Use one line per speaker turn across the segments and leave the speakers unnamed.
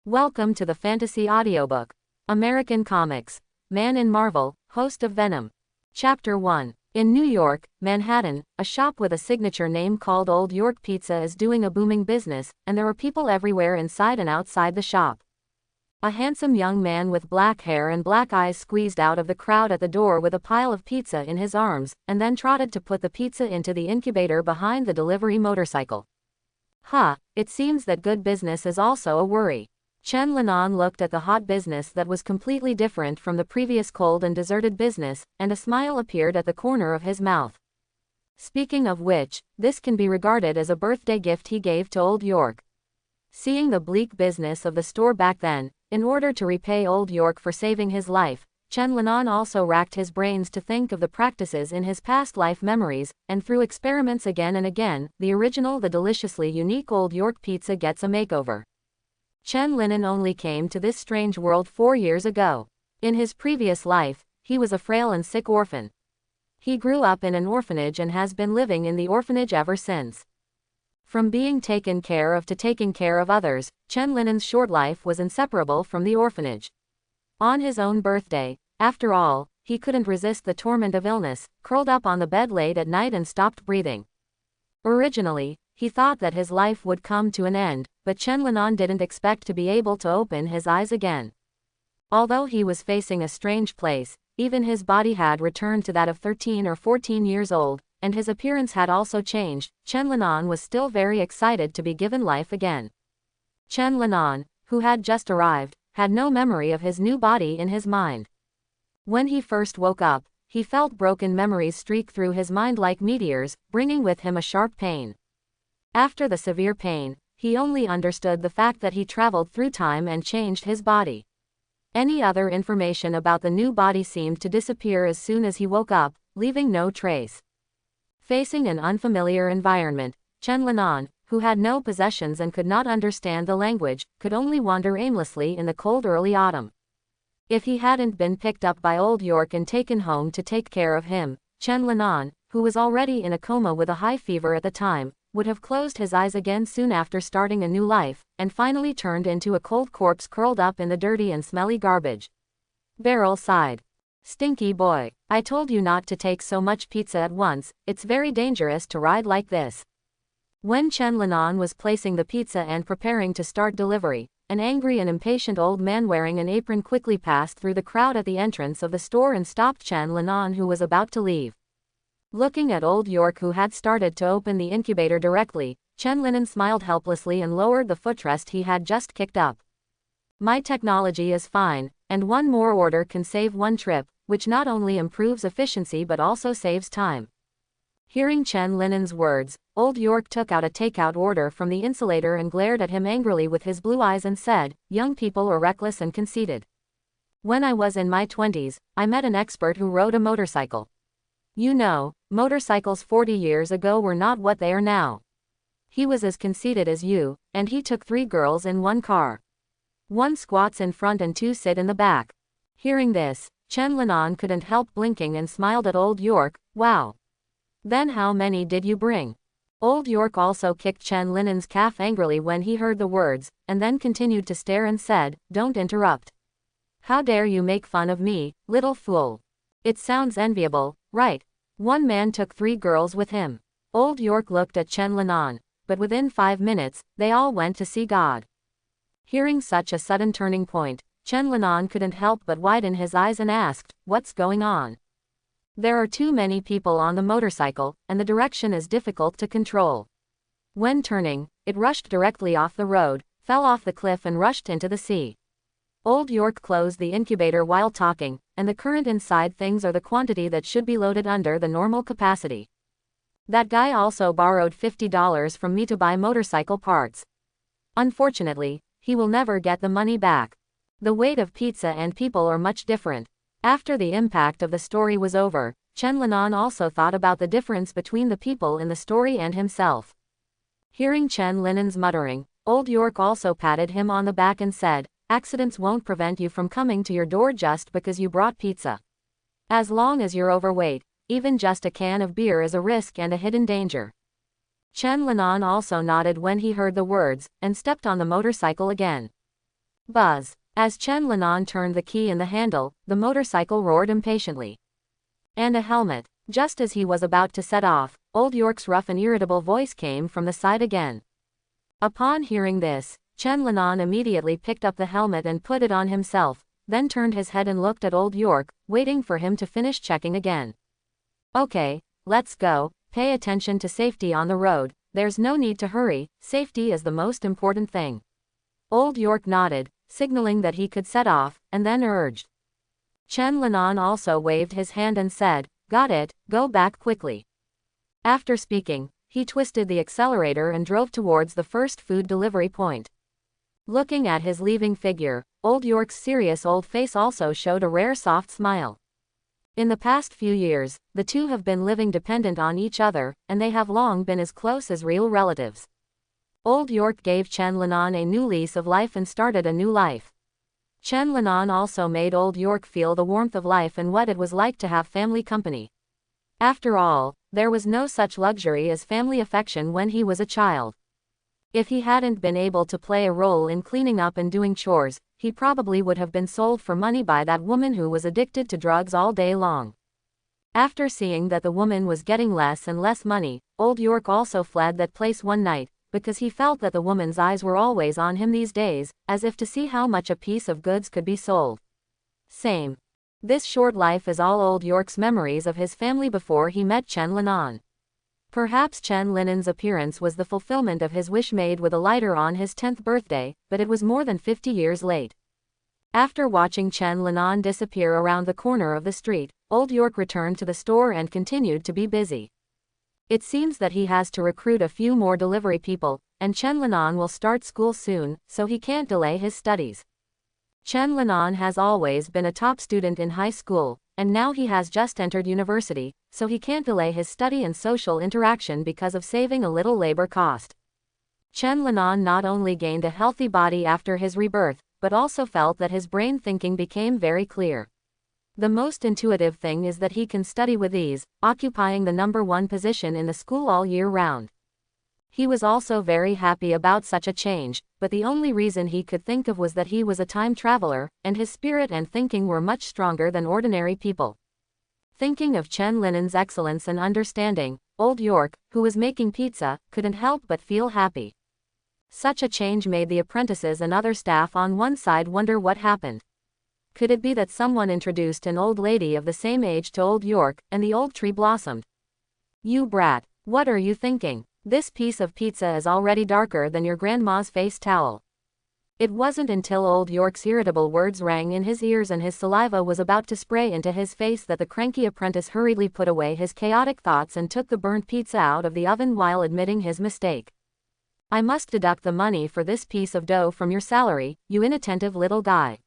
Welcome to the Fantasy Audiobook. American Comics. Man in Marvel, host of Venom. Chapter 1. In New York, Manhattan, a shop with a signature name called Old York Pizza is doing a booming business, and there are people everywhere inside and outside the shop. A handsome young man with black hair and black eyes squeezed out of the crowd at the door with a pile of pizza in his arms, and then trotted to put the pizza into the incubator behind the delivery motorcycle. It seems that good business is also a worry. Chen Linan looked at the hot business that was completely different from the previous cold and deserted business, and a smile appeared at the corner of his mouth. Speaking of which, this can be regarded as a birthday gift he gave to Old York. Seeing the bleak business of the store back then, in order to repay Old York for saving his life, Chen Linan also racked his brains to think of the practices in his past life memories, and through experiments again and again, the deliciously unique Old York pizza gets a makeover. Chen Linan only came to this strange world 4 years ago. In his previous life, he was a frail and sick orphan. He grew up in an orphanage and has been living in the orphanage ever since. From being taken care of to taking care of others, Chen Linan's short life was inseparable from the orphanage. On his own birthday, after all, he couldn't resist the torment of illness, curled up on the bed late at night and stopped breathing. Originally, he thought that his life would come to an end, but Chen Linan didn't expect to be able to open his eyes again. Although he was facing a strange place, even his body had returned to that of 13 or 14 years old, and his appearance had also changed. Chen Linan was still very excited to be given life again. Chen Linan, who had just arrived, had no memory of his new body in his mind. When he first woke up, he felt broken memories streak through his mind like meteors, bringing with him a sharp pain. After the severe pain, he only understood the fact that he traveled through time and changed his body. Any other information about the new body seemed to disappear as soon as he woke up, leaving no trace. Facing an unfamiliar environment, Chen Linan, who had no possessions and could not understand the language, could only wander aimlessly in the cold early autumn. If he hadn't been picked up by Old York and taken home to take care of him, Chen Linan, who was already in a coma with a high fever at the time, would have closed his eyes again soon after starting a new life, and finally turned into a cold corpse curled up in the dirty and smelly garbage. Beryl sighed. "Stinky boy, I told you not to take so much pizza at once, it's very dangerous to ride like this." When Chen Linan was placing the pizza and preparing to start delivery, an angry and impatient old man wearing an apron quickly passed through the crowd at the entrance of the store and stopped Chen Linan, who was about to leave. Looking at Old York, who had started to open the incubator directly, Chen Linan smiled helplessly and lowered the footrest he had just kicked up. "My technology is fine, and one more order can save one trip, which not only improves efficiency but also saves time." Hearing Chen Linan's words, Old York took out a takeout order from the insulator and glared at him angrily with his blue eyes and said, "Young people are reckless and conceited. When I was in my 20s, I met an expert who rode a motorcycle. You know, motorcycles 40 years ago were not what they are now. He was as conceited as you, and he took 3 girls in one car. 1 squats in front and 2 sit in the back." Hearing this, Chen Linan couldn't help blinking and smiled at Old York. "Wow. Then how many did you bring?" Old York also kicked Chen Linan's calf angrily when he heard the words, and then continued to stare and said, "Don't interrupt. How dare you make fun of me, little fool. It sounds enviable, right? 1 man took 3 girls with him." Old York looked at Chen Linan, but within 5 minutes, they all went to see God. Hearing such a sudden turning point, Chen Linan couldn't help but widen his eyes and asked, "What's going on?" "There are too many people on the motorcycle, and the direction is difficult to control. When turning, it rushed directly off the road, fell off the cliff and rushed into the sea." Old York closed the incubator while talking, and the current inside things are the quantity that should be loaded under the normal capacity. That guy also borrowed $50 from me to buy motorcycle parts. Unfortunately, he will never get the money back. The weight of pizza and people are much different." After the impact of the story was over, Chen Linan also thought about the difference between the people in the story and himself. Hearing Chen Linan's muttering, Old York also patted him on the back and said, "Accidents won't prevent you from coming to your door just because you brought pizza. As long as you're overweight, even just a can of beer is a risk and a hidden danger." Chen Linan also nodded when he heard the words, and stepped on the motorcycle again. Buzz. As Chen Linan turned the key in the handle, the motorcycle roared impatiently. And a helmet. Just as he was about to set off, Old York's rough and irritable voice came from the side again. Upon hearing this, Chen Linan immediately picked up the helmet and put it on himself, then turned his head and looked at Old York, waiting for him to finish checking again. Okay, let's go, pay attention to safety on the road, there's no need to hurry, safety is the most important thing. Old York nodded, signaling that he could set off, and then urged. Chen Linan also waved his hand and said, "Got it, go back quickly." After speaking, he twisted the accelerator and drove towards the first food delivery point. Looking at his leaving figure, Old York's serious old face also showed a rare soft smile. In the past few years, the two have been living dependent on each other, and they have long been as close as real relatives. Old York gave Chen Linan a new lease of life and started a new life. Chen Linan also made Old York feel the warmth of life and what it was like to have family company. After all, there was no such luxury as family affection when he was a child. If he hadn't been able to play a role in cleaning up and doing chores, he probably would have been sold for money by that woman who was addicted to drugs all day long. After seeing that the woman was getting less and less money, Old York also fled that place one night, because he felt that the woman's eyes were always on him these days, as if to see how much a piece of goods could be sold. Same. This short life is all Old York's memories of his family before he met Chen Linan. Perhaps Chen Linan's appearance was the fulfillment of his wish made with a lighter on his 10th birthday, but it was more than 50 years late. After watching Chen Linan disappear around the corner of the street, Old York returned to the store and continued to be busy. It seems that he has to recruit a few more delivery people, and Chen Linan will start school soon, so he can't delay his studies. Chen Linan has always been a top student in high school, and now he has just entered university, so he can't delay his study and social interaction because of saving a little labor cost. Chen Linan not only gained a healthy body after his rebirth, but also felt that his brain thinking became very clear. The most intuitive thing is that he can study with ease, occupying the #1 position in the school all year round. He was also very happy about such a change, but the only reason he could think of was that he was a time traveler, and his spirit and thinking were much stronger than ordinary people. Thinking of Chen Linan's excellence and understanding, Old York, who was making pizza, couldn't help but feel happy. Such a change made the apprentices and other staff on one side wonder what happened. Could it be that someone introduced an old lady of the same age to Old York, and the old tree blossomed? "You brat, what are you thinking? This piece of pizza is already darker than your grandma's face towel." It wasn't until Old York's irritable words rang in his ears and his saliva was about to spray into his face that the cranky apprentice hurriedly put away his chaotic thoughts and took the burnt pizza out of the oven while admitting his mistake. "I must deduct the money for this piece of dough from your salary, you inattentive little guy.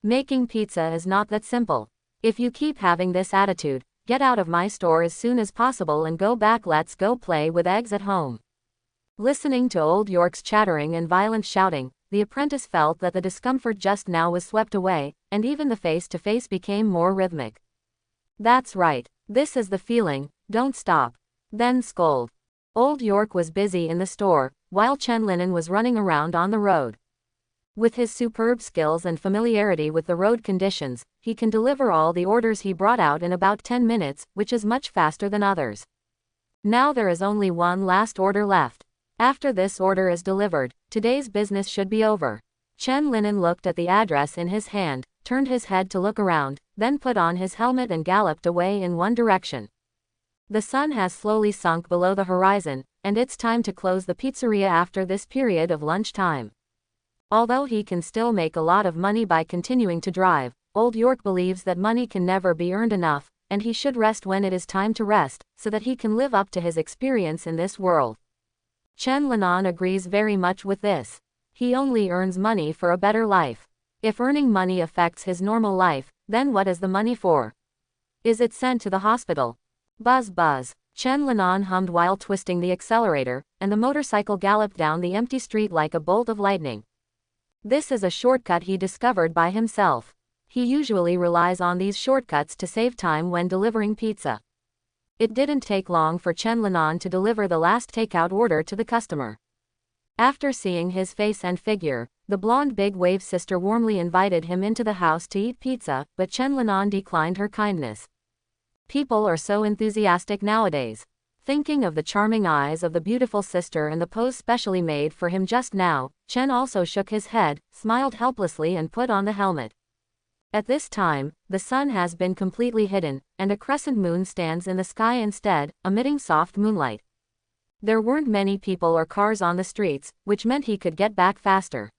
Making pizza is not that simple. If you keep having this attitude, get out of my store as soon as possible and go back. Let's go play with eggs at home." Listening to Old York's chattering and violent shouting, the apprentice felt that the discomfort just now was swept away, and even the face-to-face became more rhythmic. "That's right. This is the feeling, don't stop. Then scold." Old York was busy in the store, while Chen Linan was running around on the road. With his superb skills and familiarity with the road conditions, he can deliver all the orders he brought out in about 10 minutes, which is much faster than others. Now there is only one last order left. After this order is delivered, today's business should be over. Chen Linan looked at the address in his hand, turned his head to look around, then put on his helmet and galloped away in one direction. The sun has slowly sunk below the horizon, and it's time to close the pizzeria after this period of lunchtime. Although he can still make a lot of money by continuing to drive, Old York believes that money can never be earned enough, and he should rest when it is time to rest, so that he can live up to his experience in this world. Chen Linan agrees very much with this. He only earns money for a better life. If earning money affects his normal life, then what is the money for? Is it sent to the hospital? Buzz buzz. Chen Linan hummed while twisting the accelerator, and the motorcycle galloped down the empty street like a bolt of lightning. This is a shortcut he discovered by himself. He usually relies on these shortcuts to save time when delivering pizza. It didn't take long for Chen Linan to deliver the last takeout order to the customer. After seeing his face and figure, The blonde big wave sister warmly invited him into the house to eat pizza, but Chen Linan declined her kindness. People are so enthusiastic nowadays. Thinking of the charming eyes of the beautiful sister and the pose specially made for him just now, Chen also shook his head, smiled helplessly and put on the helmet. At this time, the sun has been completely hidden, and a crescent moon stands in the sky instead, emitting soft moonlight. There weren't many people or cars on the streets, which meant he could get back faster.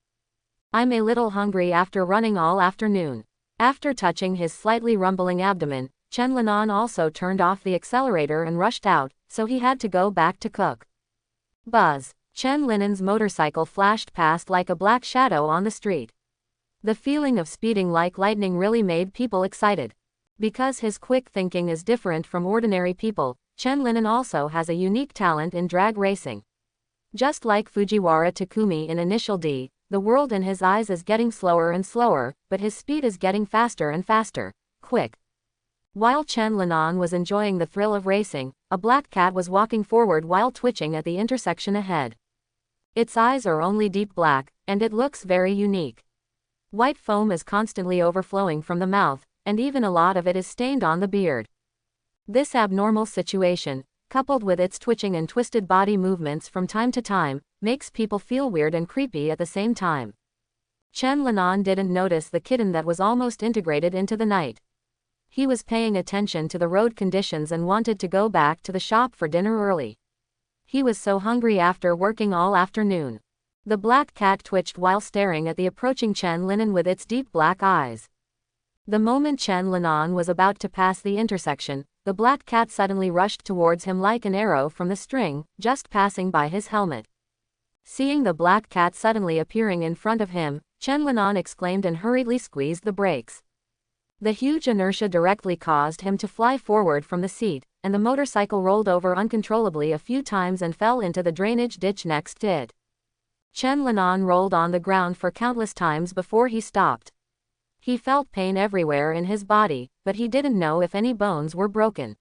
I'm a little hungry after running all afternoon. After touching his slightly rumbling abdomen, Chen Linan also turned off the accelerator and rushed out, so he had to go back to cook. Buzz! Chen Linan's motorcycle flashed past like a black shadow on the street. The feeling of speeding like lightning really made people excited. Because his quick thinking is different from ordinary people, Chen Linan also has a unique talent in drag racing. Just like Fujiwara Takumi in Initial D, the world in his eyes is getting slower and slower, but his speed is getting faster and faster. Quick! While Chen Linan was enjoying the thrill of racing, a black cat was walking forward while twitching at the intersection ahead. Its eyes are only deep black, and it looks very unique. White foam is constantly overflowing from the mouth, and even a lot of it is stained on the beard. This abnormal situation, coupled with its twitching and twisted body movements from time to time, makes people feel weird and creepy at the same time. Chen Linan didn't notice the kitten that was almost integrated into the night. He was paying attention to the road conditions and wanted to go back to the shop for dinner early. He was so hungry after working all afternoon. The black cat twitched while staring at the approaching Chen Linan with its deep black eyes. The moment Chen Linan was about to pass the intersection, the black cat suddenly rushed towards him like an arrow from the string, just passing by his helmet. Seeing the black cat suddenly appearing in front of him, Chen Linan exclaimed and hurriedly squeezed the brakes. The huge inertia directly caused him to fly forward from the seat, and the motorcycle rolled over uncontrollably a few times and fell into the drainage ditch next to it. Chen Linan rolled on the ground for countless times before he stopped. He felt pain everywhere in his body, but he didn't know if any bones were broken.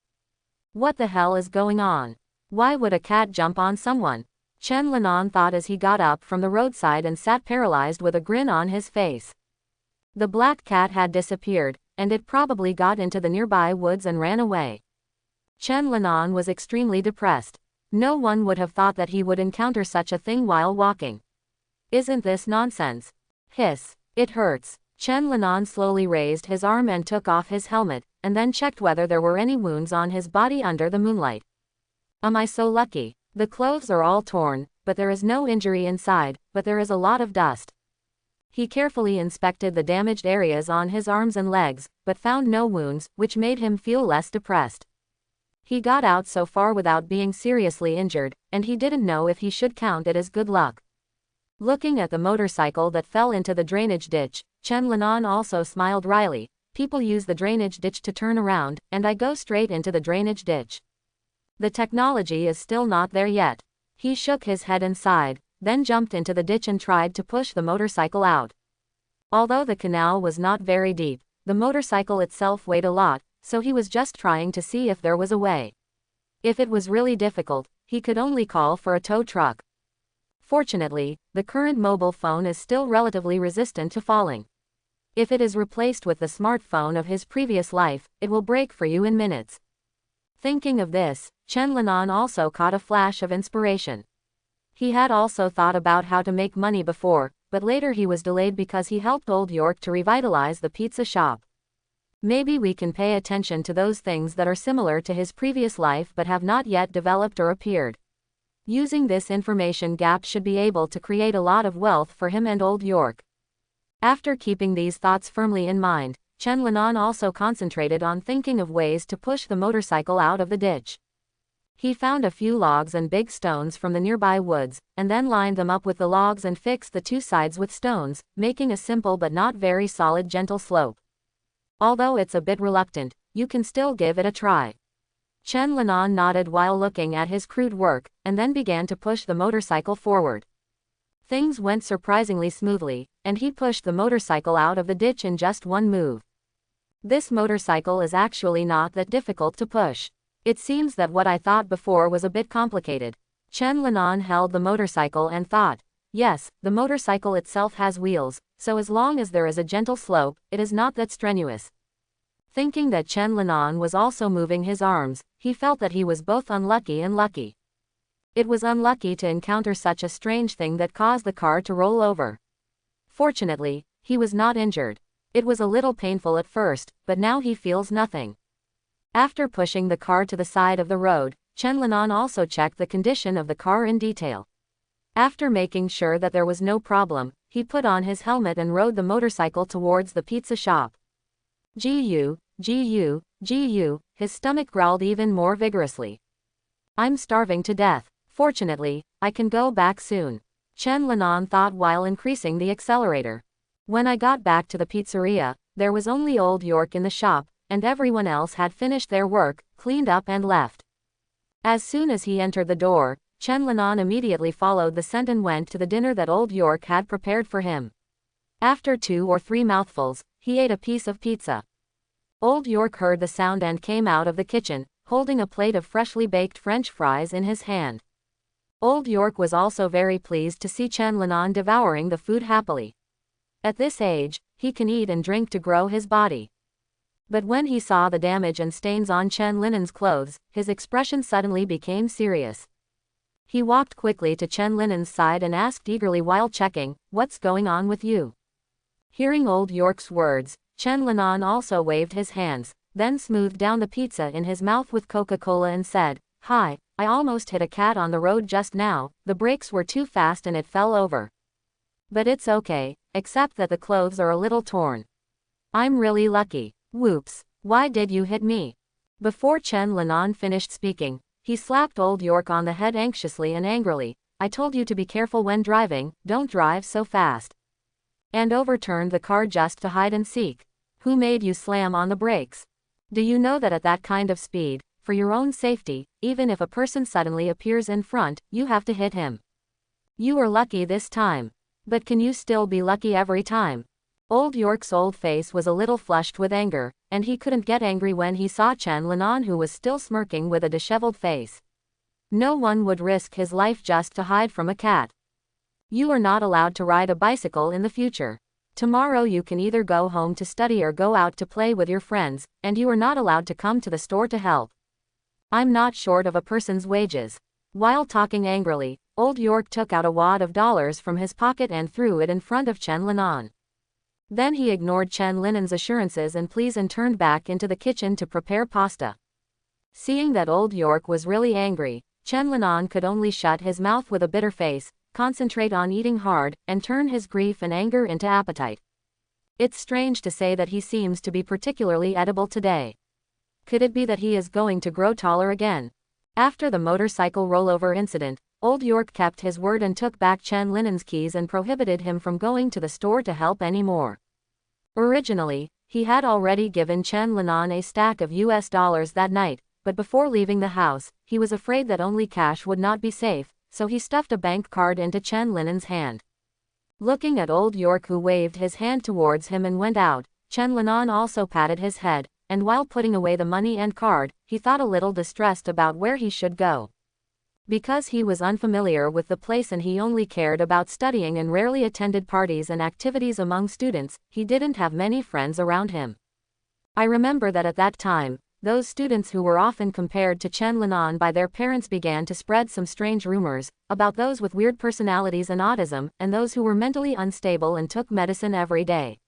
What the hell is going on? Why would a cat jump on someone? Chen Linan thought as he got up from the roadside and sat paralyzed with a grin on his face. The black cat had disappeared, and it probably got into the nearby woods and ran away. Chen Linan was extremely depressed. No one would have thought that he would encounter such a thing while walking. Isn't this nonsense? Hiss. It hurts. Chen Linan slowly raised his arm and took off his helmet, and then checked whether there were any wounds on his body under the moonlight. Am I so lucky? The clothes are all torn, but there is no injury inside, but there is a lot of dust. He carefully inspected the damaged areas on his arms and legs, but found no wounds, which made him feel less depressed. He got out so far without being seriously injured, and he didn't know if he should count it as good luck. Looking at the motorcycle that fell into the drainage ditch, Chen Linan also smiled wryly. People use the drainage ditch to turn around, and I go straight into the drainage ditch. The technology is still not there yet. He shook his head and sighed, then jumped into the ditch and tried to push the motorcycle out. Although the canal was not very deep, the motorcycle itself weighed a lot, so he was just trying to see if there was a way. If it was really difficult, he could only call for a tow truck. Fortunately, the current mobile phone is still relatively resistant to falling. If it is replaced with the smartphone of his previous life, it will break for you in minutes. Thinking of this, Chen Linan also caught a flash of inspiration. He had also thought about how to make money before, but later he was delayed because he helped Old York to revitalize the pizza shop. Maybe we can pay attention to those things that are similar to his previous life but have not yet developed or appeared. Using this information gap should be able to create a lot of wealth for him and Old York. After keeping these thoughts firmly in mind, Chen Linan also concentrated on thinking of ways to push the motorcycle out of the ditch. He found a few logs and big stones from the nearby woods, and then lined them up with the logs and fixed the two sides with stones, making a simple but not very solid gentle slope. Although it's a bit reluctant, you can still give it a try. Chen Linan nodded while looking at his crude work, and then began to push the motorcycle forward. Things went surprisingly smoothly, and he pushed the motorcycle out of the ditch in just one move. This motorcycle is actually not that difficult to push. It seems that what I thought before was a bit complicated. Chen Linan held the motorcycle and thought, Yes, the motorcycle itself has wheels, so as long as there is a gentle slope, it is not that strenuous. Thinking that Chen Linan was also moving his arms, he felt that he was both unlucky and lucky. It was unlucky to encounter such a strange thing that caused the car to roll over. Fortunately, he was not injured. It was a little painful at first, but now he feels nothing. After pushing the car to the side of the road, Chen Linan also checked the condition of the car in detail. After making sure that there was no problem, he put on his helmet and rode the motorcycle towards the pizza shop. Gu, his stomach growled even more vigorously. I'm starving to death. Fortunately, I can go back soon. Chen Linan thought while increasing the accelerator. When I got back to the pizzeria, there was only Old York in the shop, and everyone else had finished their work, cleaned up and left. As soon as he entered the door, Chen Linan immediately followed the scent and went to the dinner that Old York had prepared for him. After 2 or 3 mouthfuls, he ate a piece of pizza. Old York heard the sound and came out of the kitchen, holding a plate of freshly baked French fries in his hand. Old York was also very pleased to see Chen Linan devouring the food happily. At this age, he can eat and drink to grow his body. But when he saw the damage and stains on Chen Linen's clothes, his expression suddenly became serious. He walked quickly to Chen Linen's side and asked eagerly while checking, "What's going on with you?" Hearing Old York's words, Chen Linan also waved his hands, then smoothed down the pizza in his mouth with Coca-Cola and said, "Hi, I almost hit a cat on the road just now, the brakes were too fast and it fell over. But it's okay, except that the clothes are a little torn. I'm really lucky. Whoops, why did you hit me?" Before Chen Linan finished speaking, he slapped Old York on the head anxiously and angrily. "I told you to be careful when driving, don't drive so fast." And overturned the car just to hide and seek. "Who made you slam on the brakes? Do you know that at that kind of speed, for your own safety, even if a person suddenly appears in front, you have to hit him? You were lucky this time. But can you still be lucky every time?" Old York's old face was a little flushed with anger, and he couldn't get angry when he saw Chen Linan, who was still smirking with a disheveled face. No one would risk his life just to hide from a cat. "You are not allowed to ride a bicycle in the future. Tomorrow you can either go home to study or go out to play with your friends, and you are not allowed to come to the store to help. I'm not short of a person's wages." While talking angrily, Old York took out a wad of dollars from his pocket and threw it in front of Chen Linan. Then he ignored Chen Linen's assurances and pleas and turned back into the kitchen to prepare pasta. Seeing that Old York was really angry, Chen Linan could only shut his mouth with a bitter face, concentrate on eating hard, and turn his grief and anger into appetite. It's strange to say that he seems to be particularly edible today. Could it be that he is going to grow taller again? After the motorcycle rollover incident, Old York kept his word and took back Chen Linen's keys and prohibited him from going to the store to help anymore. Originally, he had already given Chen Linan a stack of US dollars that night, but before leaving the house, he was afraid that only cash would not be safe, so he stuffed a bank card into Chen Linen's hand. Looking at Old York, who waved his hand towards him and went out, Chen Linan also patted his head, and while putting away the money and card, he thought a little distressed about where he should go. Because he was unfamiliar with the place and he only cared about studying and rarely attended parties and activities among students, he didn't have many friends around him. I remember that at that time, those students who were often compared to Chen Linan by their parents began to spread some strange rumors about those with weird personalities and autism, and those who were mentally unstable and took medicine every day.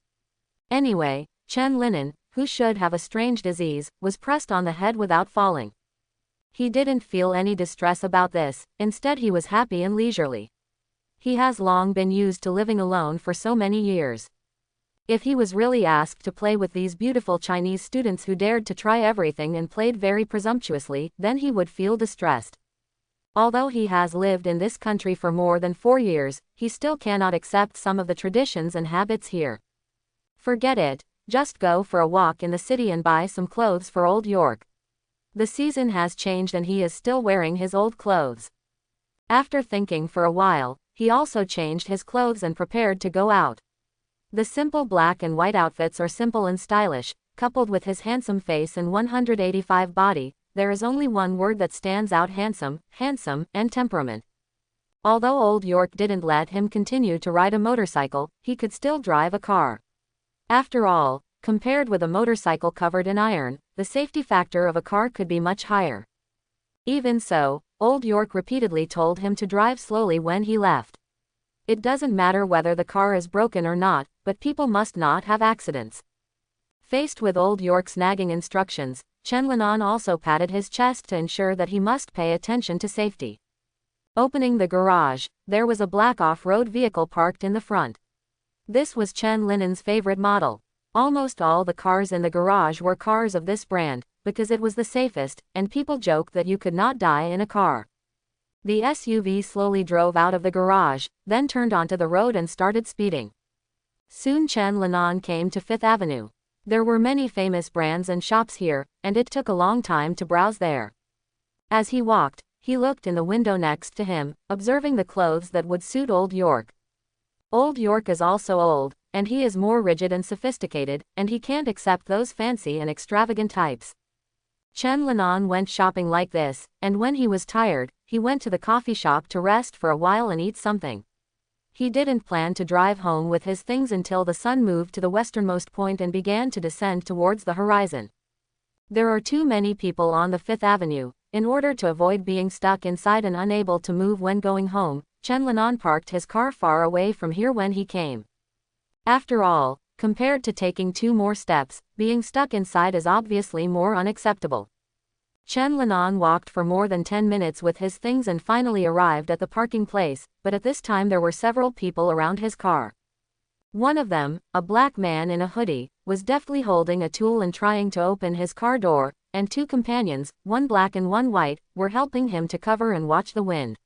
Anyway, Chen Linan, who should have a strange disease, was pressed on the head without falling. He didn't feel any distress about this, instead he was happy and leisurely. He has long been used to living alone for so many years. If he was really asked to play with these beautiful Chinese students who dared to try everything and played very presumptuously, then he would feel distressed. Although he has lived in this country for more than 4 years, he still cannot accept some of the traditions and habits here. Forget it, just go for a walk in the city and buy some clothes for Old York. The season has changed and he is still wearing his old clothes. After thinking for a while, he also changed his clothes and prepared to go out. The simple black and white outfits are simple and stylish, coupled with his handsome face and 185 body, there is only one word that stands out: handsome, and temperament. Although Old York didn't let him continue to ride a motorcycle, he could still drive a car. After all, compared with a motorcycle covered in iron, the safety factor of a car could be much higher. Even so, Old York repeatedly told him to drive slowly when he left. It doesn't matter whether the car is broken or not, but people must not have accidents. Faced with Old York's nagging instructions, Chen Linan also patted his chest to ensure that he must pay attention to safety. Opening the garage, there was a black off-road vehicle parked in the front. This was Chen Linan's favorite model. Almost all the cars in the garage were cars of this brand, because it was the safest, and people joke that you could not die in a car. The SUV slowly drove out of the garage, then turned onto the road and started speeding. Soon Chen Linan came to Fifth Avenue. There were many famous brands and shops here, and it took a long time to browse there. As he walked, he looked in the window next to him, observing the clothes that would suit Old York. Old York is also old, and he is more rigid and sophisticated, and he can't accept those fancy and extravagant types. Chen Linan went shopping like this, and when he was tired, he went to the coffee shop to rest for a while and eat something. He didn't plan to drive home with his things until the sun moved to the westernmost point and began to descend towards the horizon. There are too many people on the Fifth Avenue. In order to avoid being stuck inside and unable to move when going home, Chen Linan parked his car far away from here when he came. After all, compared to taking 2 more steps, being stuck inside is obviously more unacceptable. Chen Linan walked for more than 10 minutes with his things and finally arrived at the parking place, but at this time there were several people around his car. One of them, a black man in a hoodie, was deftly holding a tool and trying to open his car door, and 2 companions, one black and one white, were helping him to cover and watch the wind.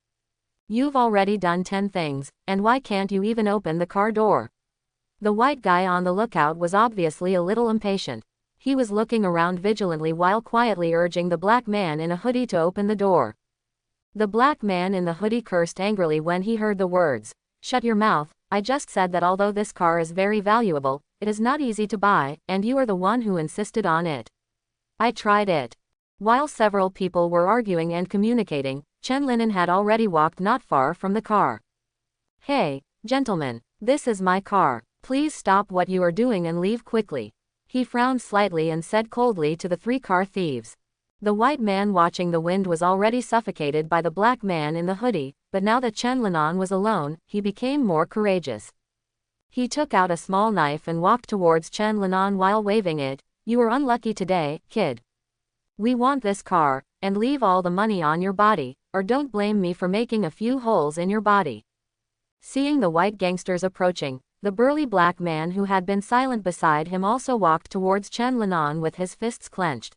"You've already done 10 things, and why can't you even open the car door?" The white guy on the lookout was obviously a little impatient. He was looking around vigilantly while quietly urging the black man in a hoodie to open the door. The black man in the hoodie cursed angrily when he heard the words, "Shut your mouth, I just said that although this car is very valuable, it is not easy to buy, and you are the one who insisted on it. I tried it." While several people were arguing and communicating, Chen Linan had already walked not far from the car. "Hey, gentlemen, this is my car. Please stop what you are doing and leave quickly." He frowned slightly and said coldly to the 3 car thieves. The white man watching the wind was already suffocated by the black man in the hoodie, but now that Chen Linan was alone, he became more courageous. He took out a small knife and walked towards Chen Linan while waving it. "You are unlucky today, kid. We want this car, and leave all the money on your body, or don't blame me for making a few holes in your body." Seeing the white gangsters approaching, the burly black man who had been silent beside him also walked towards Chen Linan with his fists clenched.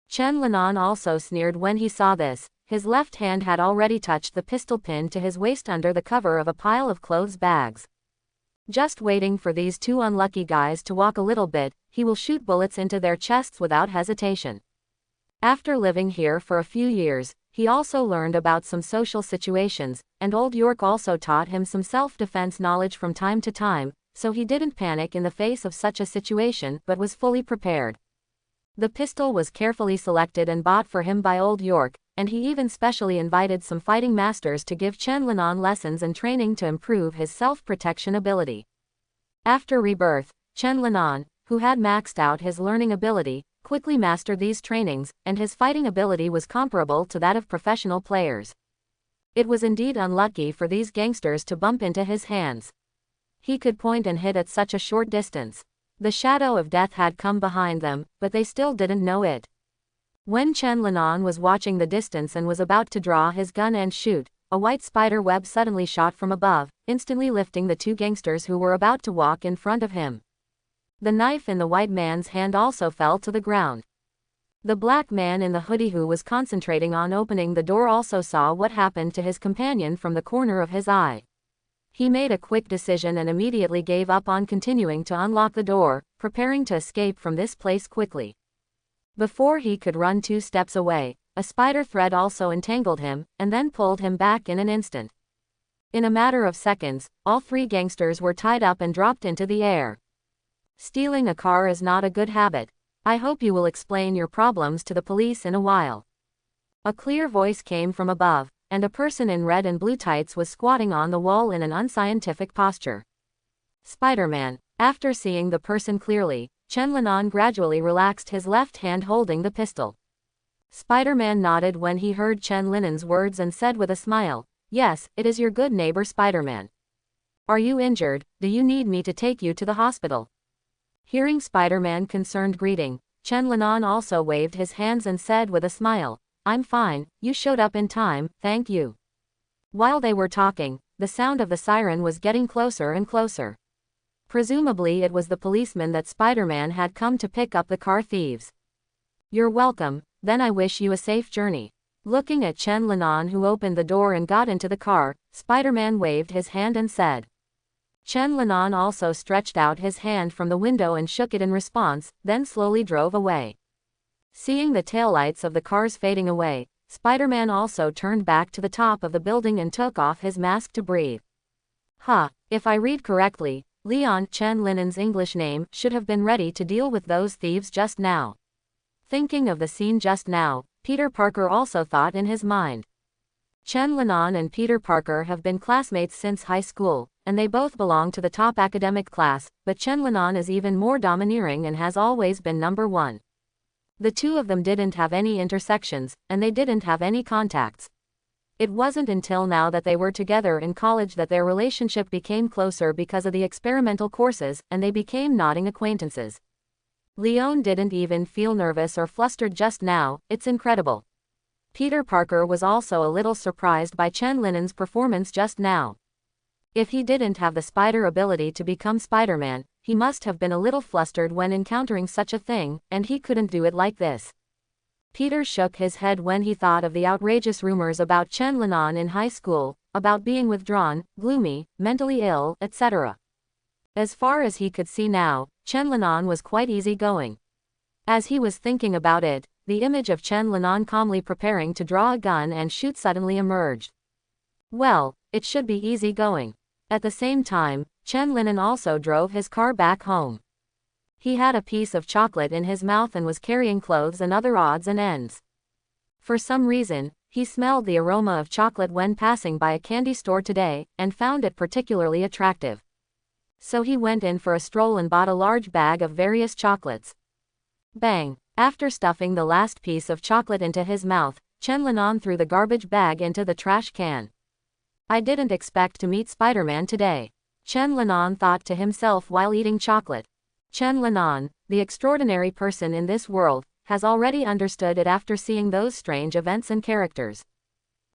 Chen Linan also sneered when he saw this. His left hand had already touched the pistol pin to his waist under the cover of a pile of clothes bags. Just waiting for these 2 unlucky guys to walk a little bit, he will shoot bullets into their chests without hesitation. After living here for a few years, he also learned about some social situations, and Old York also taught him some self-defense knowledge from time to time, so he didn't panic in the face of such a situation but was fully prepared. The pistol was carefully selected and bought for him by Old York, and he even specially invited some fighting masters to give Chen Linan lessons and training to improve his self-protection ability. After rebirth, Chen Linan, who had maxed out his learning ability, quickly mastered these trainings, and his fighting ability was comparable to that of professional players. It was indeed unlucky for these gangsters to bump into his hands. He could point and hit at such a short distance. The shadow of death had come behind them, but they still didn't know it. When Chen Linan was watching the distance and was about to draw his gun and shoot, a white spider web suddenly shot from above, instantly lifting the 2 gangsters who were about to walk in front of him. The knife in the white man's hand also fell to the ground. The black man in the hoodie who was concentrating on opening the door also saw what happened to his companion from the corner of his eye. He made a quick decision and immediately gave up on continuing to unlock the door, preparing to escape from this place quickly. Before he could run 2 steps away, a spider thread also entangled him, and then pulled him back in an instant. In a matter of seconds, all 3 gangsters were tied up and dropped into the air. Stealing a car is not a good habit. I hope you will explain your problems to the police in a while. A clear voice came from above. and a person in red and blue tights was squatting on the wall in an unscientific posture. Spider-Man. After seeing the person clearly, Chen Linan gradually relaxed his left hand holding the pistol. Spider-Man nodded when he heard Chen Linan's words and said with a smile, "Yes, it is your good neighbor Spider-Man. Are you injured? Do you need me to take you to the hospital?" Hearing Spider-Man's concerned greeting, Chen Linan also waved his hands and said with a smile, "I'm fine, you showed up in time, thank you." While they were talking, the sound of the siren was getting closer and closer. Presumably it was the policeman that Spider-Man had come to pick up the car thieves. "You're welcome, then I wish you a safe journey." Looking at Chen Linan, who opened the door and got into the car, Spider-Man waved his hand and said. Chen Linan also stretched out his hand from the window and shook it in response, then slowly drove away. Seeing the taillights of the cars fading away, Spider-Man also turned back to the top of the building and took off his mask to breathe. If I read correctly, Leon Chen Linan's English name should have been ready to deal with those thieves just now. Thinking of the scene just now, Peter Parker also thought in his mind. Chen Linan and Peter Parker have been classmates since high school, and they both belong to the top academic class, but Chen Linan is even more domineering and has always been number one. The two of them didn't have any intersections, and they didn't have any contacts. It wasn't until now that they were together in college that their relationship became closer because of the experimental courses, and they became nodding acquaintances. Leon didn't even feel nervous or flustered just now, it's incredible. Peter Parker was also a little surprised by Chen Linan's performance just now. If he didn't have the spider ability to become Spider-Man, he must have been a little flustered when encountering such a thing, and he couldn't do it like this. Peter shook his head when he thought of the outrageous rumors about Chen Linan in high school, about being withdrawn, gloomy, mentally ill, etc. As far as he could see now, Chen Linan was quite easygoing. As he was thinking about it, the image of Chen Linan calmly preparing to draw a gun and shoot suddenly emerged. Well, it should be easygoing. At the same time, Chen Linan also drove his car back home. He had a piece of chocolate in his mouth and was carrying clothes and other odds and ends. For some reason, he smelled the aroma of chocolate when passing by a candy store today, and found it particularly attractive. So he went in for a stroll and bought a large bag of various chocolates. Bang! After stuffing the last piece of chocolate into his mouth, Chen Linan threw the garbage bag into the trash can. I didn't expect to meet Spider-Man today. Chen Linan thought to himself while eating chocolate. Chen Linan, the extraordinary person in this world, has already understood it after seeing those strange events and characters.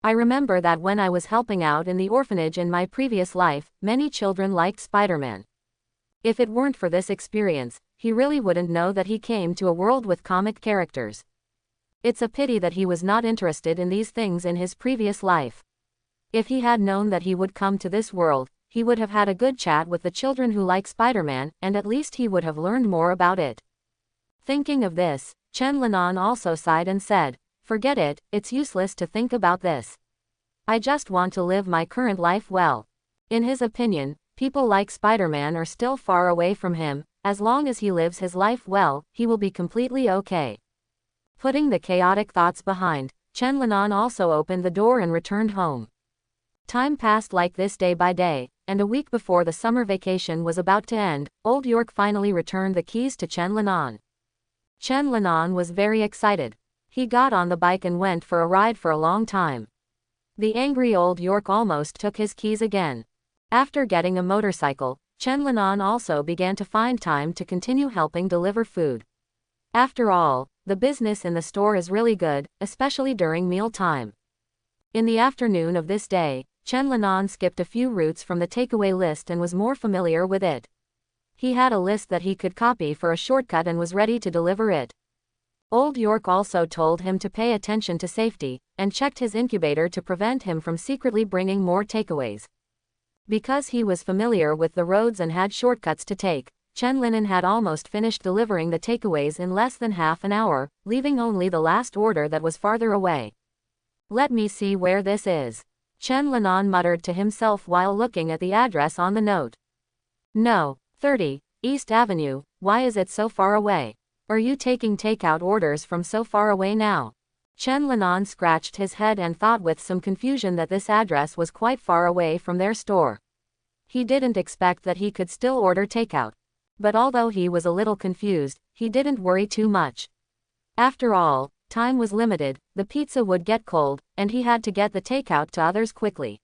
I remember that when I was helping out in the orphanage in my previous life, many children liked Spider-Man. If it weren't for this experience, he really wouldn't know that he came to a world with comic characters. It's a pity that he was not interested in these things in his previous life. If he had known that he would come to this world, he would have had a good chat with the children who like Spider-Man, and at least he would have learned more about it. Thinking of this, Chen Linan also sighed and said, "Forget it, it's useless to think about this. I just want to live my current life well." In his opinion, people like Spider-Man are still far away from him. As long as he lives his life well, he will be completely okay. Putting the chaotic thoughts behind, Chen Linan also opened the door and returned home. Time passed like this day by day, and a week before the summer vacation was about to end, Old York finally returned the keys to Chen Linan. Chen Linan was very excited. He got on the bike and went for a ride for a long time. The angry Old York almost took his keys again. After getting a motorcycle, Chen Linan also began to find time to continue helping deliver food. After all, the business in the store is really good, especially during meal time. In the afternoon of this day, Chen Linan skipped a few routes from the takeaway list and was more familiar with it. He had a list that he could copy for a shortcut and was ready to deliver it. Old York also told him to pay attention to safety, and checked his incubator to prevent him from secretly bringing more takeaways. Because he was familiar with the roads and had shortcuts to take, Chen Linan had almost finished delivering the takeaways in less than half an hour, leaving only the last order that was farther away. Let me see where this is. Chen Linan muttered to himself while looking at the address on the note. No, 30, East Avenue, why is it so far away? Are you taking takeout orders from so far away now? Chen Linan scratched his head and thought with some confusion that this address was quite far away from their store. He didn't expect that he could still order takeout. But although he was a little confused, he didn't worry too much. After all, time was limited, the pizza would get cold, and he had to get the takeout to others quickly.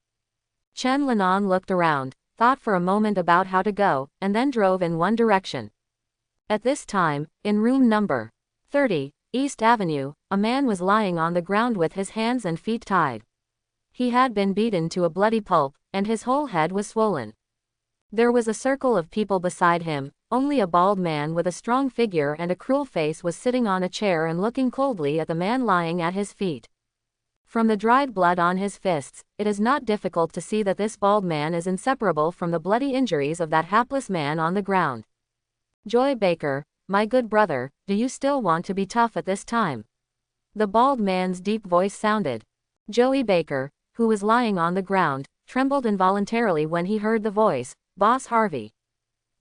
Chen Linan looked around, thought for a moment about how to go, and then drove in one direction. At this time, in room number 30, East Avenue, a man was lying on the ground with his hands and feet tied. He had been beaten to a bloody pulp, and his whole head was swollen. There was a circle of people beside him, only a bald man with a strong figure and a cruel face was sitting on a chair and looking coldly at the man lying at his feet. From the dried blood on his fists, it is not difficult to see that this bald man is inseparable from the bloody injuries of that hapless man on the ground. Joey Baker, my good brother, do you still want to be tough at this time? The bald man's deep voice sounded. Joey Baker, who was lying on the ground, trembled involuntarily when he heard the voice, Boss Harvey.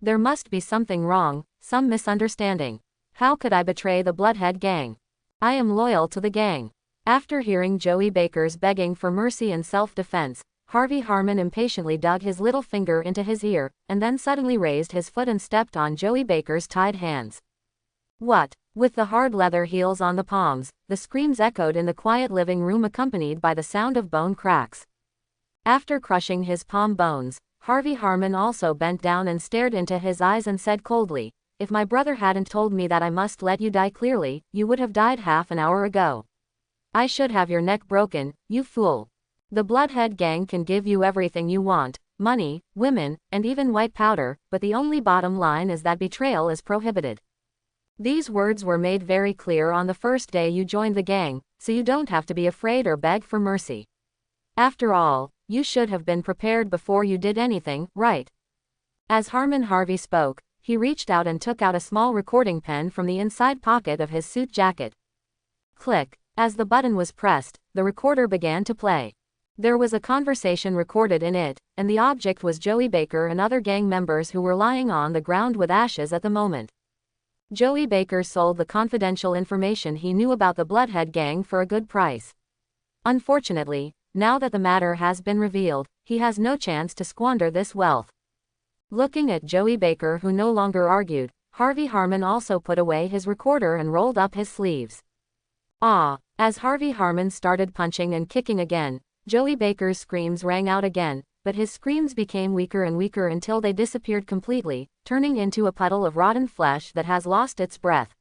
There must be something wrong, some misunderstanding. How could I betray the Bloodhead Gang? I am loyal to the gang. After hearing Joey Baker's begging for mercy and self-defense, Harvey Harmon impatiently dug his little finger into his ear, and then suddenly raised his foot and stepped on Joey Baker's tied hands. What? With the hard leather heels on the palms, the screams echoed in the quiet living room accompanied by the sound of bone cracks. After crushing his palm bones, Harvey Harmon also bent down and stared into his eyes and said coldly, if my brother hadn't told me that I must let you die clearly, you would have died half an hour ago. I should have your neck broken, you fool. The Bloodhead Gang can give you everything you want, money, women, and even white powder, but the only bottom line is that betrayal is prohibited. These words were made very clear on the first day you joined the gang, so you don't have to be afraid or beg for mercy. After all, you should have been prepared before you did anything, right? As Harmon Harvey spoke, he reached out and took out a small recording pen from the inside pocket of his suit jacket. Click. As the button was pressed, the recorder began to play. There was a conversation recorded in it, and the object was Joey Baker and other gang members who were lying on the ground with ashes at the moment. Joey Baker sold the confidential information he knew about the Bloodhead Gang for a good price. Unfortunately, now that the matter has been revealed, he has no chance to squander this wealth. Looking at Joey Baker, who no longer argued, Harvey Harmon also put away his recorder and rolled up his sleeves. Ah! As Harvey Harmon started punching and kicking again, Joey Baker's screams rang out again, but his screams became weaker and weaker until they disappeared completely, turning into a puddle of rotten flesh that has lost its breath.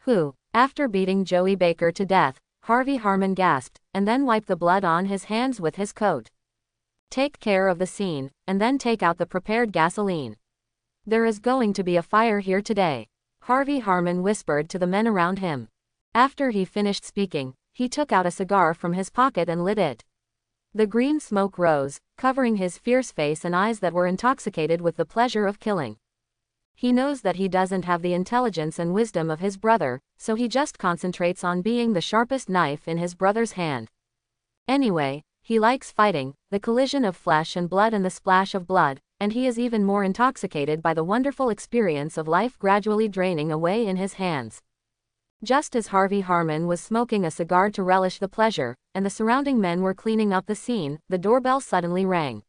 Who? After beating Joey Baker to death, Harvey Harmon gasped, and then wiped the blood on his hands with his coat. Take care of the scene, and then take out the prepared gasoline. There is going to be a fire here today, Harvey Harmon whispered to the men around him. After he finished speaking, he took out a cigar from his pocket and lit it. The green smoke rose, covering his fierce face and eyes that were intoxicated with the pleasure of killing. He knows that he doesn't have the intelligence and wisdom of his brother, so he just concentrates on being the sharpest knife in his brother's hand. Anyway, he likes fighting, the collision of flesh and blood and the splash of blood, and he is even more intoxicated by the wonderful experience of life gradually draining away in his hands. Just as Harvey Harmon was smoking a cigar to relish the pleasure, and the surrounding men were cleaning up the scene, the doorbell suddenly rang.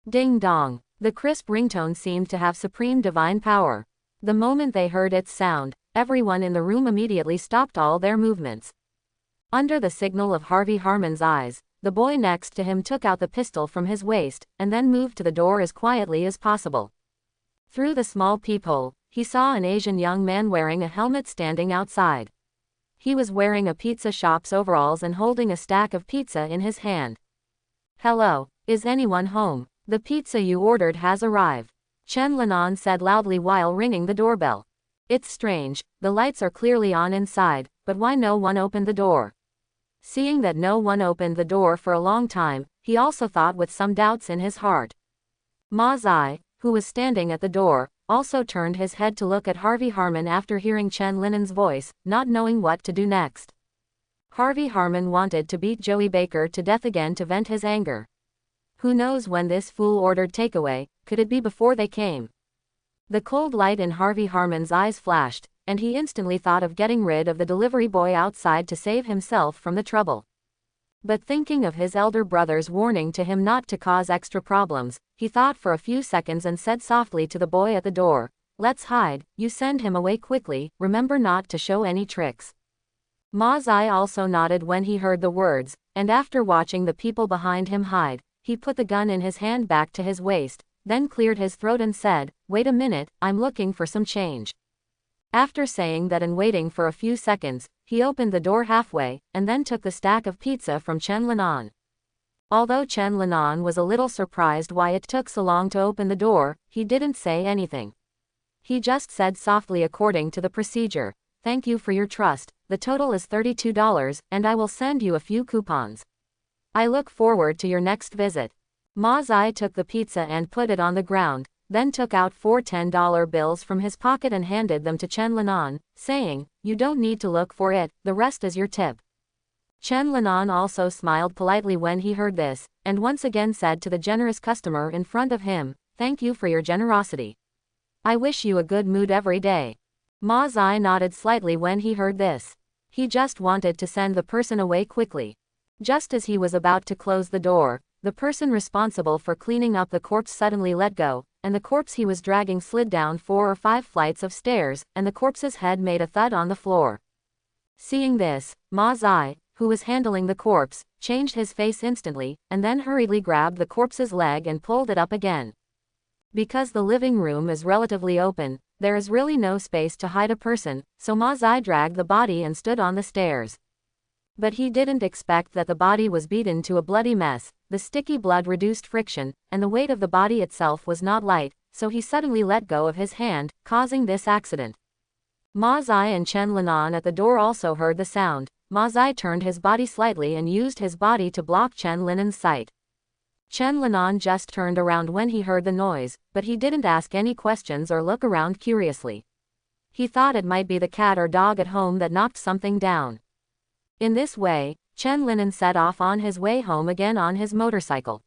Ding dong. The crisp ringtone seemed to have supreme divine power. The moment they heard its sound, everyone in the room immediately stopped all their movements. Under the signal of Harvey Harmon's eyes, the boy next to him took out the pistol from his waist, and then moved to the door as quietly as possible. Through the small peephole, he saw an Asian young man wearing a helmet standing outside. He was wearing a pizza shop's overalls and holding a stack of pizza in his hand. Hello, is anyone home? The pizza you ordered has arrived, Chen Linan said loudly while ringing the doorbell. It's strange, the lights are clearly on inside, but why no one opened the door? Seeing that no one opened the door for a long time, he also thought with some doubts in his heart. Ma Zai, who was standing at the door, also turned his head to look at Harvey Harmon after hearing Chen Linan's voice, not knowing what to do next. Harvey Harmon wanted to beat Joey Baker to death again to vent his anger. Who knows when this fool ordered takeaway, could it be before they came? The cold light in Harvey Harmon's eyes flashed, and he instantly thought of getting rid of the delivery boy outside to save himself from the trouble. But thinking of his elder brother's warning to him not to cause extra problems, he thought for a few seconds and said softly to the boy at the door, "Let's hide, you send him away quickly, remember not to show any tricks." Ma's eye also nodded when he heard the words, and after watching the people behind him hide, he put the gun in his hand back to his waist, then cleared his throat and said, "Wait a minute, I'm looking for some change." After saying that and waiting for a few seconds, he opened the door halfway, and then took the stack of pizza from Chen Linan. Although Chen Linan was a little surprised why it took so long to open the door, he didn't say anything. He just said softly according to the procedure, "Thank you for your trust, the total is $32, and I will send you a few coupons. I look forward to your next visit." Ma's eye took the pizza and put it on the ground, then took out 4 $10 bills from his pocket and handed them to Chen Linan, saying, "You don't need to look for it, the rest is your tip." Chen Linan also smiled politely when he heard this, and once again said to the generous customer in front of him, "Thank you for your generosity. I wish you a good mood every day." Ma's eye nodded slightly when he heard this. He just wanted to send the person away quickly. Just as he was about to close the door, the person responsible for cleaning up the corpse suddenly let go, and the corpse he was dragging slid down 4 or 5 flights of stairs, and the corpse's head made a thud on the floor. Seeing this, Ma's eye, who was handling the corpse, changed his face instantly, and then hurriedly grabbed the corpse's leg and pulled it up again. Because the living room is relatively open, there is really no space to hide a person, so Ma's eye dragged the body and stood on the stairs. But he didn't expect that the body was beaten to a bloody mess, the sticky blood reduced friction, and the weight of the body itself was not light, so he suddenly let go of his hand, causing this accident. Ma's eye and Chen Linan at the door also heard the sound. Ma's eye turned his body slightly and used his body to block Chen Linan's sight. Chen Linan just turned around when he heard the noise, but he didn't ask any questions or look around curiously. He thought it might be the cat or dog at home that knocked something down. In this way, Chen Linan set off on his way home again on his motorcycle.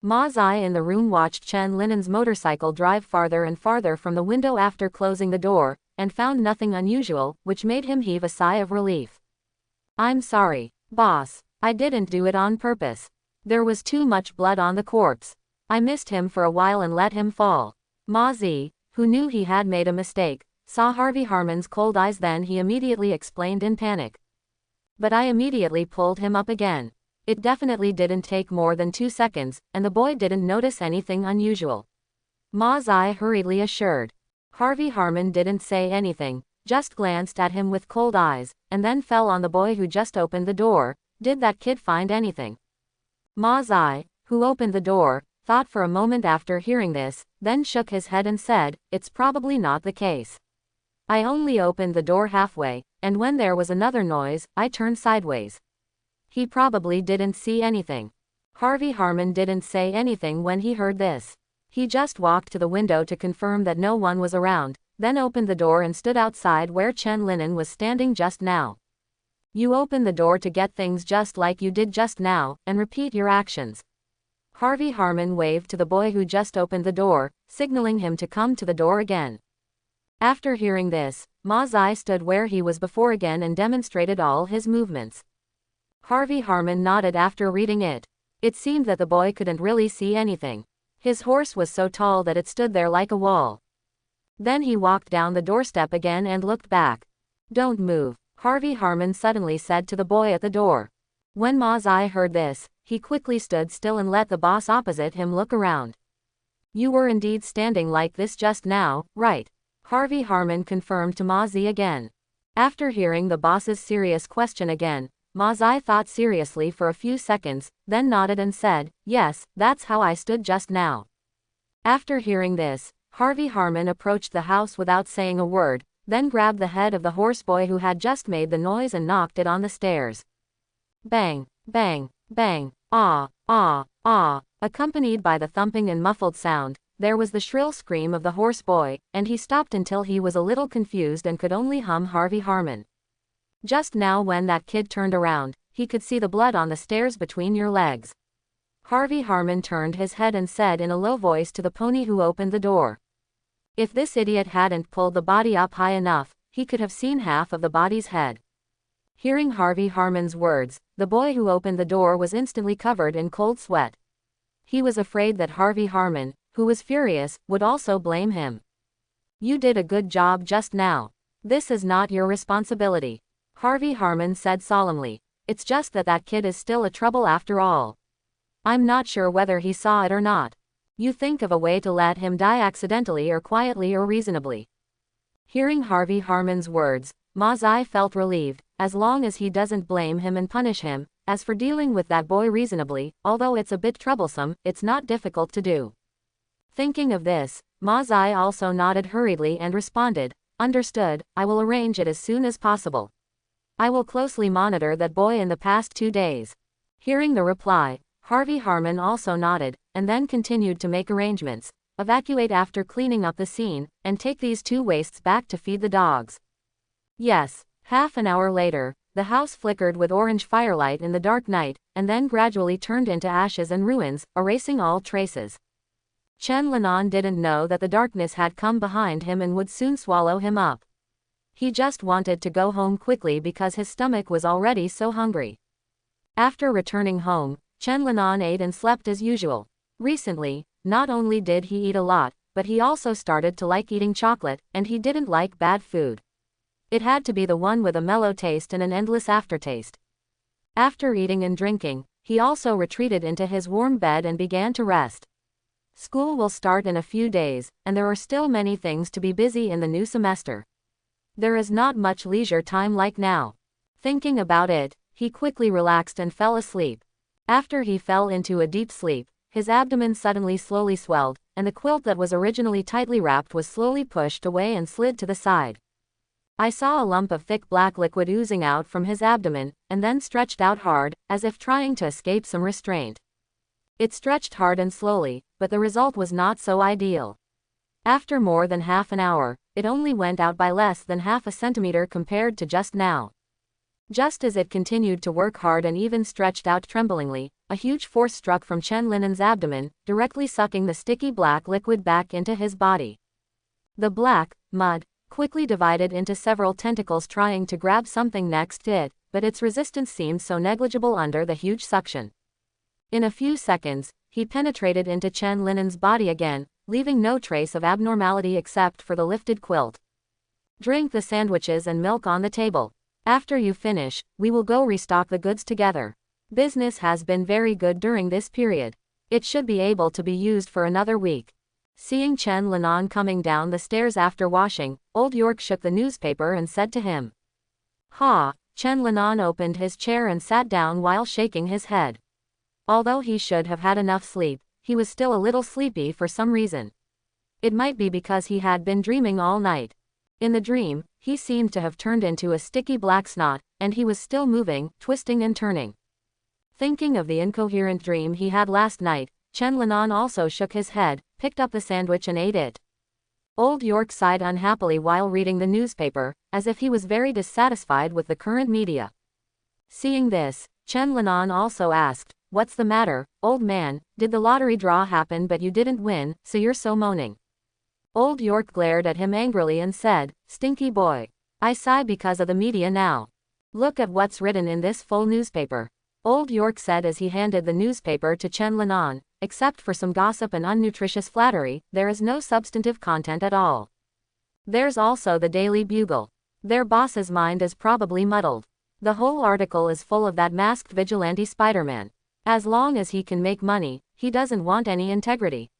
Ma's eye in the room watched Chen Linan's motorcycle drive farther and farther from the window after closing the door, and found nothing unusual, which made him heave a sigh of relief. "I'm sorry, boss. I didn't do it on purpose. There was too much blood on the corpse. I missed him for a while and let him fall." Ma Zi, who knew he had made a mistake, saw Harvey Harmon's cold eyes, then he immediately explained in panic. "But I immediately pulled him up again. It definitely didn't take more than 2 seconds, and the boy didn't notice anything unusual," Ma's eye hurriedly assured. Harvey Harmon didn't say anything, just glanced at him with cold eyes, and then fell on the boy who just opened the door. "Did that kid find anything?" Ma's eye, who opened the door, thought for a moment after hearing this, then shook his head and said, "It's probably not the case. I only opened the door halfway, and when there was another noise, I turned sideways. He probably didn't see anything." Harvey Harmon didn't say anything when he heard this. He just walked to the window to confirm that no one was around, then opened the door and stood outside where Chen Linan was standing just now. "You open the door to get things just like you did just now, and repeat your actions." Harvey Harmon waved to the boy who just opened the door, signaling him to come to the door again. After hearing this, Ma's eye stood where he was before again and demonstrated all his movements. Harvey Harmon nodded after reading it. It seemed that the boy couldn't really see anything. His horse was so tall that it stood there like a wall. Then he walked down the doorstep again and looked back. "Don't move," Harvey Harmon suddenly said to the boy at the door. When Ma's eye heard this, he quickly stood still and let the boss opposite him look around. "You were indeed standing like this just now, right?" Harvey Harmon confirmed to Ma Zi again. After hearing the boss's serious question again, Ma Zi thought seriously for a few seconds, then nodded and said, "Yes, that's how I stood just now." After hearing this, Harvey Harmon approached the house without saying a word, then grabbed the head of the horseboy who had just made the noise and knocked it on the stairs. Bang, bang, bang, ah, ah, ah, accompanied by the thumping and muffled sound. There was the shrill scream of the horseboy, and he stopped until he was a little confused and could only hum Harvey Harmon. "Just now when that kid turned around, he could see the blood on the stairs between your legs." Harvey Harmon turned his head and said in a low voice to the pony who opened the door. "If this idiot hadn't pulled the body up high enough, he could have seen half of the body's head. Hearing Harvey Harmon's words, the boy who opened the door was instantly covered in cold sweat. He was afraid that Harvey Harmon, who was furious, would also blame him. "You did a good job just now. This is not your responsibility," Harvey Harmon said solemnly. "It's just that that kid is still a trouble after all. I'm not sure whether he saw it or not. You think of a way to let him die accidentally or quietly or reasonably." Hearing Harvey Harmon's words, Mazai felt relieved, as long as he doesn't blame him and punish him. As for dealing with that boy reasonably, although it's a bit troublesome, it's not difficult to do. Thinking of this, Mazai also nodded hurriedly and responded, "Understood, I will arrange it as soon as possible. I will closely monitor that boy in the past 2 days." Hearing the reply, Harvey Harmon also nodded, and then continued to make arrangements, evacuate after cleaning up the scene, and take these 2 wastes back to feed the dogs. Yes, half an hour later, the house flickered with orange firelight in the dark night, and then gradually turned into ashes and ruins, erasing all traces. Chen Linan didn't know that the darkness had come behind him and would soon swallow him up. He just wanted to go home quickly because his stomach was already so hungry. After returning home, Chen Linan ate and slept as usual. Recently, not only did he eat a lot, but he also started to like eating chocolate, and he didn't like bad food. It had to be the one with a mellow taste and an endless aftertaste. After eating and drinking, he also retreated into his warm bed and began to rest. School will start in a few days, and there are still many things to be busy in the new semester. There is not much leisure time like now. Thinking about it, he quickly relaxed and fell asleep. After he fell into a deep sleep, his abdomen suddenly slowly swelled, and the quilt that was originally tightly wrapped was slowly pushed away and slid to the side. I saw a lump of thick black liquid oozing out from his abdomen, and then stretched out hard, as if trying to escape some restraint. It stretched hard and slowly, but the result was not so ideal. After more than half an hour, it only went out by less than half a centimeter compared to just now. Just as it continued to work hard and even stretched out tremblingly, a huge force struck from Chen Linan's abdomen, directly sucking the sticky black liquid back into his body. The black mud quickly divided into several tentacles trying to grab something next to it, but its resistance seemed so negligible under the huge suction. In a few seconds, he penetrated into Chen Linan's body again, leaving no trace of abnormality except for the lifted quilt. "Drink the sandwiches and milk on the table. After you finish, we will go restock the goods together. Business has been very good during this period. It should be able to be used for another week." Seeing Chen Linan coming down the stairs after washing, Old York shook the newspaper and said to him. "Ha!" Chen Linan opened his chair and sat down while shaking his head. Although he should have had enough sleep, he was still a little sleepy for some reason. It might be because he had been dreaming all night. In the dream, he seemed to have turned into a sticky black snot, and he was still moving, twisting and turning. Thinking of the incoherent dream he had last night, Chen Linan also shook his head, picked up the sandwich and ate it. Old York sighed unhappily while reading the newspaper, as if he was very dissatisfied with the current media. Seeing this, Chen Linan also asked, "What's the matter, old man? Did the lottery draw happen but you didn't win, so you're so moaning?" Old York glared at him angrily and said, "Stinky boy. I sigh because of the media now. Look at what's written in this full newspaper." Old York said as he handed the newspaper to Chen Linan. "Except for some gossip and unnutritious flattery, there is no substantive content at all. There's also the Daily Bugle. Their boss's mind is probably muddled. The whole article is full of that masked vigilante Spider-Man. As long as he can make money, he doesn't want any integrity."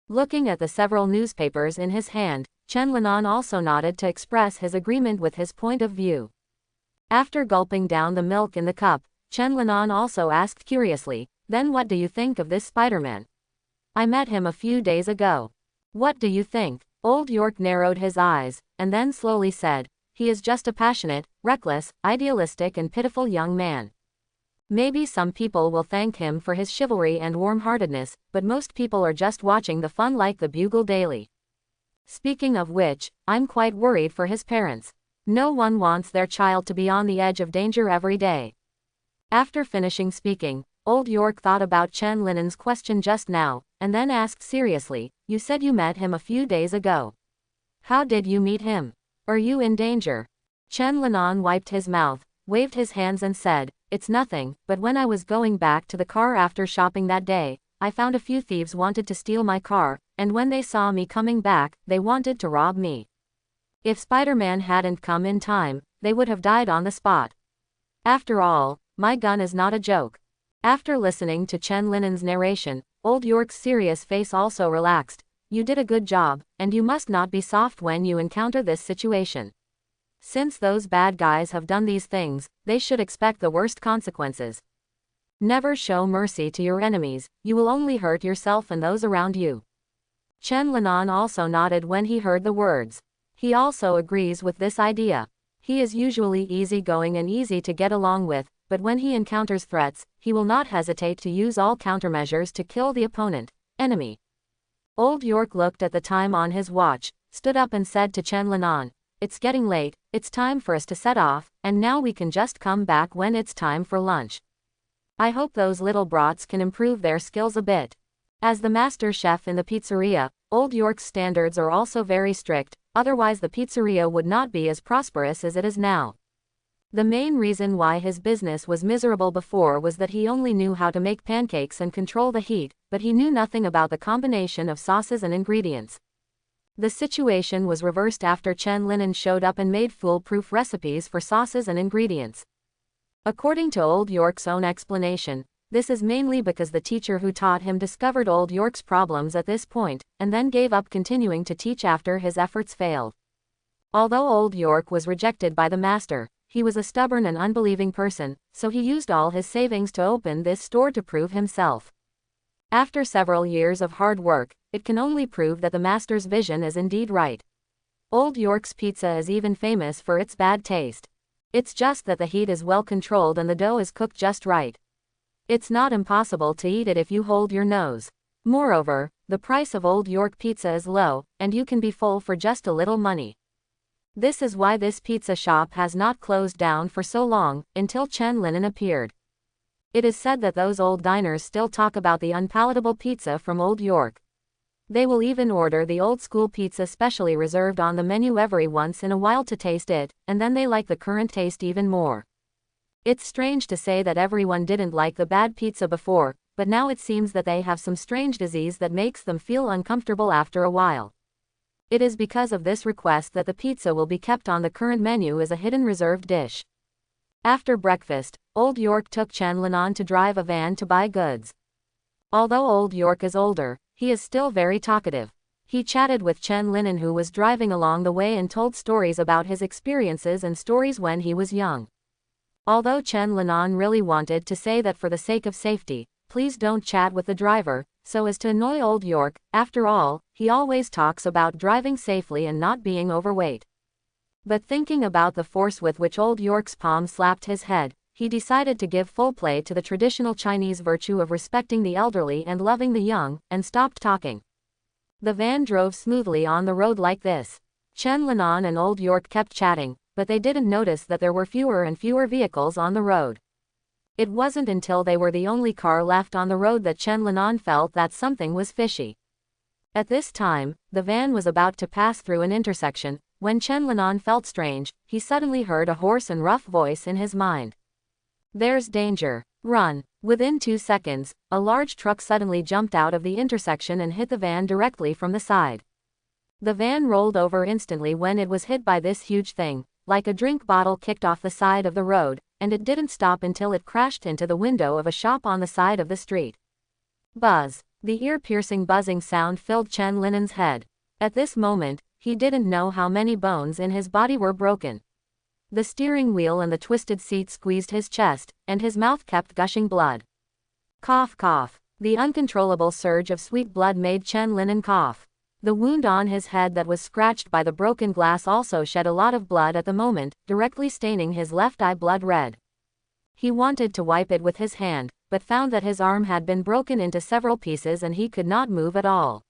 Looking at the several newspapers in his hand, Chen Linan also nodded to express his agreement with his point of view. After gulping down the milk in the cup, Chen Linan also asked curiously, "Then what do you think of this Spider-Man? I met him a few days ago." "What do you think?" Old York narrowed his eyes, and then slowly said, "He is just a passionate, reckless, idealistic and pitiful young man. Maybe some people will thank him for his chivalry and warm-heartedness, but most people are just watching the fun like the Bugle Daily. Speaking of which, I'm quite worried for his parents. No one wants their child to be on the edge of danger every day." After finishing speaking, Old York thought about Chen Linan's question just now, and then asked seriously, "You said you met him a few days ago. How did you meet him?" Are you in danger? Chen Linan wiped his mouth, waved his hands and said, "It's nothing, but when I was going back to the car after shopping that day, I found a few thieves wanted to steal my car, and when they saw me coming back, they wanted to rob me. If Spider-Man hadn't come in time, they would have died on the spot. After all, my gun is not a joke." After listening to Chen Linen's narration, Old York's serious face also relaxed. "You did a good job, and you must not be soft when you encounter this situation. Since those bad guys have done these things, they should expect the worst consequences. Never show mercy to your enemies, you will only hurt yourself and those around you." Chen Linan also nodded when he heard the words. He also agrees with this idea. He is usually easygoing and easy to get along with, but when he encounters threats, he will not hesitate to use all countermeasures to kill the enemy. Old York looked at the time on his watch, stood up and said to Chen Linan, "It's getting late, it's time for us to set off, and now we can just come back when it's time for lunch. I hope those little brats can improve their skills a bit." As the master chef in the pizzeria, Old York's standards are also very strict, otherwise the pizzeria would not be as prosperous as it is now. The main reason why his business was miserable before was that he only knew how to make pancakes and control the heat, but he knew nothing about the combination of sauces and ingredients. The situation was reversed after Chen Linan showed up and made foolproof recipes for sauces and ingredients. According to Old York's own explanation, this is mainly because the teacher who taught him discovered Old York's problems at this point, and then gave up continuing to teach after his efforts failed. Although Old York was rejected by the master, he was a stubborn and unbelieving person, so he used all his savings to open this store to prove himself. After several years of hard work, it can only prove that the master's vision is indeed right. Old York's pizza is even famous for its bad taste. It's just that the heat is well controlled and the dough is cooked just right. It's not impossible to eat it if you hold your nose. Moreover, the price of Old York pizza is low, and you can be full for just a little money. This is why this pizza shop has not closed down for so long, until Chen Linan appeared. It is said that those old diners still talk about the unpalatable pizza from Old York. They will even order the old-school pizza specially reserved on the menu every once in a while to taste it, and then they like the current taste even more. It's strange to say that everyone didn't like the bad pizza before, but now it seems that they have some strange disease that makes them feel uncomfortable after a while. It is because of this request that the pizza will be kept on the current menu as a hidden reserved dish. After breakfast, Old York took Chen Linan to drive a van to buy goods. Although Old York is older, he is still very talkative. He chatted with Chen Linan, who was driving along the way, and told stories about his experiences and stories when he was young. Although Chen Linan really wanted to say that for the sake of safety, please don't chat with the driver, so as to annoy Old York, after all, he always talks about driving safely and not being overweight. But thinking about the force with which Old York's palm slapped his head, he decided to give full play to the traditional Chinese virtue of respecting the elderly and loving the young, and stopped talking. The van drove smoothly on the road like this. Chen Linan and Old York kept chatting, but they didn't notice that there were fewer and fewer vehicles on the road. It wasn't until they were the only car left on the road that Chen Linan felt that something was fishy. At this time, the van was about to pass through an intersection. When Chen Linan felt strange, he suddenly heard a hoarse and rough voice in his mind. "There's danger. Run." Within 2 seconds, a large truck suddenly jumped out of the intersection and hit the van directly from the side. The van rolled over instantly when it was hit by this huge thing, like a drink bottle kicked off the side of the road, and it didn't stop until it crashed into the window of a shop on the side of the street. Buzz. The ear-piercing buzzing sound filled Chen Linen's head. At this moment, he didn't know how many bones in his body were broken. The steering wheel and the twisted seat squeezed his chest, and his mouth kept gushing blood. Cough, cough. The uncontrollable surge of sweet blood made Chen Linan cough. The wound on his head that was scratched by the broken glass also shed a lot of blood at the moment, directly staining his left eye blood red. He wanted to wipe it with his hand, but found that his arm had been broken into several pieces and he could not move at all.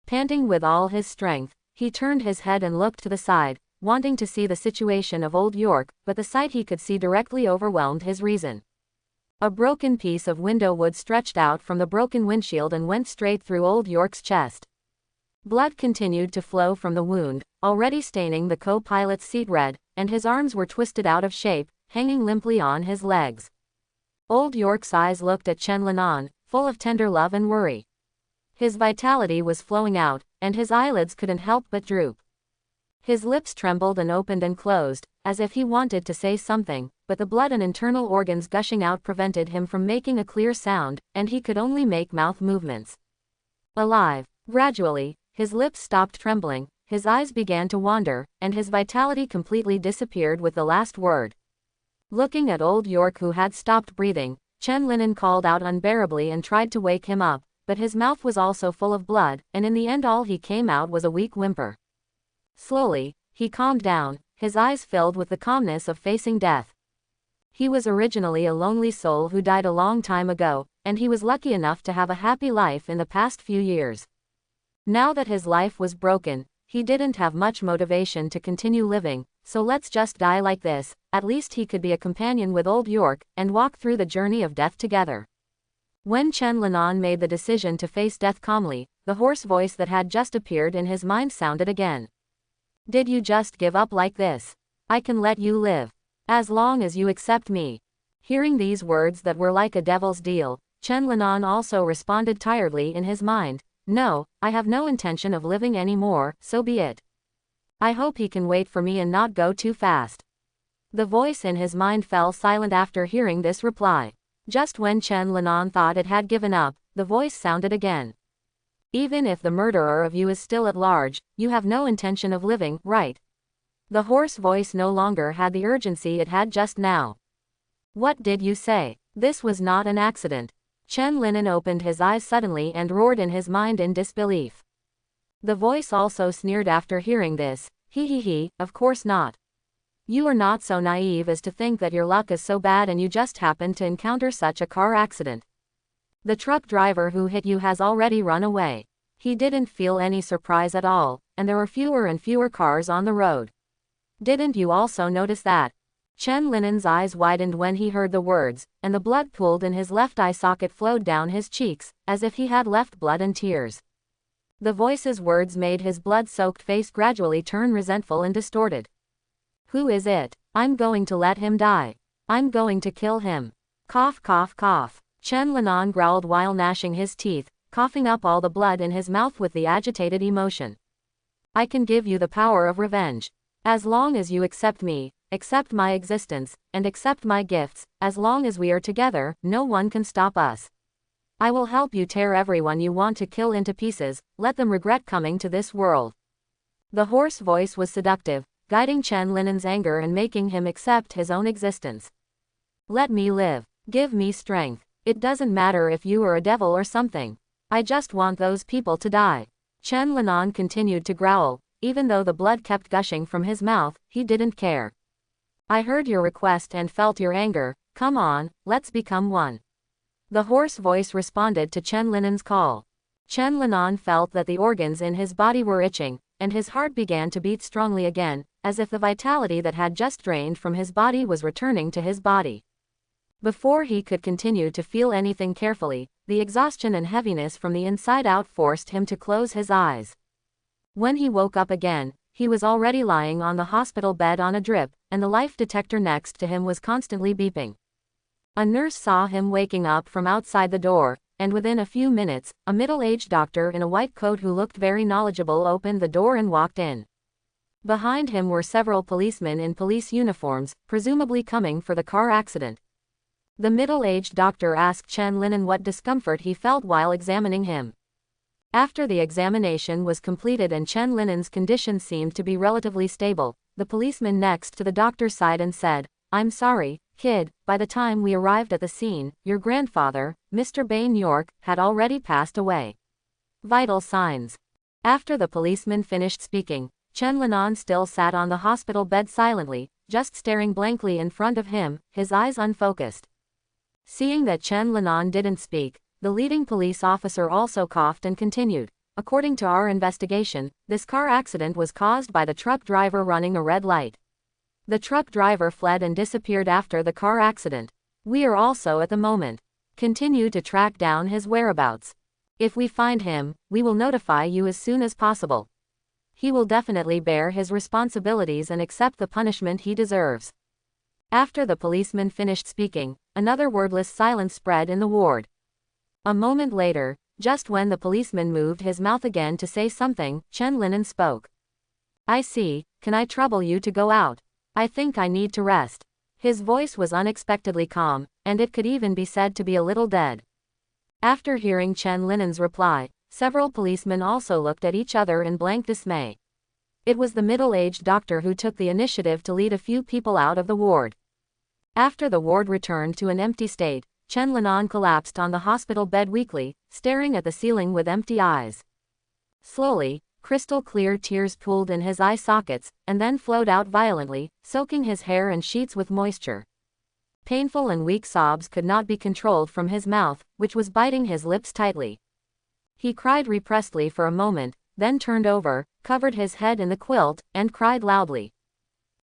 Panting with all his strength, he turned his head and looked to the side, wanting to see the situation of Old York, but the sight he could see directly overwhelmed his reason. A broken piece of window wood stretched out from the broken windshield and went straight through Old York's chest. Blood continued to flow from the wound, already staining the co-pilot's seat red, and his arms were twisted out of shape, hanging limply on his legs. Old York's eyes looked at Chen Linan, full of tender love and worry. His vitality was flowing out, and his eyelids couldn't help but droop. His lips trembled and opened and closed, as if he wanted to say something, but the blood and internal organs gushing out prevented him from making a clear sound, and he could only make mouth movements. Alive. Gradually, his lips stopped trembling, his eyes began to wander, and his vitality completely disappeared with the last word. Looking at Old York, who had stopped breathing, Chen Linan called out unbearably and tried to wake him up, but his mouth was also full of blood, and in the end all he came out was a weak whimper. Slowly, he calmed down, his eyes filled with the calmness of facing death. He was originally a lonely soul who died a long time ago, and he was lucky enough to have a happy life in the past few years. Now that his life was broken, he didn't have much motivation to continue living, so let's just die like this. At least he could be a companion with Old York, and walk through the journey of death together. When Chen Linan made the decision to face death calmly, the hoarse voice that had just appeared in his mind sounded again. Did you just give up like this? I can let you live. As long as you accept me. Hearing these words that were like a devil's deal, Chen Linan also responded tiredly in his mind. No, I have no intention of living anymore, so be it. I hope he can wait for me and not go too fast. The voice in his mind fell silent after hearing this reply. Just when Chen Linan thought it had given up, the voice sounded again. Even if the murderer of you is still at large, you have no intention of living, right? The hoarse voice no longer had the urgency it had just now. What did you say? This was not an accident. Chen Linan opened his eyes suddenly and roared in his mind in disbelief. The voice also sneered after hearing this. He, of course not. You are not so naive as to think that your luck is so bad and you just happened to encounter such a car accident. The truck driver who hit you has already run away. He didn't feel any surprise at all, and there were fewer and fewer cars on the road. Didn't you also notice that? Chen Linen's eyes widened when he heard the words, and the blood pooled in his left eye socket flowed down his cheeks, as if he had left blood and tears. The voice's words made his blood-soaked face gradually turn resentful and distorted. Who is it? I'm going to let him die. I'm going to kill him. Cough, cough, cough. Chen Linan growled while gnashing his teeth, coughing up all the blood in his mouth with the agitated emotion. I can give you the power of revenge. As long as you accept me, accept my existence, and accept my gifts, as long as we are together, no one can stop us. I will help you tear everyone you want to kill into pieces, let them regret coming to this world. The hoarse voice was seductive, guiding Chen Linen's anger and making him accept his own existence. Let me live. Give me strength. It doesn't matter if you are a devil or something. I just want those people to die. Chen Linan continued to growl. Even though the blood kept gushing from his mouth, he didn't care. I heard your request and felt your anger. Come on, let's become one. The hoarse voice responded to Chen Linen's call. Chen Linan felt that the organs in his body were itching, and his heart began to beat strongly again, as if the vitality that had just drained from his body was returning to his body. Before he could continue to feel anything carefully, the exhaustion and heaviness from the inside out forced him to close his eyes. When he woke up again, he was already lying on the hospital bed on a drip, and the life detector next to him was constantly beeping. A nurse saw him waking up from outside the door, and within a few minutes, a middle-aged doctor in a white coat who looked very knowledgeable opened the door and walked in. Behind him were several policemen in police uniforms, presumably coming for the car accident. The middle-aged doctor asked Chen Linan what discomfort he felt while examining him. After the examination was completed and Chen Linen's condition seemed to be relatively stable, the policeman next to the doctor's side and said, I'm sorry, kid, by the time we arrived at the scene, your grandfather, Mr. Bain York, had already passed away. Vital signs. After the policeman finished speaking, Chen Linan still sat on the hospital bed silently, just staring blankly in front of him, his eyes unfocused. Seeing that Chen Linan didn't speak, the leading police officer also coughed and continued. According to our investigation, this car accident was caused by the truck driver running a red light. The truck driver fled and disappeared after the car accident. We are also at the moment continue to track down his whereabouts. If we find him, we will notify you as soon as possible. He will definitely bear his responsibilities and accept the punishment he deserves." After the policeman finished speaking, another wordless silence spread in the ward. A moment later, just when the policeman moved his mouth again to say something, Chen Linen spoke. "I see, can I trouble you to go out? I think I need to rest." His voice was unexpectedly calm, and it could even be said to be a little dead. After hearing Chen Linen's reply, several policemen also looked at each other in blank dismay. It was the middle-aged doctor who took the initiative to lead a few people out of the ward. After the ward returned to an empty state, Chen Linan collapsed on the hospital bed weakly, staring at the ceiling with empty eyes. Slowly, crystal-clear tears pooled in his eye sockets, and then flowed out violently, soaking his hair and sheets with moisture. Painful and weak sobs could not be controlled from his mouth, which was biting his lips tightly. He cried repressedly for a moment, then turned over, covered his head in the quilt, and cried loudly.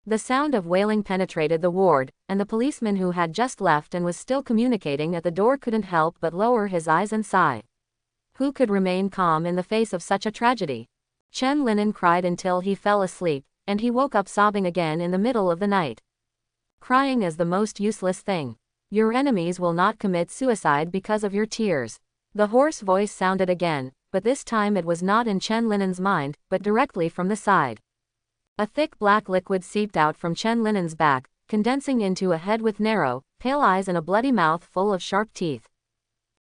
The sound of wailing penetrated the ward, and the policeman who had just left and was still communicating at the door couldn't help but lower his eyes and sigh. Who could remain calm in the face of such a tragedy? Chen Linen cried until he fell asleep, and he woke up sobbing again in the middle of the night. Crying is the most useless thing. Your enemies will not commit suicide because of your tears. The hoarse voice sounded again, but this time it was not in Chen Linen's mind, but directly from the side. A thick black liquid seeped out from Chen Linen's back, condensing into a head with narrow, pale eyes and a bloody mouth full of sharp teeth.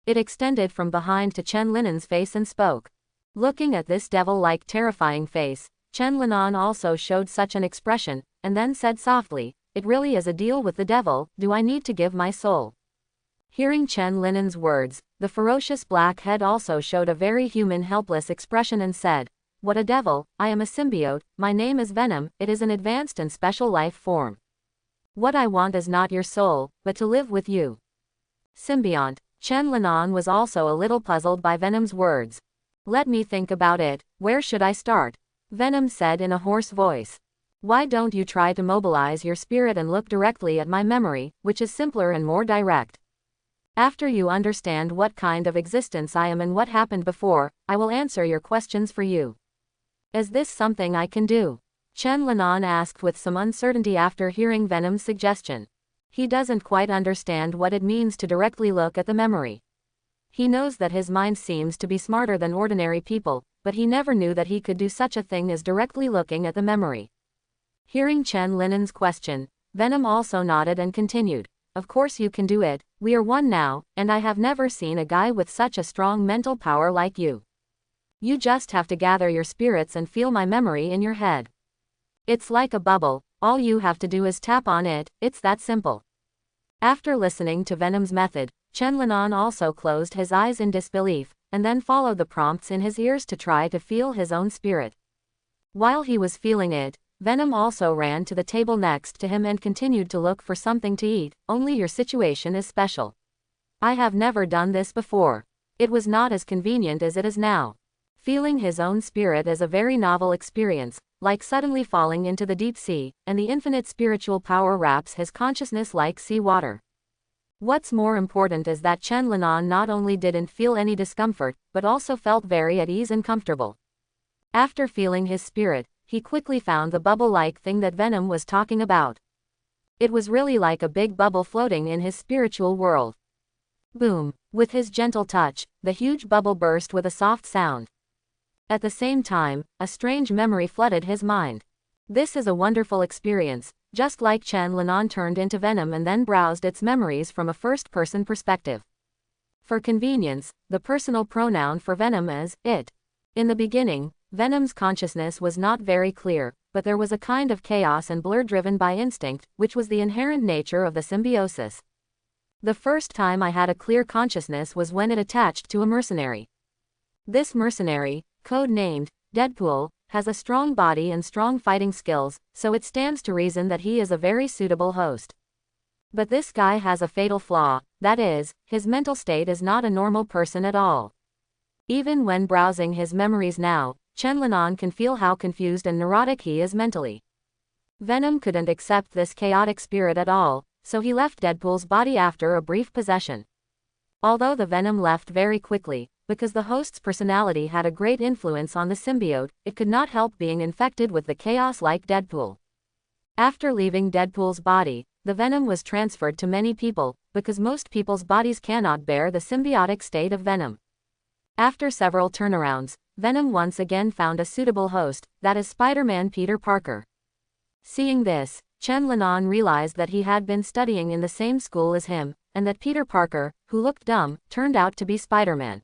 It extended from behind to Chen Linen's face and spoke. Looking at this devil-like terrifying face, Chen Linan also showed such an expression, and then said softly, "It really is a deal with the devil, do I need to give my soul?" Hearing Chen Linen's words, the ferocious black head also showed a very human helpless expression and said, "What a devil, I am a symbiote, my name is Venom, it is an advanced and special life form. What I want is not your soul, but to live with you." Symbiont. Chen Linan was also a little puzzled by Venom's words. "Let me think about it, where should I start?" Venom said in a hoarse voice. "Why don't you try to mobilize your spirit and look directly at my memory, which is simpler and more direct? After you understand what kind of existence I am and what happened before, I will answer your questions for you." "Is this something I can do?" Chen Linan asked with some uncertainty after hearing Venom's suggestion. He doesn't quite understand what it means to directly look at the memory. He knows that his mind seems to be smarter than ordinary people, but he never knew that he could do such a thing as directly looking at the memory. Hearing Chen Linen's question, Venom also nodded and continued, "Of course you can do it, we are one now, and I have never seen a guy with such a strong mental power like you. You just have to gather your spirits and feel my memory in your head. It's like a bubble, all you have to do is tap on it, it's that simple." After listening to Venom's method, Chen Linan also closed his eyes in disbelief, and then followed the prompts in his ears to try to feel his own spirit. While he was feeling it, Venom also ran to the table next to him and continued to look for something to eat. "Only your situation is special. I have never done this before. It was not as convenient as it is now." Feeling his own spirit is a very novel experience, like suddenly falling into the deep sea, and the infinite spiritual power wraps his consciousness like sea water. What's more important is that Chen Linan not only didn't feel any discomfort, but also felt very at ease and comfortable. After feeling his spirit, he quickly found the bubble-like thing that Venom was talking about. It was really like a big bubble floating in his spiritual world. Boom! With his gentle touch, the huge bubble burst with a soft sound. At the same time, a strange memory flooded his mind. This is a wonderful experience, just like Chen Linan turned into Venom and then browsed its memories from a first-person perspective. For convenience, the personal pronoun for Venom is it. In the beginning, Venom's consciousness was not very clear, but there was a kind of chaos and blur driven by instinct, which was the inherent nature of the symbiosis. The first time I had a clear consciousness was when it attached to a mercenary. This mercenary, code-named Deadpool, has a strong body and strong fighting skills, so it stands to reason that he is a very suitable host. But this guy has a fatal flaw, that is, his mental state is not a normal person at all. Even when browsing his memories now, Chen Linan can feel how confused and neurotic he is mentally. Venom couldn't accept this chaotic spirit at all, so he left Deadpool's body after a brief possession. Although the Venom left very quickly, because the host's personality had a great influence on the symbiote, it could not help being infected with the chaos like Deadpool. After leaving Deadpool's body, the venom was transferred to many people, because most people's bodies cannot bear the symbiotic state of Venom. After several turnarounds, Venom once again found a suitable host, that is Spider-Man Peter Parker. Seeing this, Chen Linan realized that he had been studying in the same school as him, and that Peter Parker, who looked dumb, turned out to be Spider-Man.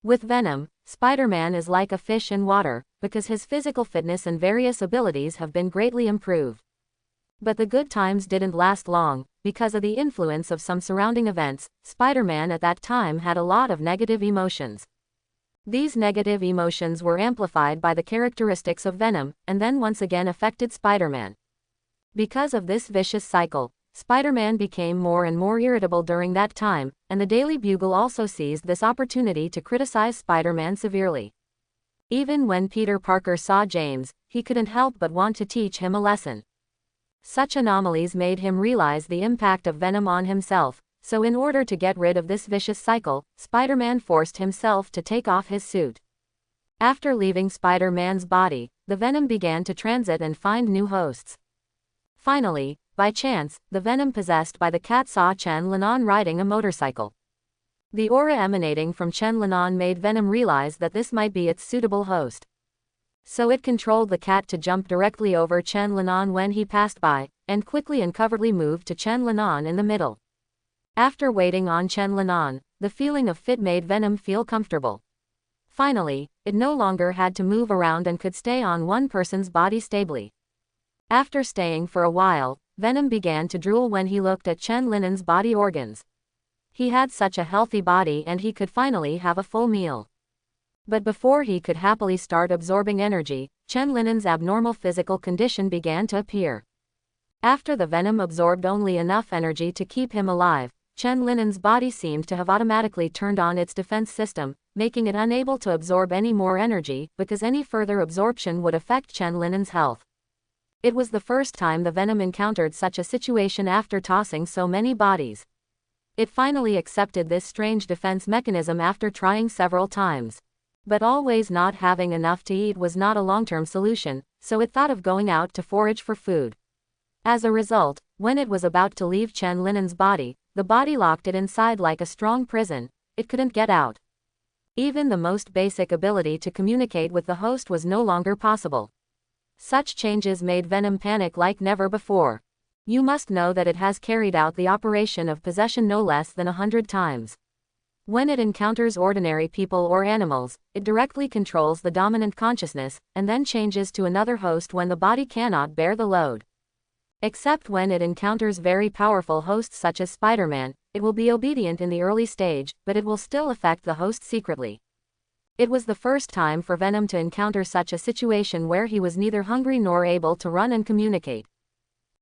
With Venom, Spider-Man is like a fish in water, because his physical fitness and various abilities have been greatly improved. But the good times didn't last long, because of the influence of some surrounding events. Spider-Man at that time had a lot of negative emotions. These negative emotions were amplified by the characteristics of Venom, and then once again affected Spider-Man. Because of this vicious cycle, Spider-Man became more and more irritable during that time, and the Daily Bugle also seized this opportunity to criticize Spider-Man severely. Even when Peter Parker saw James, he couldn't help but want to teach him a lesson. Such anomalies made him realize the impact of Venom on himself, so in order to get rid of this vicious cycle, Spider-Man forced himself to take off his suit. After leaving Spider-Man's body, the Venom began to transit and find new hosts. Finally, by chance, the Venom possessed by the cat saw Chen Linan riding a motorcycle. The aura emanating from Chen Linan made Venom realize that this might be its suitable host. So it controlled the cat to jump directly over Chen Linan when he passed by, and quickly and covertly moved to Chen Linan in the middle. After waiting on Chen Linan, the feeling of fit made Venom feel comfortable. Finally, it no longer had to move around and could stay on one person's body stably. After staying for a while, Venom began to drool when he looked at Chen Linan's body organs. He had such a healthy body and he could finally have a full meal. But before he could happily start absorbing energy, Chen Linan's abnormal physical condition began to appear. After the Venom absorbed only enough energy to keep him alive, Chen Linan's body seemed to have automatically turned on its defense system, making it unable to absorb any more energy, because any further absorption would affect Chen Linan's health. It was the first time the Venom encountered such a situation after tossing so many bodies. It finally accepted this strange defense mechanism after trying several times. But always not having enough to eat was not a long-term solution, so it thought of going out to forage for food. As a result, when it was about to leave Chen Linan's body, the body locked it inside like a strong prison. It couldn't get out. Even the most basic ability to communicate with the host was no longer possible. Such changes made Venom panic like never before. You must know that it has carried out the operation of possession no less than 100 times. When it encounters ordinary people or animals, it directly controls the dominant consciousness, and then changes to another host when the body cannot bear the load. Except when it encounters very powerful hosts such as Spider-Man, it will be obedient in the early stage, but it will still affect the host secretly. It was the first time for Venom to encounter such a situation where he was neither hungry nor able to run and communicate.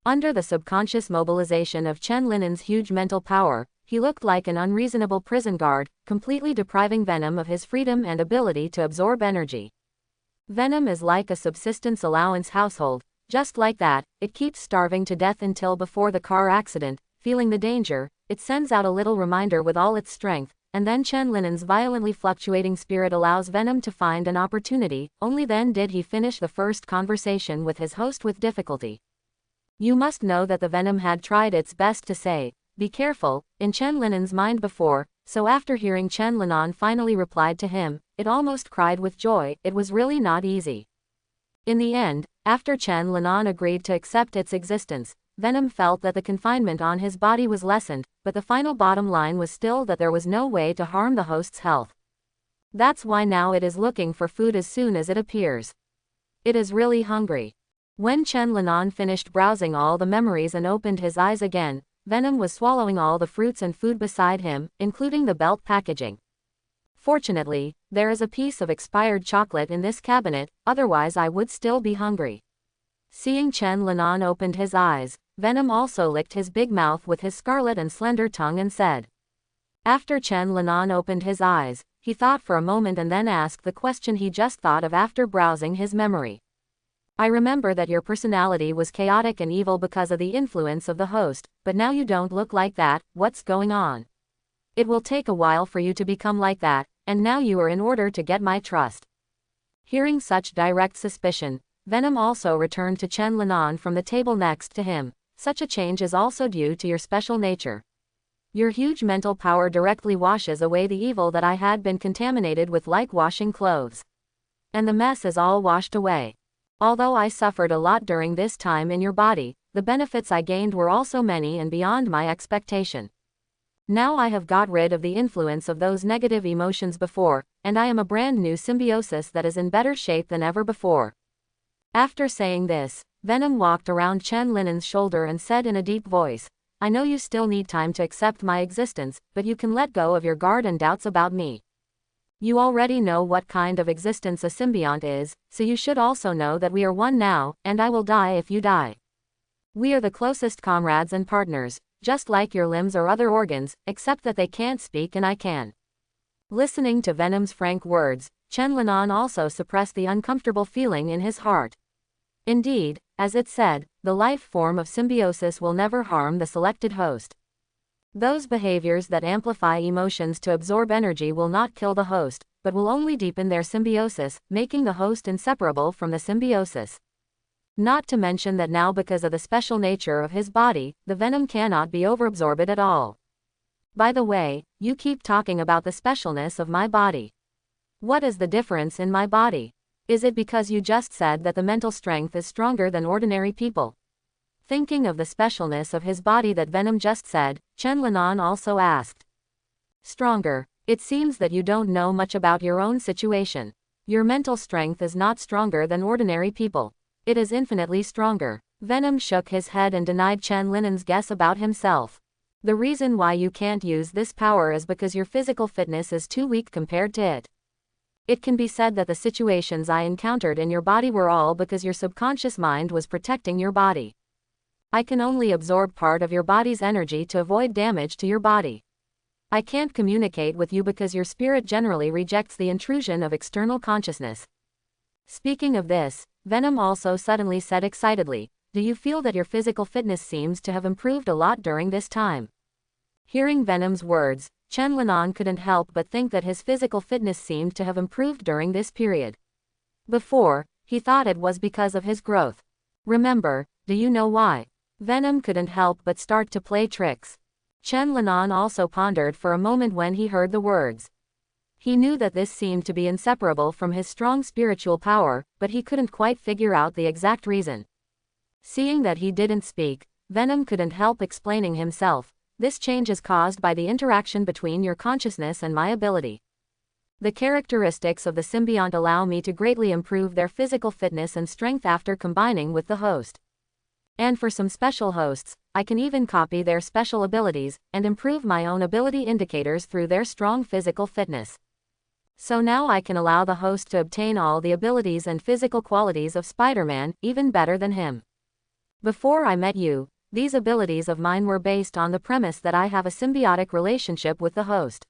Under the subconscious mobilization of Chen Linan's huge mental power, he looked like an unreasonable prison guard, completely depriving Venom of his freedom and ability to absorb energy. Venom is like a subsistence allowance household. Just like that, it keeps starving to death until before the car accident, feeling the danger, it sends out a little reminder with all its strength, and then Chen Linan's violently fluctuating spirit allows Venom to find an opportunity. Only then did he finish the first conversation with his host with difficulty. You must know that the Venom had tried its best to say, "Be careful," in Chen Linan's mind before, so after hearing Chen Linan finally replied to him, it almost cried with joy. It was really not easy. In the end, after Chen Linan agreed to accept its existence, Venom felt that the confinement on his body was lessened, but the final bottom line was still that there was no way to harm the host's health. That's why now it is looking for food as soon as it appears. It is really hungry. When Chen Linan finished browsing all the memories and opened his eyes again, Venom was swallowing all the fruits and food beside him, including the belt packaging. Fortunately, there is a piece of expired chocolate in this cabinet, otherwise I would still be hungry. Seeing Chen Linan opened his eyes, Venom also licked his big mouth with his scarlet and slender tongue and said. After Chen Linan opened his eyes, he thought for a moment and then asked the question he just thought of after browsing his memory. I remember that your personality was chaotic and evil because of the influence of the host, but now you don't look like that. What's going on? It will take a while for you to become like that, and now you are in order to get my trust. Hearing such direct suspicion, Venom also returned to Chen Linan from the table next to him. Such a change is also due to your special nature. Your huge mental power directly washes away the evil that I had been contaminated with like washing clothes. And the mess is all washed away. Although I suffered a lot during this time in your body, the benefits I gained were also many and beyond my expectation. Now I have got rid of the influence of those negative emotions before, and I am a brand new symbiosis that is in better shape than ever before. After saying this, Venom walked around Chen Linen's shoulder and said in a deep voice, I know you still need time to accept my existence, but you can let go of your guard and doubts about me. You already know what kind of existence a symbiont is, so you should also know that we are one now, and I will die if you die. We are the closest comrades and partners, just like your limbs or other organs, except that they can't speak and I can. Listening to Venom's frank words, Chen Linan also suppressed the uncomfortable feeling in his heart. Indeed, as it said, the life form of symbiosis will never harm the selected host. Those behaviors that amplify emotions to absorb energy will not kill the host, but will only deepen their symbiosis, making the host inseparable from the symbiosis. Not to mention that now because of the special nature of his body, the venom cannot be overabsorbed at all. By the way, you keep talking about the specialness of my body. What is the difference in my body? Is it because you just said that the mental strength is stronger than ordinary people? Thinking of the specialness of his body that Venom just said, Chen Linan also asked. Stronger. It seems that you don't know much about your own situation. Your mental strength is not stronger than ordinary people. It is infinitely stronger. Venom shook his head and denied Chen Linen's guess about himself. The reason why you can't use this power is because your physical fitness is too weak compared to it. It can be said that the situations I encountered in your body were all because your subconscious mind was protecting your body. I can only absorb part of your body's energy to avoid damage to your body. I can't communicate with you because your spirit generally rejects the intrusion of external consciousness. Speaking of this, Venom also suddenly said excitedly, do you feel that your physical fitness seems to have improved a lot during this time? Hearing Venom's words, Chen Linan couldn't help but think that his physical fitness seemed to have improved during this period. Before, he thought it was because of his growth. Remember, do you know why? Venom couldn't help but start to play tricks. Chen Linan also pondered for a moment when he heard the words. He knew that this seemed to be inseparable from his strong spiritual power, but he couldn't quite figure out the exact reason. Seeing that he didn't speak, Venom couldn't help explaining himself. This change is caused by the interaction between your consciousness and my ability. The characteristics of the symbiont allow me to greatly improve their physical fitness and strength after combining with the host. And for some special hosts, I can even copy their special abilities, and improve my own ability indicators through their strong physical fitness. So now I can allow the host to obtain all the abilities and physical qualities of Spider-Man, even better than him. Before I met you, these abilities of mine were based on the premise that I have a symbiotic relationship with the host.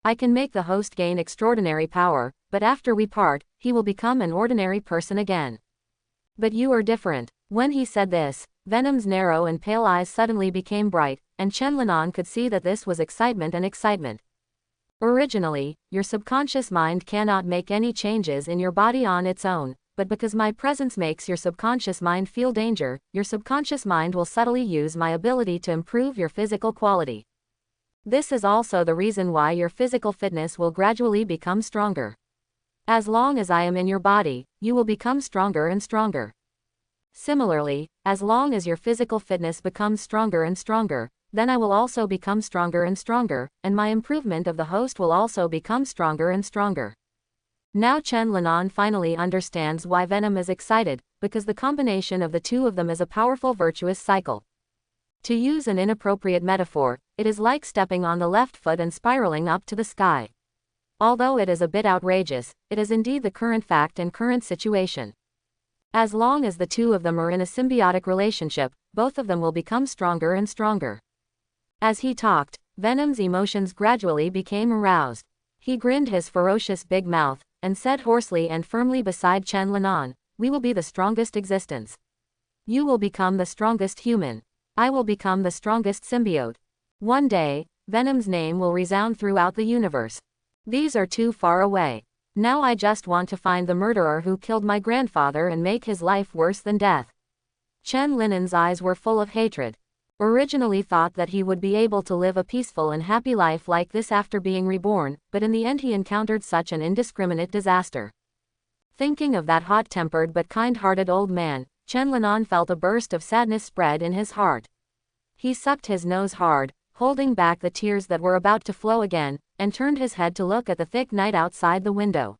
I can make the host gain extraordinary power, but after we part, he will become an ordinary person again. But you are different. When he said this, Venom's narrow and pale eyes suddenly became bright, and Chen Linan could see that this was excitement and excitement. Originally, your subconscious mind cannot make any changes in your body on its own, but because my presence makes your subconscious mind feel danger, your subconscious mind will subtly use my ability to improve your physical quality. This is also the reason why your physical fitness will gradually become stronger. As long as I am in your body, you will become stronger and stronger. Similarly, as long as your physical fitness becomes stronger and stronger, then I will also become stronger and stronger, and my improvement of the host will also become stronger and stronger. Now Chen Linan finally understands why Venom is excited, because the combination of the two of them is a powerful virtuous cycle. To use an inappropriate metaphor, it is like stepping on the left foot and spiraling up to the sky. Although it is a bit outrageous, it is indeed the current fact and current situation. As long as the two of them are in a symbiotic relationship, both of them will become stronger and stronger. As he talked, Venom's emotions gradually became aroused. He grinned his ferocious big mouth, and said hoarsely and firmly beside Chen Linan, we will be the strongest existence. You will become the strongest human. I will become the strongest symbiote. One day, Venom's name will resound throughout the universe. These are too far away. Now I just want to find the murderer who killed my grandfather and make his life worse than death. Chen Linen's eyes were full of hatred. Originally thought that he would be able to live a peaceful and happy life like this after being reborn, but in the end he encountered such an indiscriminate disaster. Thinking of that hot-tempered but kind-hearted old man, Chen Linan felt a burst of sadness spread in his heart. He sucked his nose hard, holding back the tears that were about to flow again, and turned his head to look at the thick night outside the window.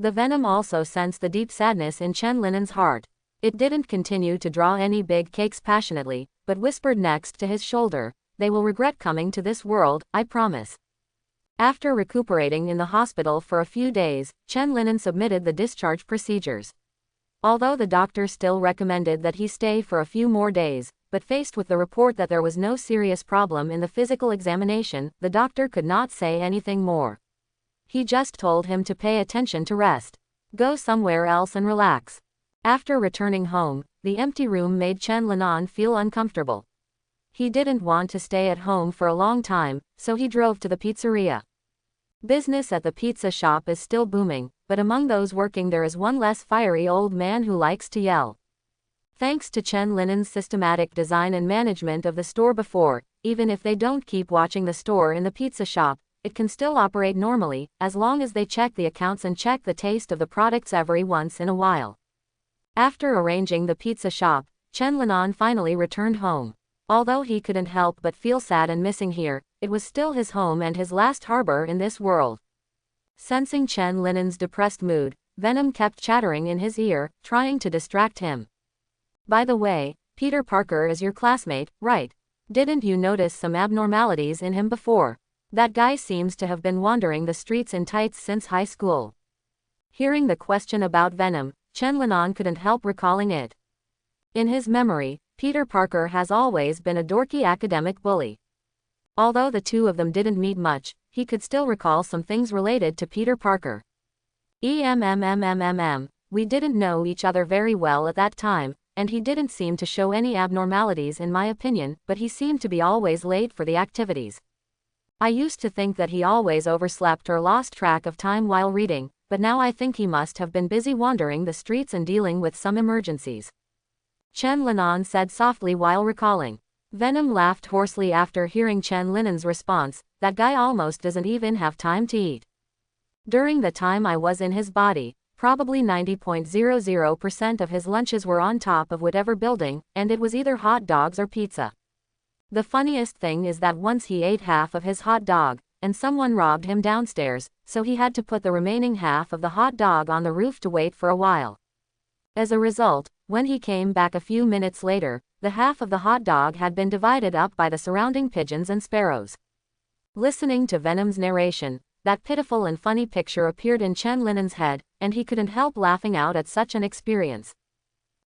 The Venom also sensed the deep sadness in Chen Linen's heart. It didn't continue to draw any big cakes passionately, but whispered next to his shoulder, "They will regret coming to this world, I promise." After recuperating in the hospital for a few days, Chen Linen submitted the discharge procedures. Although the doctor still recommended that he stay for a few more days, but faced with the report that there was no serious problem in the physical examination, the doctor could not say anything more. He just told him to pay attention to rest. Go somewhere else and relax. After returning home, the empty room made Chen Linan feel uncomfortable. He didn't want to stay at home for a long time, so he drove to the pizzeria. Business at the pizza shop is still booming, but among those working there is one less fiery old man who likes to yell. Thanks to Chen Linen's systematic design and management of the store before, even if they don't keep watching the store in the pizza shop, it can still operate normally, as long as they check the accounts and check the taste of the products every once in a while. After arranging the pizza shop, Chen Linan finally returned home. Although he couldn't help but feel sad and missing here, it was still his home and his last harbor in this world. Sensing Chen Linen's depressed mood, Venom kept chattering in his ear, trying to distract him. "By the way, Peter Parker is your classmate, right? Didn't you notice some abnormalities in him before? That guy seems to have been wandering the streets in tights since high school." Hearing the question about Venom, Chen Linan couldn't help recalling it. In his memory, Peter Parker has always been a dorky academic bully. Although the two of them didn't meet much, he could still recall some things related to Peter Parker. We didn't know each other very well at that time, and he didn't seem to show any abnormalities in my opinion, but he seemed to be always late for the activities. I used to think that he always overslept or lost track of time while reading, but now I think he must have been busy wandering the streets and dealing with some emergencies. Chen Linan said softly while recalling. Venom laughed hoarsely after hearing Chen Linen's response, "That guy almost doesn't even have time to eat. During the time I was in his body, probably 90.00% of his lunches were on top of whatever building, and it was either hot dogs or pizza. The funniest thing is that once he ate half of his hot dog, and someone robbed him downstairs, so he had to put the remaining half of the hot dog on the roof to wait for a while. As a result, when he came back a few minutes later, the half of the hot dog had been divided up by the surrounding pigeons and sparrows." Listening to Venom's narration, that pitiful and funny picture appeared in Chen Linen's head, and he couldn't help laughing out at such an experience.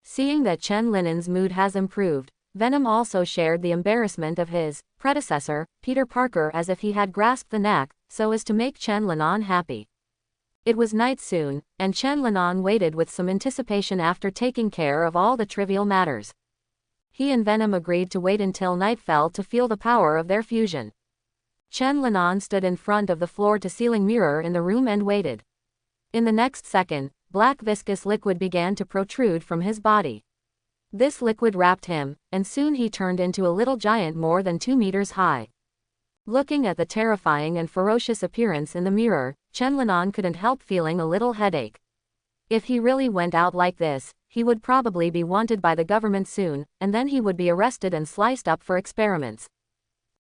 Seeing that Chen Linen's mood has improved, Venom also shared the embarrassment of his predecessor, Peter Parker, as if he had grasped the knack, so as to make Chen Linan happy. It was night soon, and Chen Linan waited with some anticipation after taking care of all the trivial matters. He and Venom agreed to wait until night fell to feel the power of their fusion. Chen Linan stood in front of the floor-to-ceiling mirror in the room and waited. In the next second, black viscous liquid began to protrude from his body. This liquid wrapped him, and soon he turned into a little giant more than 2 meters high. Looking at the terrifying and ferocious appearance in the mirror, Chen Linan couldn't help feeling a little headache. If he really went out like this, he would probably be wanted by the government soon, and then he would be arrested and sliced up for experiments.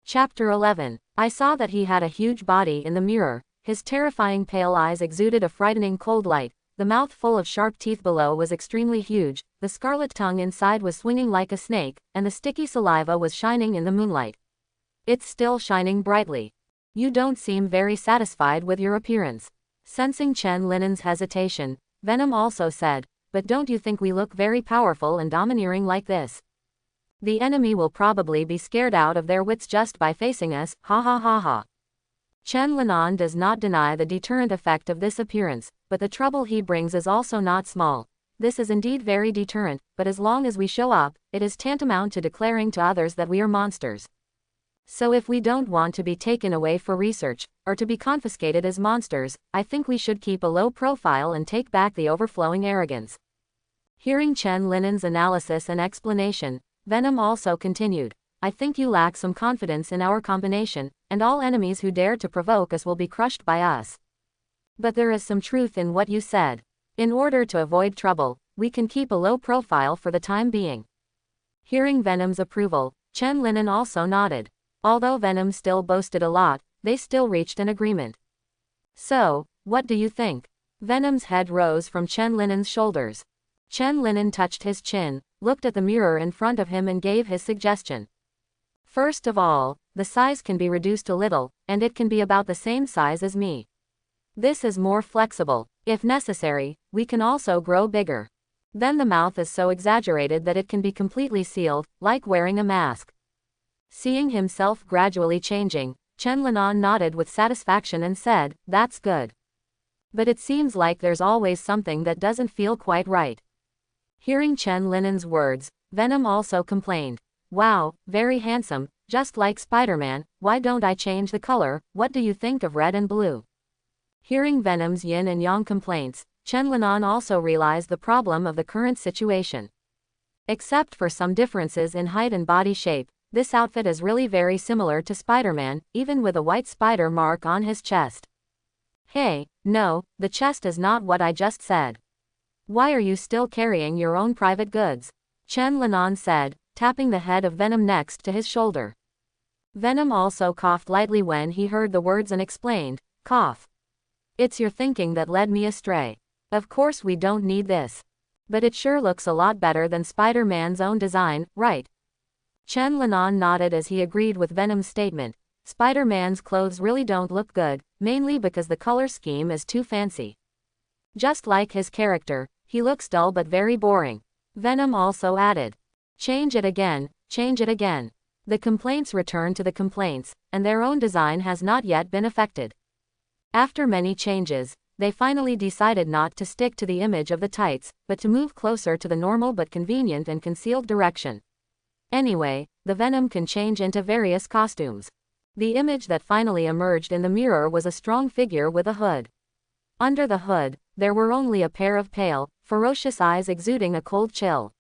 Chapter 11. I saw that he had a huge body in the mirror. His terrifying pale eyes exuded a frightening cold light. The mouth full of sharp teeth below was extremely huge, the scarlet tongue inside was swinging like a snake, and the sticky saliva was shining in the moonlight. It's still shining brightly. You don't seem very satisfied with your appearance. Sensing Chen Linen's hesitation, Venom also said, "But don't you think we look very powerful and domineering like this? The enemy will probably be scared out of their wits just by facing us, ha ha ha ha." Chen Linan does not deny the deterrent effect of this appearance, but the trouble he brings is also not small. This is indeed very deterrent, but as long as we show up, it is tantamount to declaring to others that we are monsters. So if we don't want to be taken away for research, or to be confiscated as monsters, I think we should keep a low profile and take back the overflowing arrogance. Hearing Chen Linen's analysis and explanation, Venom also continued, I think you lack some confidence in our combination, and all enemies who dare to provoke us will be crushed by us. But there is some truth in what you said. In order to avoid trouble, we can keep a low profile for the time being. Hearing Venom's approval, Chen Linen also nodded. Although Venom still boasted a lot, they still reached an agreement. So, what do you think? Venom's head rose from Chen Linen's shoulders. Chen Linen touched his chin, looked at the mirror in front of him and gave his suggestion. First of all, the size can be reduced a little, and it can be about the same size as me. This is more flexible. If necessary, we can also grow bigger. Then the mouth is so exaggerated that it can be completely sealed, like wearing a mask. Seeing himself gradually changing, Chen Linan nodded with satisfaction and said, that's good. But it seems like there's always something that doesn't feel quite right. Hearing Chen Linen's words, Venom also complained. Wow, very handsome, just like Spider-Man, why don't I change the color, what do you think of red and blue? Hearing Venom's yin and yang complaints, Chen Linan also realized the problem of the current situation. Except for some differences in height and body shape, this outfit is really very similar to Spider-Man, even with a white spider mark on his chest. Hey, no, the chest is not what I just said. Why are you still carrying your own private goods? Chen Linan said, tapping the head of Venom next to his shoulder. Venom also coughed lightly when he heard the words and explained, cough. It's your thinking that led me astray. Of course we don't need this. But it sure looks a lot better than Spider-Man's own design, right? Chen Linan nodded as he agreed with Venom's statement. Spider-Man's clothes really don't look good, mainly because the color scheme is too fancy. Just like his character, he looks dull but very boring. Venom also added. Change it again, change it again. The complaints return to the complaints, and their own design has not yet been affected. After many changes, they finally decided not to stick to the image of the tights, but to move closer to the normal but convenient and concealed direction. Anyway, the Venom can change into various costumes. The image that finally emerged in the mirror was a strong figure with a hood. Under the hood, there were only a pair of pale, ferocious eyes exuding a cold chill.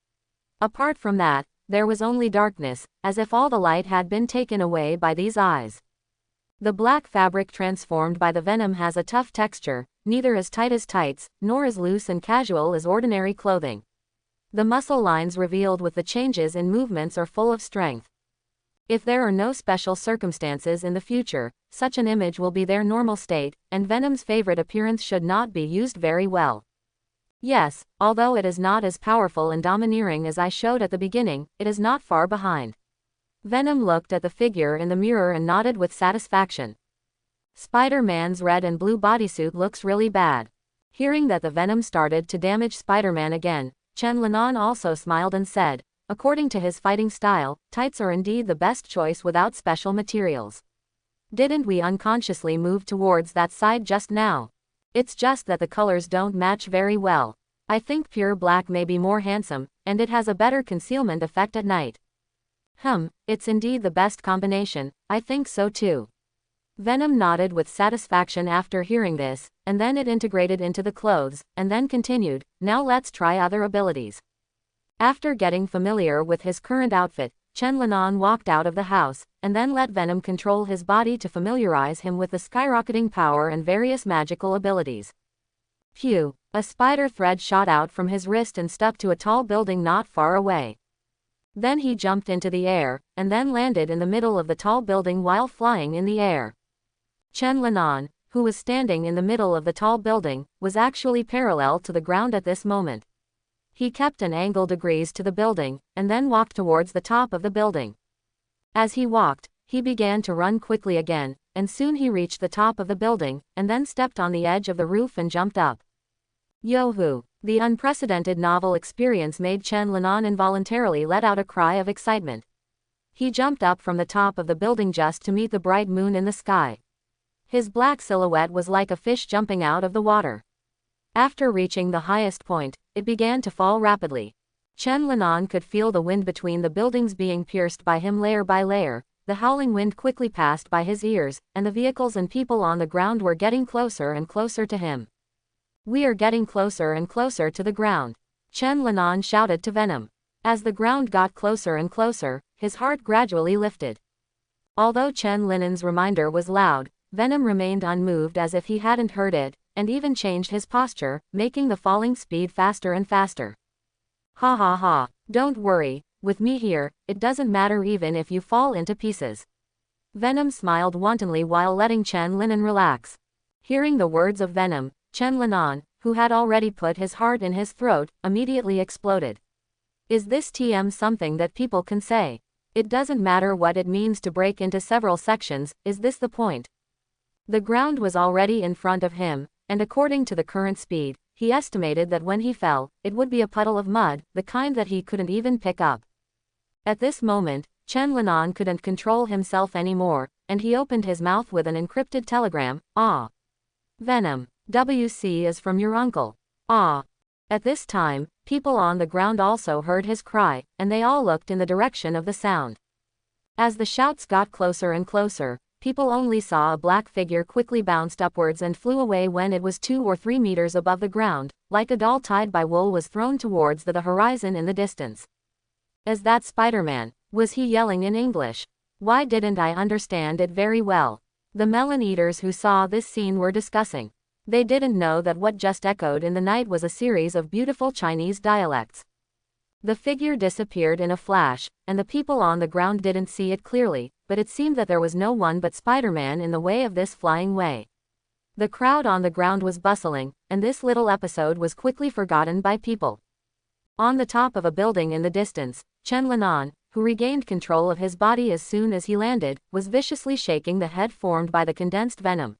Apart from that, there was only darkness, as if all the light had been taken away by these eyes. The black fabric transformed by the Venom has a tough texture, neither as tight as tights, nor as loose and casual as ordinary clothing. The muscle lines revealed with the changes in movements are full of strength. If there are no special circumstances in the future, such an image will be their normal state, and Venom's favorite appearance should not be used very well. Yes, although it is not as powerful and domineering as I showed at the beginning, it is not far behind. Venom looked at the figure in the mirror and nodded with satisfaction. Spider-Man's red and blue bodysuit looks really bad. Hearing that the Venom started to damage Spider-Man again, Chen Linan also smiled and said, according to his fighting style, tights are indeed the best choice without special materials. Didn't we unconsciously move towards that side just now? It's just that the colors don't match very well. I think pure black may be more handsome, and it has a better concealment effect at night. It's indeed the best combination, I think so too. Venom nodded with satisfaction after hearing this, and then it integrated into the clothes, and then continued, now let's try other abilities. After getting familiar with his current outfit, Chen Linan walked out of the house, and then let Venom control his body to familiarize him with the skyrocketing power and various magical abilities. Phew! A spider thread shot out from his wrist and stuck to a tall building not far away. Then he jumped into the air, and then landed in the middle of the tall building while flying in the air. Chen Linan, who was standing in the middle of the tall building, was actually parallel to the ground at this moment. He kept an angle degrees to the building, and then walked towards the top of the building. As he walked, he began to run quickly again, and soon he reached the top of the building, and then stepped on the edge of the roof and jumped up. Yo-hoo! The unprecedented novel experience made Chen Linan involuntarily let out a cry of excitement. He jumped up from the top of the building just to meet the bright moon in the sky. His black silhouette was like a fish jumping out of the water. After reaching the highest point, it began to fall rapidly. Chen Linan could feel the wind between the buildings being pierced by him layer by layer, the howling wind quickly passed by his ears, and the vehicles and people on the ground were getting closer and closer to him. "We are getting closer and closer to the ground," Chen Linan shouted to Venom. As the ground got closer and closer, his heart gradually lifted. Although Chen Linen's reminder was loud, Venom remained unmoved as if he hadn't heard it, and even changed his posture, making the falling speed faster and faster. "Ha ha ha, don't worry, with me here, it doesn't matter even if you fall into pieces." Venom smiled wantonly while letting Chen Linen relax. Hearing the words of Venom, Chen Linan, who had already put his heart in his throat, immediately exploded. "Is this something that people can say? It doesn't matter what it means to break into several sections, is this the point?" The ground was already in front of him, and according to the current speed, he estimated that when he fell, it would be a puddle of mud, the kind that he couldn't even pick up. At this moment, Chen Linan couldn't control himself anymore, and he opened his mouth with an encrypted telegram. "Ah. Venom, WC is from your uncle. Ah." At this time, people on the ground also heard his cry, and they all looked in the direction of the sound. As the shouts got closer and closer, people only saw a black figure quickly bounced upwards and flew away when it was 2 or 3 meters above the ground, like a doll tied by wool was thrown towards the horizon in the distance. "Is that Spider-Man?" was he yelling in English. "Why didn't I understand it very well?" The melon eaters who saw this scene were discussing. They didn't know that what just echoed in the night was a series of beautiful Chinese dialects. The figure disappeared in a flash, and the people on the ground didn't see it clearly, but it seemed that there was no one but Spider-Man in the way of this flying way. The crowd on the ground was bustling, and this little episode was quickly forgotten by people. On the top of a building in the distance, Chen Linan, who regained control of his body as soon as he landed, was viciously shaking the head formed by the condensed venom.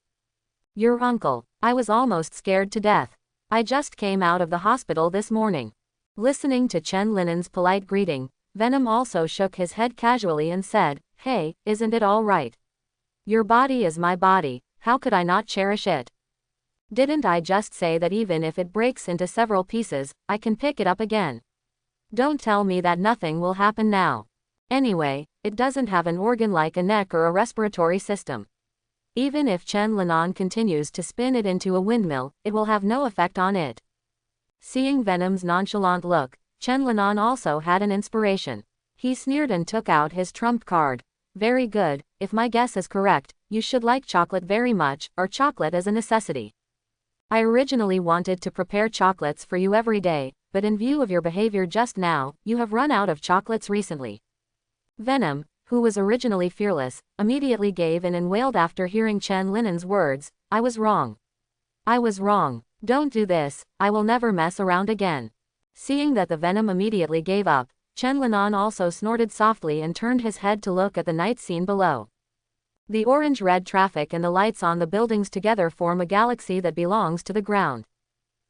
"Your uncle. I was almost scared to death. I just came out of the hospital this morning." Listening to Chen Linen's polite greeting, Venom also shook his head casually and said, "Hey, isn't it all right? Your body is my body, how could I not cherish it? Didn't I just say that even if it breaks into several pieces, I can pick it up again? Don't tell me that nothing will happen now. Anyway, it doesn't have an organ like a neck or a respiratory system. Even if Chen Linan continues to spin it into a windmill, it will have no effect on it." Seeing Venom's nonchalant look, Chen Linan also had an inspiration. He sneered and took out his trump card. "Very good, if my guess is correct, you should like chocolate very much, or chocolate is a necessity. I originally wanted to prepare chocolates for you every day, but in view of your behavior just now, you have run out of chocolates recently." Venom, who was originally fearless, immediately gave in and wailed after hearing Chen Linen's words, "I was wrong. I was wrong. Don't do this, I will never mess around again." Seeing that the Venom immediately gave up, Chen Linan also snorted softly and turned his head to look at the night scene below. The orange-red traffic and the lights on the buildings together form a galaxy that belongs to the ground.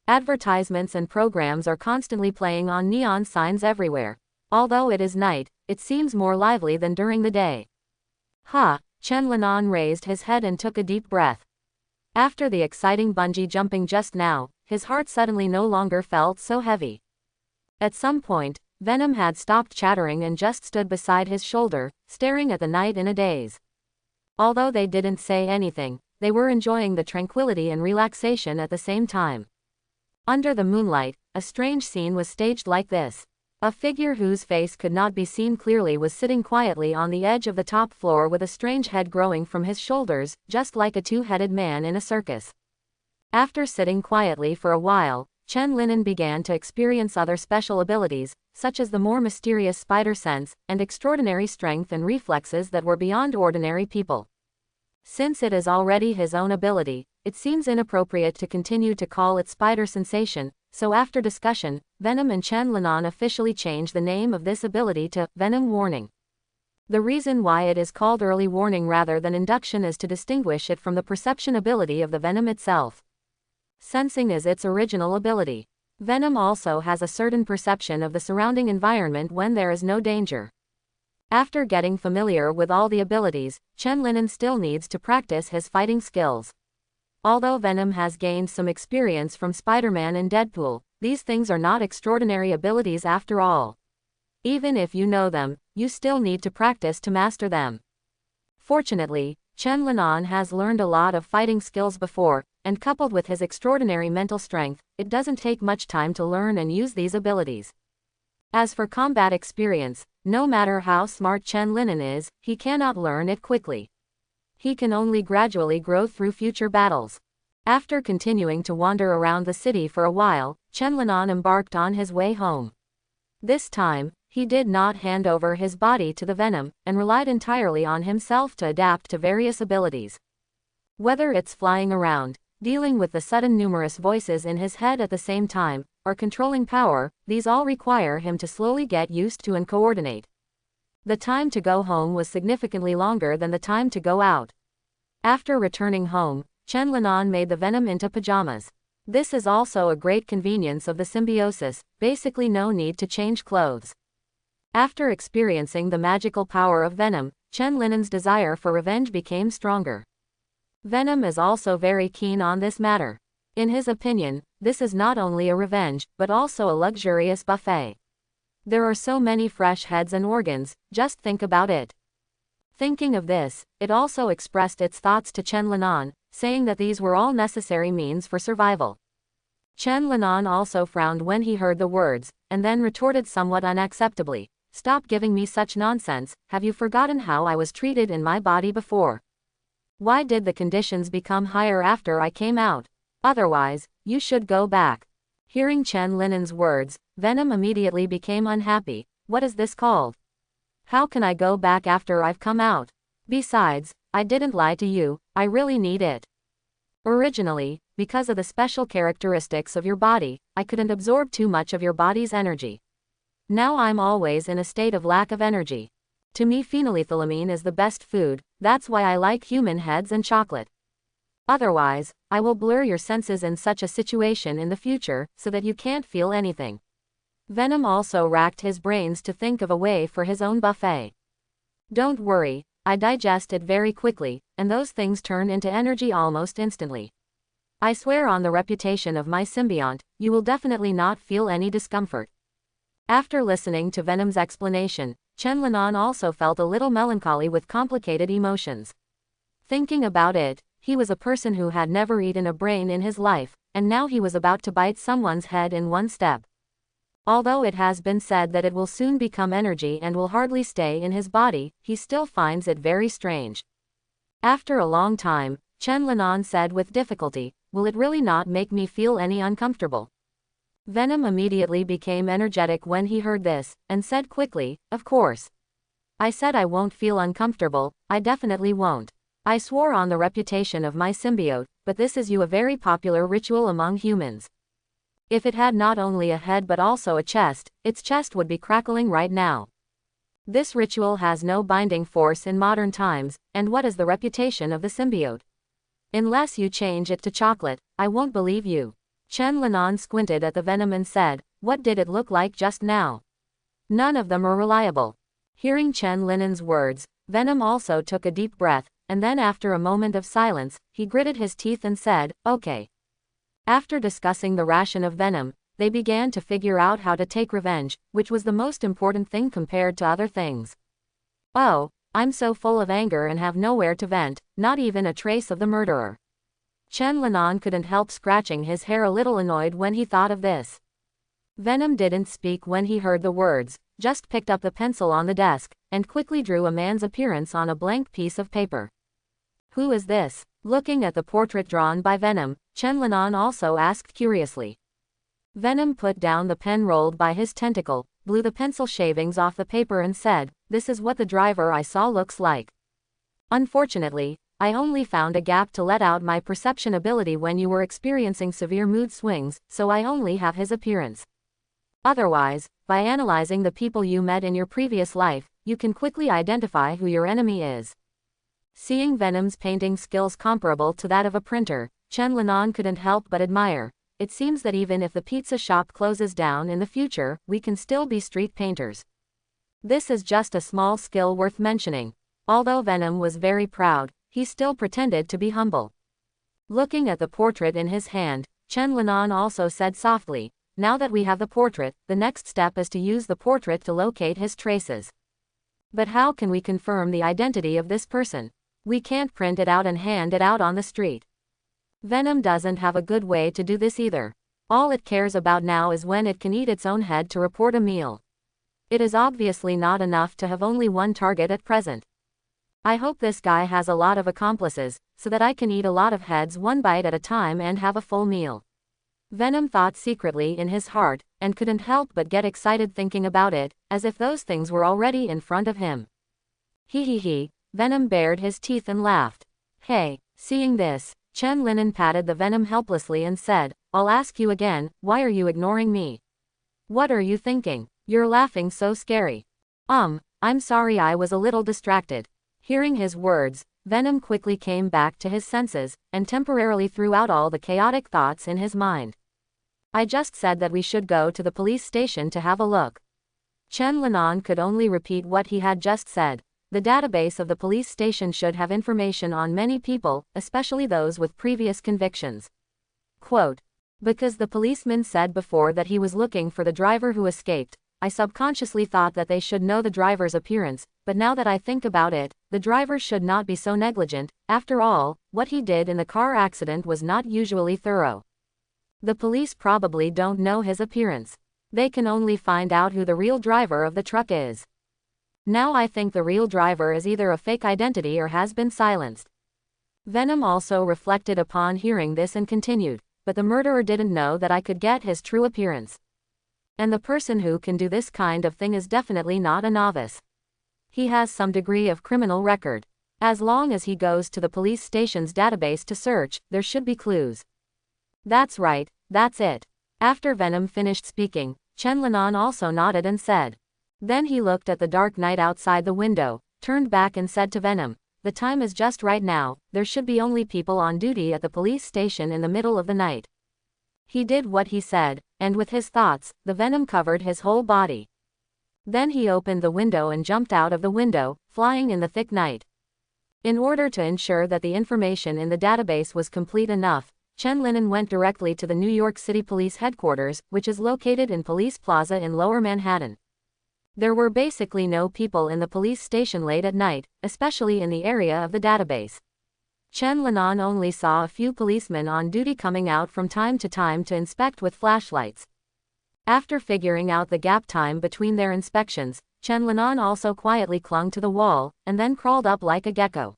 Advertisements and programs are constantly playing on neon signs everywhere. Although it is night, it seems more lively than during the day. "Ha!" Chen Linan raised his head and took a deep breath. After the exciting bungee jumping just now, his heart suddenly no longer felt so heavy. At some point, Venom had stopped chattering and just stood beside his shoulder, staring at the night in a daze. Although they didn't say anything, they were enjoying the tranquility and relaxation at the same time. Under the moonlight, a strange scene was staged like this. A figure whose face could not be seen clearly was sitting quietly on the edge of the top floor with a strange head growing from his shoulders, just like a two-headed man in a circus. After sitting quietly for a while, Chen Linen began to experience other special abilities, such as the more mysterious spider sense, and extraordinary strength and reflexes that were beyond ordinary people. Since it is already his own ability, it seems inappropriate to continue to call it spider sensation, so after discussion, Venom and Chen Linan officially changed the name of this ability to Venom Warning. The reason why it is called early warning rather than induction is to distinguish it from the perception ability of the Venom itself. Sensing is its original ability. Venom also has a certain perception of the surrounding environment when there is no danger. After getting familiar with all the abilities, Chen Linen still needs to practice his fighting skills. Although Venom has gained some experience from Spider-Man and Deadpool, these things are not extraordinary abilities after all. Even if you know them, you still need to practice to master them. Fortunately, Chen Linan has learned a lot of fighting skills before, and coupled with his extraordinary mental strength, it doesn't take much time to learn and use these abilities. As for combat experience, no matter how smart Chen Linan is, he cannot learn it quickly. He can only gradually grow through future battles. After continuing to wander around the city for a while, Chen Linan embarked on his way home. This time, he did not hand over his body to the Venom, and relied entirely on himself to adapt to various abilities. Whether it's flying around, dealing with the sudden numerous voices in his head at the same time, or controlling power, these all require him to slowly get used to and coordinate. The time to go home was significantly longer than the time to go out. After returning home, Chen Linan made the Venom into pajamas. This is also a great convenience of the symbiosis, basically no need to change clothes. After experiencing the magical power of Venom, Chen Linan's desire for revenge became stronger. Venom is also very keen on this matter. In his opinion, this is not only a revenge, but also a luxurious buffet. There are so many fresh heads and organs, just think about it. Thinking of this, it also expressed its thoughts to Chen Linan, saying that these were all necessary means for survival. Chen Linan also frowned when he heard the words, and then retorted somewhat unacceptably, "Stop giving me such nonsense, have you forgotten how I was treated in my body before? Why did the conditions become higher after I came out? Otherwise, you should go back." Hearing Chen Linan's words, Venom immediately became unhappy. "What is this called? How can I go back after I've come out? Besides, I didn't lie to you, I really need it. Originally, because of the special characteristics of your body, I couldn't absorb too much of your body's energy. Now I'm always in a state of lack of energy. To me phenylethylamine is the best food, that's why I like human heads and chocolate. Otherwise, I will blur your senses in such a situation in the future, so that you can't feel anything." Venom also racked his brains to think of a way for his own buffet. "Don't worry, I digest it very quickly, and those things turn into energy almost instantly. I swear on the reputation of my symbiont, you will definitely not feel any discomfort." After listening to Venom's explanation, Chen Linan also felt a little melancholy with complicated emotions. Thinking about it, he was a person who had never eaten a brain in his life, and now he was about to bite someone's head in one step. Although it has been said that it will soon become energy and will hardly stay in his body, he still finds it very strange. After a long time, Chen Linan said with difficulty, "Will it really not make me feel any uncomfortable?" Venom immediately became energetic when he heard this, and said quickly, "Of course. I said I won't feel uncomfortable, I definitely won't. I swore on the reputation of my symbiote, but this is a very popular ritual among humans. If it had not only a head but also a chest, its chest would be crackling right now. This ritual has no binding force in modern times, and what is the reputation of the symbiote? Unless you change it to chocolate, I won't believe you." Chen Linan squinted at the Venom and said, "What did it look like just now? None of them are reliable." Hearing Chen Linan's words, Venom also took a deep breath, and then after a moment of silence, he gritted his teeth and said, "Okay." After discussing the ration of Venom, they began to figure out how to take revenge, which was the most important thing compared to other things. "Oh, I'm so full of anger and have nowhere to vent, not even a trace of the murderer." Chen Linan couldn't help scratching his hair a little annoyed when he thought of this. Venom didn't speak when he heard the words, just picked up the pencil on the desk, and quickly drew a man's appearance on a blank piece of paper. "Who is this?" Looking at the portrait drawn by Venom, Chen Linan also asked curiously. Venom put down the pen rolled by his tentacle, blew the pencil shavings off the paper and said, "This is what the driver I saw looks like. Unfortunately, I only found a gap to let out my perception ability when you were experiencing severe mood swings, so I only have his appearance. Otherwise, by analyzing the people you met in your previous life, you can quickly identify who your enemy is." Seeing Venom's painting skills comparable to that of a printer, Chen Linan couldn't help but admire. "It seems that even if the pizza shop closes down in the future, we can still be street painters. This is just a small skill worth mentioning." Although Venom was very proud, he still pretended to be humble. Looking at the portrait in his hand, Chen Linan also said softly, "Now that we have the portrait, the next step is to use the portrait to locate his traces. But how can we confirm the identity of this person? We can't print it out and hand it out on the street. Venom doesn't have a good way to do this either. All it cares about now is when it can eat its own head to report a meal. It is obviously not enough to have only one target at present. I hope this guy has a lot of accomplices, so that I can eat a lot of heads one bite at a time and have a full meal. Venom thought secretly in his heart, and couldn't help but get excited thinking about it, as if those things were already in front of him. He. Venom bared his teeth and laughed. Hey, seeing this, Chen Linen patted the Venom helplessly and said, I'll ask you again, why are you ignoring me? What are you thinking? You're laughing so scary. I'm sorry, I was a little distracted. Hearing his words, Venom quickly came back to his senses, and temporarily threw out all the chaotic thoughts in his mind. I just said that we should go to the police station to have a look. Chen Linan could only repeat what he had just said. The database of the police station should have information on many people, especially those with previous convictions. Quote, because the policeman said before that he was looking for the driver who escaped, I subconsciously thought that they should know the driver's appearance, but now that I think about it, the driver should not be so negligent. After all, what he did in the car accident was not usually thorough. The police probably don't know his appearance. They can only find out who the real driver of the truck is. Now I think the real driver is either a fake identity or has been silenced. Venom also reflected upon hearing this and continued, but the murderer didn't know that I could get his true appearance. And the person who can do this kind of thing is definitely not a novice. He has some degree of criminal record. As long as he goes to the police station's database to search, there should be clues. That's right, that's it. After Venom finished speaking, Chen Linan also nodded and said. Then he looked at the dark night outside the window, turned back and said to Venom, the time is just right now, there should be only people on duty at the police station in the middle of the night. He did what he said, and with his thoughts, the venom covered his whole body. Then he opened the window and jumped out of the window, flying in the thick night. In order to ensure that the information in the database was complete enough, Chen Linan went directly to the New York City Police Headquarters, which is located in Police Plaza in Lower Manhattan. There were basically no people in the police station late at night, especially in the area of the database. Chen Linan only saw a few policemen on duty coming out from time to inspect with flashlights. After figuring out the gap time between their inspections, Chen Linan also quietly clung to the wall, and then crawled up like a gecko.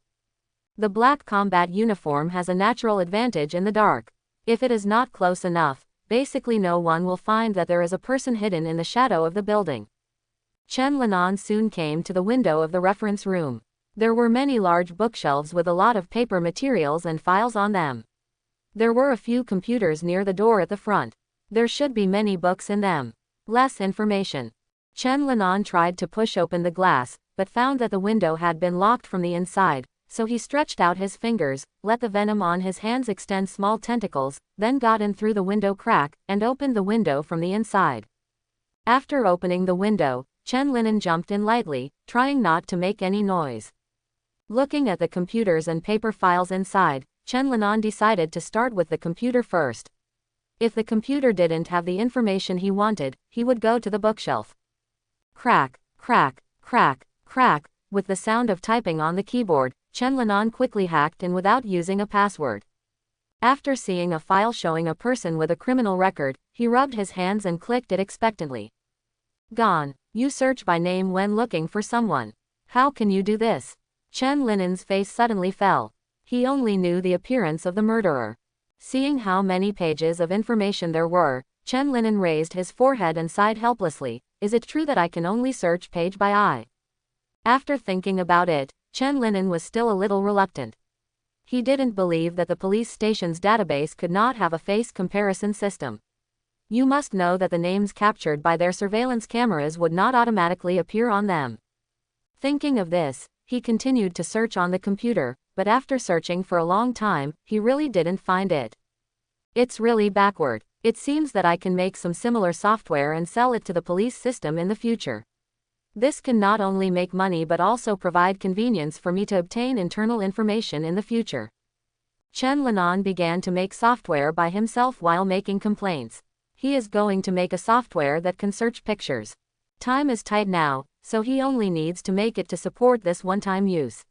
The black combat uniform has a natural advantage in the dark. If it is not close enough, basically no one will find that there is a person hidden in the shadow of the building. Chen Linan soon came to the window of the reference room. There were many large bookshelves with a lot of paper materials and files on them. There were a few computers near the door at the front. There should be many books in them. Less information. Chen Linan tried to push open the glass, but found that the window had been locked from the inside, so he stretched out his fingers, let the venom on his hands extend small tentacles, then got in through the window crack, and opened the window from the inside. After opening the window, Chen Linan jumped in lightly, trying not to make any noise. Looking at the computers and paper files inside, Chen Linan decided to start with the computer first. If the computer didn't have the information he wanted, he would go to the bookshelf. Crack, crack, crack, crack, with the sound of typing on the keyboard, Chen Linan quickly hacked in without using a password. After seeing a file showing a person with a criminal record, he rubbed his hands and clicked it expectantly. Gone. You search by name when looking for someone. How can you do this? Chen Linan's face suddenly fell. He only knew the appearance of the murderer. Seeing how many pages of information there were, Chen Linan raised his forehead and sighed helplessly. Is it true that I can only search page by eye? After thinking about it, Chen Linan was still a little reluctant. He didn't believe that the police station's database could not have a face comparison system. You must know that the names captured by their surveillance cameras would not automatically appear on them. Thinking of this, he continued to search on the computer, but after searching for a long time, he really didn't find it. It's really backward. It seems that I can make some similar software and sell it to the police system in the future. This can not only make money but also provide convenience for me to obtain internal information in the future. Chen Linan began to make software by himself while making complaints. He is going to make a software that can search pictures. Time is tight now, so he only needs to make it to support this one-time use.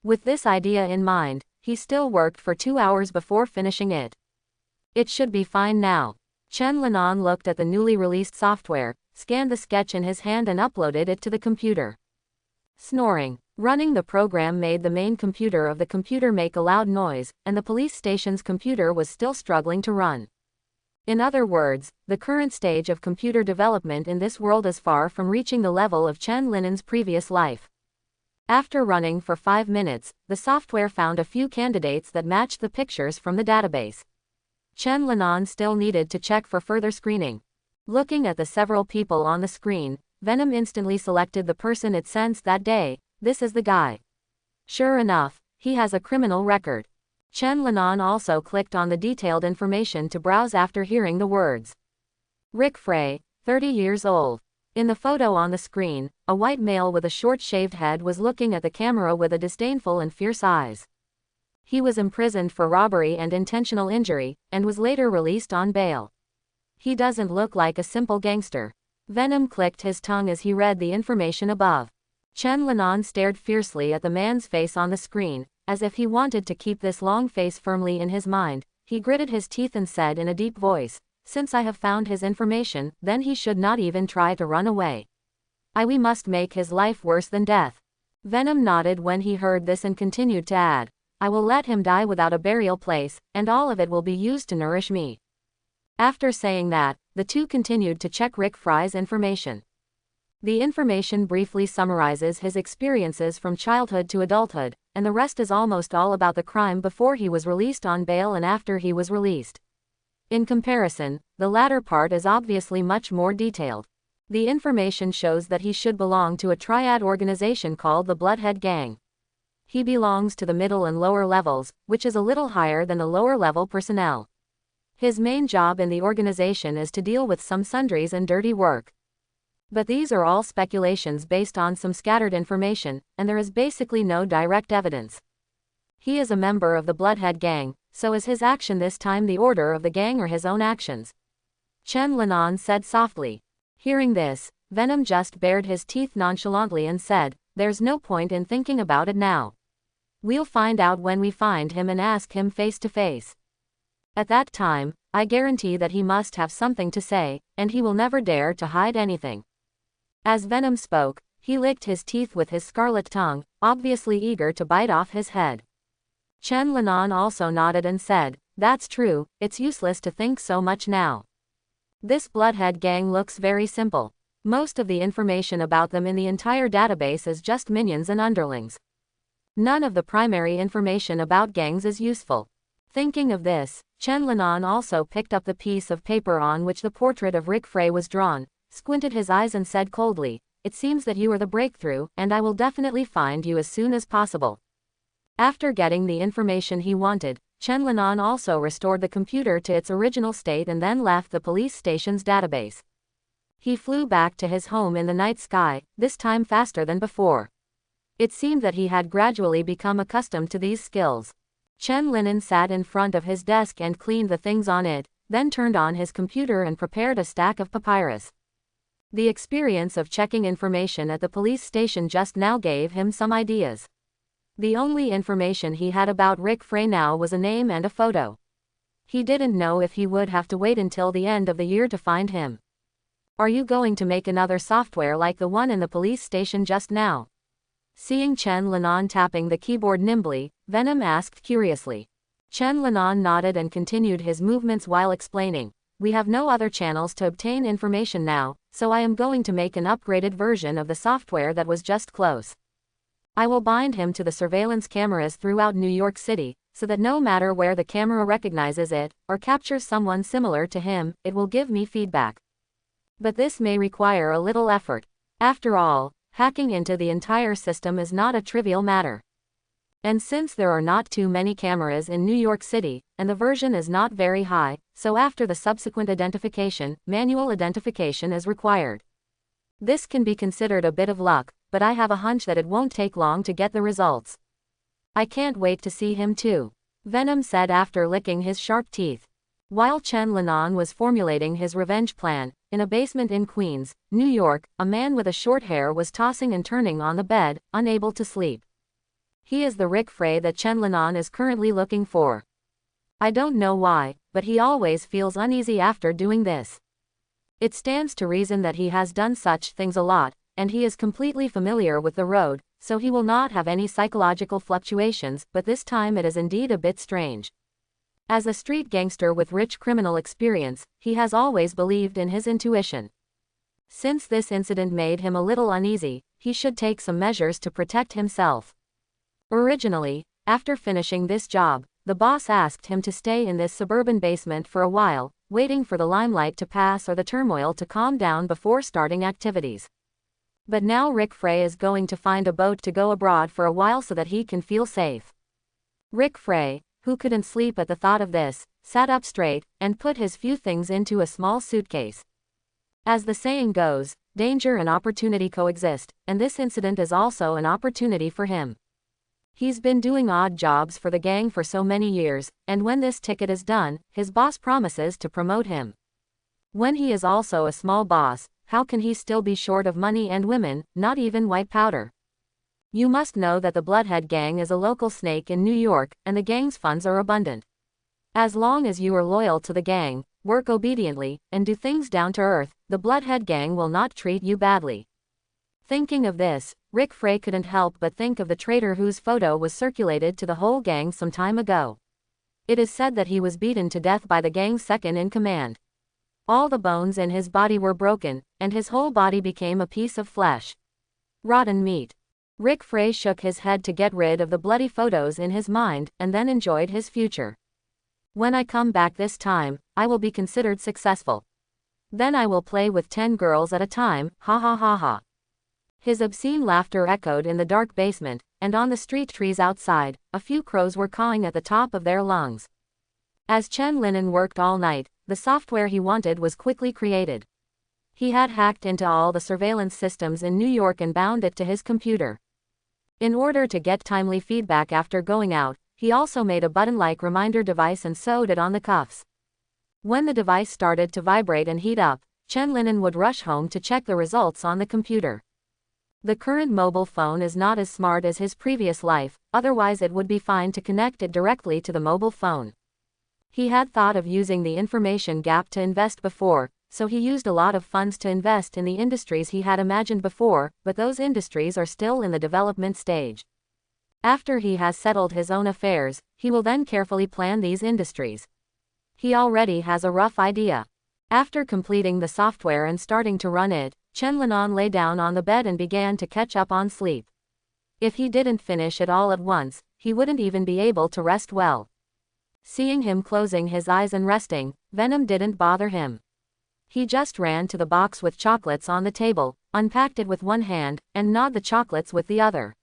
With this idea in mind, he still worked for 2 hours before finishing it. It should be fine now. Chen Linan looked at the newly released software, scanned the sketch in his hand and uploaded it to the computer. Snoring. Running the program made the main computer of the computer make a loud noise, and the police station's computer was still struggling to run. In other words, the current stage of computer development in this world is far from reaching the level of Chen Linan's previous life. After running for 5 minutes, the software found a few candidates that matched the pictures from the database. Chen Linan still needed to check for further screening. Looking at the several people on the screen, Venom instantly selected the person it sensed that day. This is the guy. Sure enough, he has a criminal record. Chen Linan also clicked on the detailed information to browse after hearing the words. Rick Frey, 30 years old. In the photo on the screen, a white male with a short shaved head was looking at the camera with a disdainful and fierce eyes. He was imprisoned for robbery and intentional injury, and was later released on bail. He doesn't look like a simple gangster. Venom clicked his tongue as he read the information above. Chen Linan stared fiercely at the man's face on the screen, as if he wanted to keep this long face firmly in his mind. He gritted his teeth and said in a deep voice, "Since I have found his information, then he should not even try to run away. We must make his life worse than death." Venom nodded when he heard this and continued to add, "I will let him die without a burial place, and all of it will be used to nourish me." After saying that, the two continued to check Rick Frey's information. The information briefly summarizes his experiences from childhood to adulthood, and the rest is almost all about the crime before he was released on bail and after he was released. In comparison, the latter part is obviously much more detailed. The information shows that he should belong to a triad organization called the Bloodhead Gang. He belongs to the middle and lower levels, which is a little higher than the lower level personnel. His main job in the organization is to deal with some sundries and dirty work. But these are all speculations based on some scattered information, and there is basically no direct evidence. He is a member of the Bloodhead Gang, so is his action this time the order of the gang or his own actions? Chen Linan said softly. Hearing this, Venom just bared his teeth nonchalantly and said, "There's no point in thinking about it now. We'll find out when we find him and ask him face to face. At that time, I guarantee that he must have something to say, and he will never dare to hide anything." As Venom spoke, he licked his teeth with his scarlet tongue, obviously eager to bite off his head. Chen Linan also nodded and said, "That's true, it's useless to think so much now. This Bloodhead Gang looks very simple. Most of the information about them in the entire database is just minions and underlings. None of the primary information about gangs is useful." Thinking of this, Chen Linan also picked up the piece of paper on which the portrait of Rick Frey was drawn, squinted his eyes and said coldly, "It seems that you are the breakthrough, and I will definitely find you as soon as possible." After getting the information he wanted, Chen Linan also restored the computer to its original state and then left the police station's database. He flew back to his home in the night sky, this time faster than before. It seemed that he had gradually become accustomed to these skills. Chen Linan sat in front of his desk and cleaned the things on it, then turned on his computer and prepared a stack of papyrus. The experience of checking information at the police station just now gave him some ideas. The only information he had about Rick Frey now was a name and a photo. He didn't know if he would have to wait until the end of the year to find him. "Are you going to make another software like the one in the police station just now?" Seeing Chen Linan tapping the keyboard nimbly, Venom asked curiously. Chen Linan nodded and continued his movements while explaining, "We have no other channels to obtain information now, so I am going to make an upgraded version of the software that was just close. I will bind him to the surveillance cameras throughout New York City, so that no matter where the camera recognizes it, or captures someone similar to him, it will give me feedback. But this may require a little effort. After all, hacking into the entire system is not a trivial matter. And since there are not too many cameras in New York City, and the version is not very high, so after the subsequent identification, manual identification is required. This can be considered a bit of luck, but I have a hunch that it won't take long to get the results. I can't wait to see him too," Venom said after licking his sharp teeth. While Chen Linan was formulating his revenge plan, in a basement in Queens, New York, a man with a short hair was tossing and turning on the bed, unable to sleep. He is the Rick Frey that Chen Linan is currently looking for. I don't know why, but he always feels uneasy after doing this. It stands to reason that he has done such things a lot, and he is completely familiar with the road, so he will not have any psychological fluctuations, but this time it is indeed a bit strange. As a street gangster with rich criminal experience, he has always believed in his intuition. Since this incident made him a little uneasy, he should take some measures to protect himself. Originally, after finishing this job, the boss asked him to stay in this suburban basement for a while, waiting for the limelight to pass or the turmoil to calm down before starting activities. But now Rick Frey is going to find a boat to go abroad for a while so that he can feel safe. Rick Frey, who couldn't sleep at the thought of this, sat up straight, and put his few things into a small suitcase. As the saying goes, danger and opportunity coexist, and this incident is also an opportunity for him. He's been doing odd jobs for the gang for so many years, and when this ticket is done, his boss promises to promote him. When he is also a small boss, how can he still be short of money and women, not even white powder? You must know that the Bloodhead Gang is a local snake in New York, and the gang's funds are abundant. As long as you are loyal to the gang, work obediently, and do things down to earth, the Bloodhead Gang will not treat you badly. Thinking of this, Rick Frey couldn't help but think of the traitor whose photo was circulated to the whole gang some time ago. It is said that he was beaten to death by the gang's second-in-command. All the bones in his body were broken, and his whole body became a piece of flesh. Rotten meat. Rick Frey shook his head to get rid of the bloody photos in his mind, and then enjoyed his future. When I come back this time, I will be considered successful. Then I will play with 10 girls at a time, ha ha ha ha. His obscene laughter echoed in the dark basement, and on the street trees outside, a few crows were cawing at the top of their lungs. As Chen Linan worked all night, the software he wanted was quickly created. He had hacked into all the surveillance systems in New York and bound it to his computer. In order to get timely feedback after going out, he also made a button-like reminder device and sewed it on the cuffs. When the device started to vibrate and heat up, Chen Linan would rush home to check the results on the computer. The current mobile phone is not as smart as his previous life, otherwise it would be fine to connect it directly to the mobile phone. He had thought of using the information gap to invest before, so he used a lot of funds to invest in the industries he had imagined before, but those industries are still in the development stage. After he has settled his own affairs, he will then carefully plan these industries. He already has a rough idea. After completing the software and starting to run it, Chen Linan lay down on the bed and began to catch up on sleep. If he didn't finish it all at once, he wouldn't even be able to rest well. Seeing him closing his eyes and resting, Venom didn't bother him. He just ran to the box with chocolates on the table, unpacked it with one hand, and gnawed the chocolates with the other.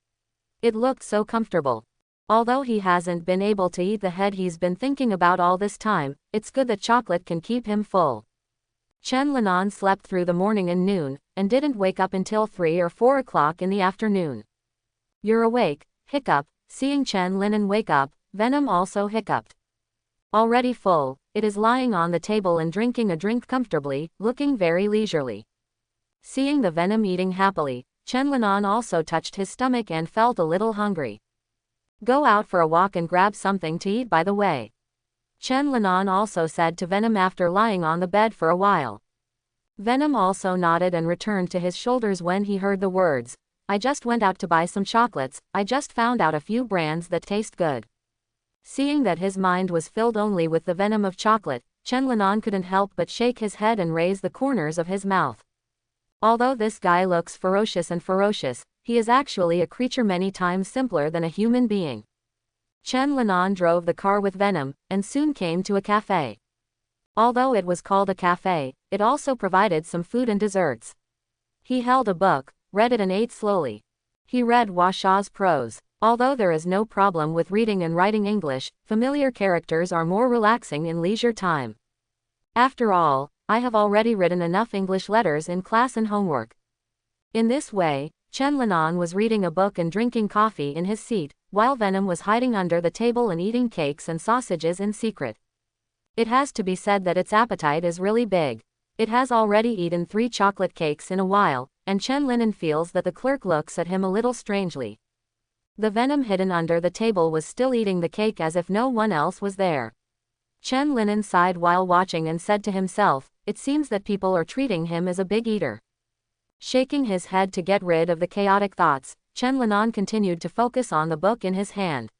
It looked so comfortable. Although he hasn't been able to eat the head he's been thinking about all this time, it's good that chocolate can keep him full. Chen Linan slept through the morning and noon, and didn't wake up until 3 or 4 o'clock in the afternoon. You're awake, hiccup. Seeing Chen Linan wake up, Venom also hiccuped. Already full, it is lying on the table and drinking a drink comfortably, looking very leisurely. Seeing the Venom eating happily, Chen Linan also touched his stomach and felt a little hungry. Go out for a walk and grab something to eat by the way. Chen Linan also said to Venom after lying on the bed for a while. Venom also nodded and returned to his shoulders when he heard the words, I just went out to buy some chocolates, I just found out a few brands that taste good. Seeing that his mind was filled only with the venom of chocolate, Chen Linan couldn't help but shake his head and raise the corners of his mouth. Although this guy looks ferocious, he is actually a creature many times simpler than a human being. Chen Linan drove the car with Venom, and soon came to a cafe. Although it was called a cafe, it also provided some food and desserts. He held a book, read it and ate slowly. He read Washaw's prose. Although there is no problem with reading and writing English, familiar characters are more relaxing in leisure time. After all, I have already written enough English letters in class and homework. In this way, Chen Linan was reading a book and drinking coffee in his seat, while Venom was hiding under the table and eating cakes and sausages in secret. It has to be said that its appetite is really big. It has already eaten 3 chocolate cakes in a while, and Chen Linan feels that the clerk looks at him a little strangely. The Venom hidden under the table was still eating the cake as if no one else was there. Chen Linen sighed while watching and said to himself, it seems that people are treating him as a big eater. Shaking his head to get rid of the chaotic thoughts, Chen Linan continued to focus on the book in his hand.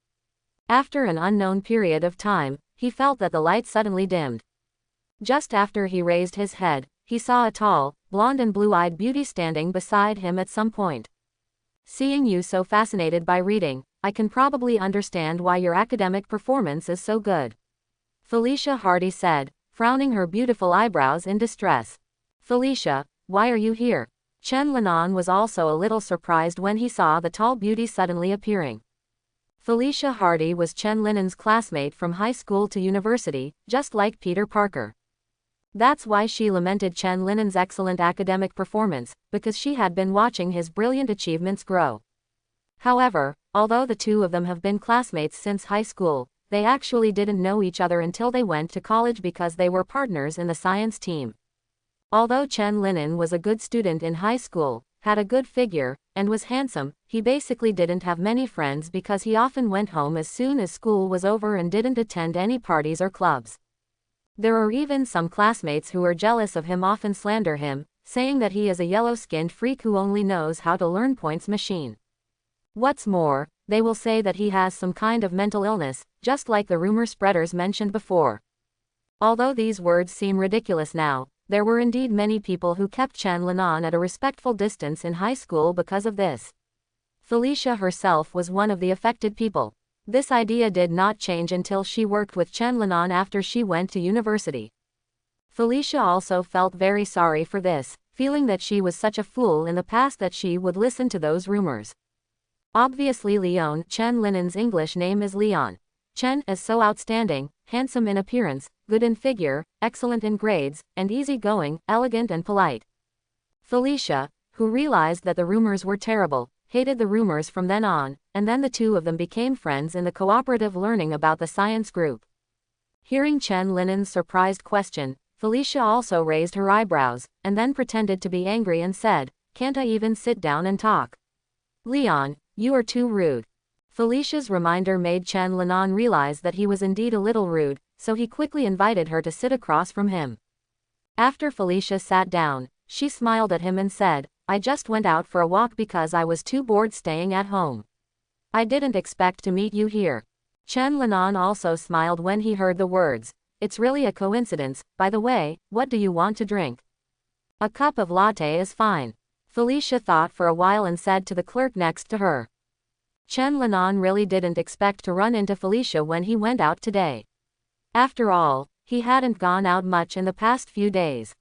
After an unknown period of time, he felt that the light suddenly dimmed. Just after he raised his head, he saw a tall, blonde and blue-eyed beauty standing beside him at some point. Seeing you so fascinated by reading, I can probably understand why your academic performance is so good. Felicia Hardy said, frowning her beautiful eyebrows in distress. Felicia, why are you here? Chen Linan was also a little surprised when he saw the tall beauty suddenly appearing. Felicia Hardy was Chen Linen's classmate from high school to university, just like Peter Parker. That's why she lamented Chen Linen's excellent academic performance, because she had been watching his brilliant achievements grow. However, although the two of them have been classmates since high school, they actually didn't know each other until they went to college because they were partners in the science team. Although Chen Linen was a good student in high school, had a good figure, and was handsome, he basically didn't have many friends because he often went home as soon as school was over and didn't attend any parties or clubs. There are even some classmates who are jealous of him, often slander him, saying that he is a yellow-skinned freak who only knows how to learn points machine. What's more, they will say that he has some kind of mental illness, just like the rumor spreaders mentioned before. Although these words seem ridiculous now, there were indeed many people who kept Chen Linan at a respectful distance in high school because of this. Felicia herself was one of the affected people. This idea did not change until she worked with Chen Linan after she went to university. Felicia also felt very sorry for this, feeling that she was such a fool in the past that she would listen to those rumors. Obviously Leon, Chen Linen's English name is Leon. Chen is so outstanding, handsome in appearance, good in figure, excellent in grades, and easygoing, elegant and polite. Felicia, who realized that the rumors were terrible, hated the rumors from then on, and then the two of them became friends in the cooperative learning about the science group. Hearing Chen Linen's surprised question, Felicia also raised her eyebrows, and then pretended to be angry and said, "Can't I even sit down and talk? Leon, you are too rude." Felicia's reminder made Chen Linan realize that he was indeed a little rude, so he quickly invited her to sit across from him. After Felicia sat down, she smiled at him and said, "I just went out for a walk because I was too bored staying at home. I didn't expect to meet you here." Chen Linan also smiled when he heard the words, "It's really a coincidence. By the way, what do you want to drink?" "A cup of latte is fine." Felicia thought for a while and said to the clerk next to her. Chen Linan really didn't expect to run into Felicia when he went out today. After all, he hadn't gone out much in the past few days.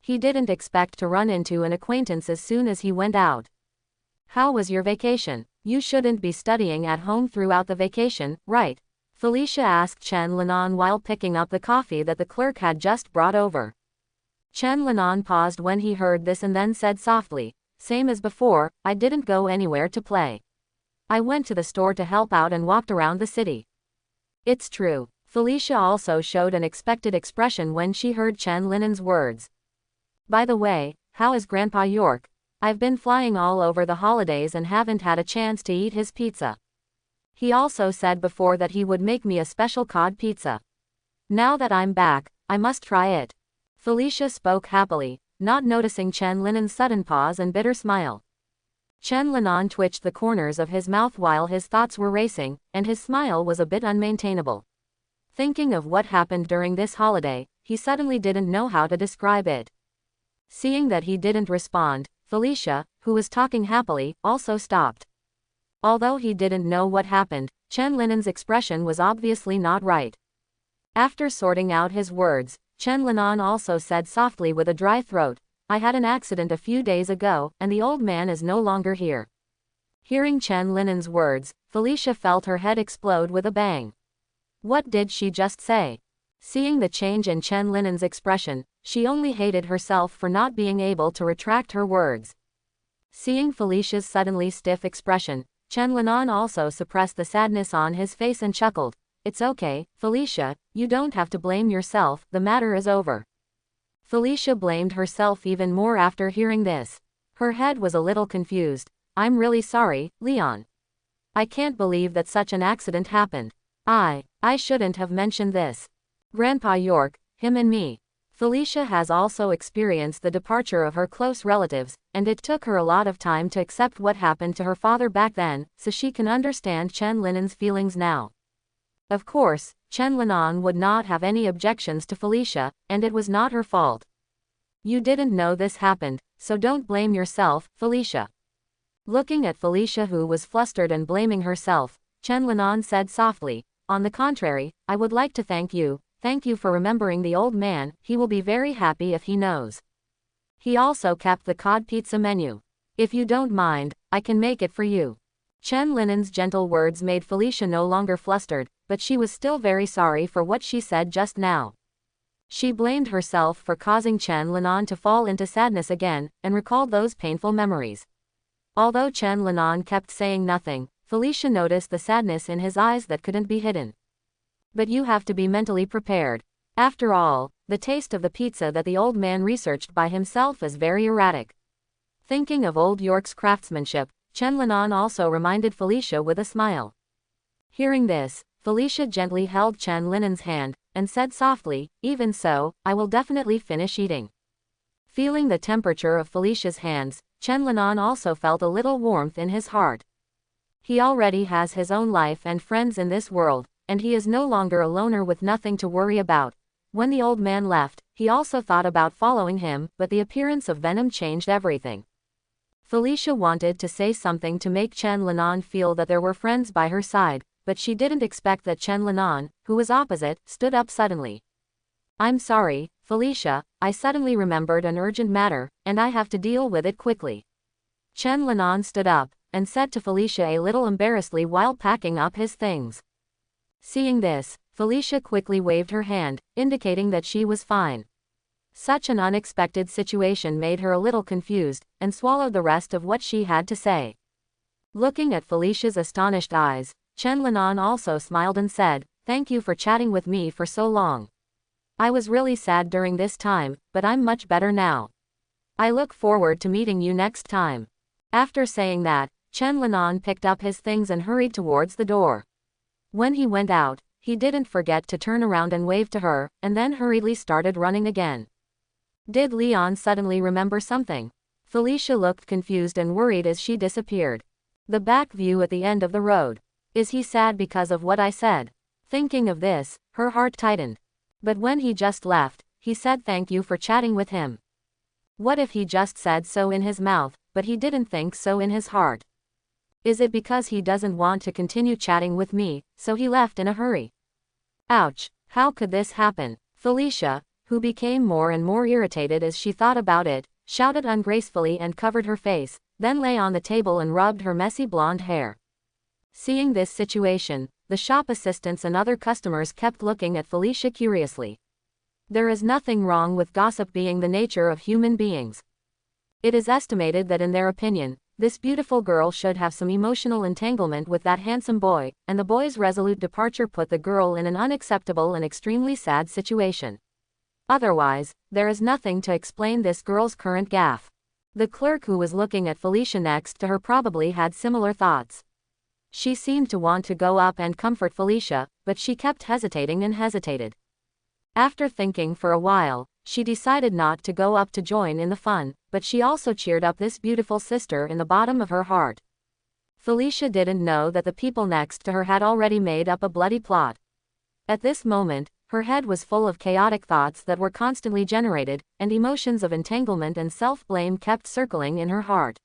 He didn't expect to run into an acquaintance as soon as he went out. "How was your vacation? You shouldn't be studying at home throughout the vacation, right?" Felicia asked Chen Linan while picking up the coffee that the clerk had just brought over. Chen Linan paused when he heard this and then said softly, "Same as before, I didn't go anywhere to play. I went to the store to help out and walked around the city." "It's true." Felicia also showed an expected expression when she heard Chen Linen's words. "By the way, how is Grandpa York? I've been flying all over the holidays and haven't had a chance to eat his pizza. He also said before that he would make me a special cod pizza. Now that I'm back, I must try it." Felicia spoke happily, not noticing Chen Linen's sudden pause and bitter smile. Chen Linan twitched the corners of his mouth while his thoughts were racing, and his smile was a bit unmaintainable. Thinking of what happened during this holiday, he suddenly didn't know how to describe it. Seeing that he didn't respond, Felicia, who was talking happily, also stopped. Although he didn't know what happened, Chen Linen's expression was obviously not right. After sorting out his words, Chen Linan also said softly with a dry throat, "I had an accident a few days ago, and the old man is no longer here." Hearing Chen Linen's words, Felicia felt her head explode with a bang. What did she just say? Seeing the change in Chen Linen's expression, she only hated herself for not being able to retract her words. Seeing Felicia's suddenly stiff expression, Chen Linan also suppressed the sadness on his face and chuckled, "It's okay, Felicia, you don't have to blame yourself, the matter is over." Felicia blamed herself even more after hearing this. Her head was a little confused. "I'm really sorry, Leon." I can't believe that such an accident happened. I shouldn't have mentioned this. Grandpa York, him and me. Felicia has also experienced the departure of her close relatives, and it took her a lot of time to accept what happened to her father back then, so she can understand Chen Linen's feelings now. Of course, Chen Linan would not have any objections to Felicia, and it was not her fault. You didn't know this happened, so don't blame yourself, Felicia. Looking at Felicia, who was flustered and blaming herself, Chen Linan said softly, on the contrary, I would like to thank you for remembering the old man, he will be very happy if he knows. He also kept the cod pizza menu. If you don't mind, I can make it for you. Chen Linen's gentle words made Felicia no longer flustered, but she was still very sorry for what she said just now. She blamed herself for causing Chen Linan to fall into sadness again, and recalled those painful memories. Although Chen Linan kept saying nothing, Felicia noticed the sadness in his eyes that couldn't be hidden. But you have to be mentally prepared. After all, the taste of the pizza that the old man researched by himself is very erratic. Thinking of old York's craftsmanship, Chen Linan also reminded Felicia with a smile. Hearing this, Felicia gently held Chen Linen's hand, and said softly, even so, I will definitely finish eating. Feeling the temperature of Felicia's hands, Chen Linan also felt a little warmth in his heart. He already has his own life and friends in this world, and he is no longer a loner with nothing to worry about. When the old man left, he also thought about following him, but the appearance of Venom changed everything. Felicia wanted to say something to make Chen Linan feel that there were friends by her side, but she didn't expect that Chen Linan, who was opposite, stood up suddenly. I'm sorry, Felicia, I suddenly remembered an urgent matter, and I have to deal with it quickly. Chen Linan stood up, and said to Felicia a little embarrassedly while packing up his things. Seeing this, Felicia quickly waved her hand, indicating that she was fine. Such an unexpected situation made her a little confused, and swallowed the rest of what she had to say. Looking at Felicia's astonished eyes, Chen Linan also smiled and said, thank you for chatting with me for so long. I was really sad during this time, but I'm much better now. I look forward to meeting you next time. After saying that, Chen Linan picked up his things and hurried towards the door. When he went out, he didn't forget to turn around and wave to her, and then hurriedly started running again. Did Leon suddenly remember something? Felicia looked confused and worried as she disappeared. The back view at the end of the road. Is he sad because of what I said? Thinking of this, her heart tightened. But when he just left, he said thank you for chatting with him. What if he just said so in his mouth, but he didn't think so in his heart? Is it because he doesn't want to continue chatting with me, so he left in a hurry? Ouch, how could this happen? Felicia, who became more and more irritated as she thought about it, shouted ungracefully and covered her face, then lay on the table and rubbed her messy blonde hair. Seeing this situation, the shop assistants and other customers kept looking at Felicia curiously. There is nothing wrong with gossip being the nature of human beings. It is estimated that in their opinion, this beautiful girl should have some emotional entanglement with that handsome boy, and the boy's resolute departure put the girl in an unacceptable and extremely sad situation. Otherwise, there is nothing to explain this girl's current gaffe. The clerk who was looking at Felicia next to her probably had similar thoughts. She seemed to want to go up and comfort Felicia, but she kept hesitating and hesitated. After thinking for a while, she decided not to go up to join in the fun, but she also cheered up this beautiful sister in the bottom of her heart. Felicia didn't know that the people next to her had already made up a bloody plot. At this moment, her head was full of chaotic thoughts that were constantly generated, and emotions of entanglement and self-blame kept circling in her heart.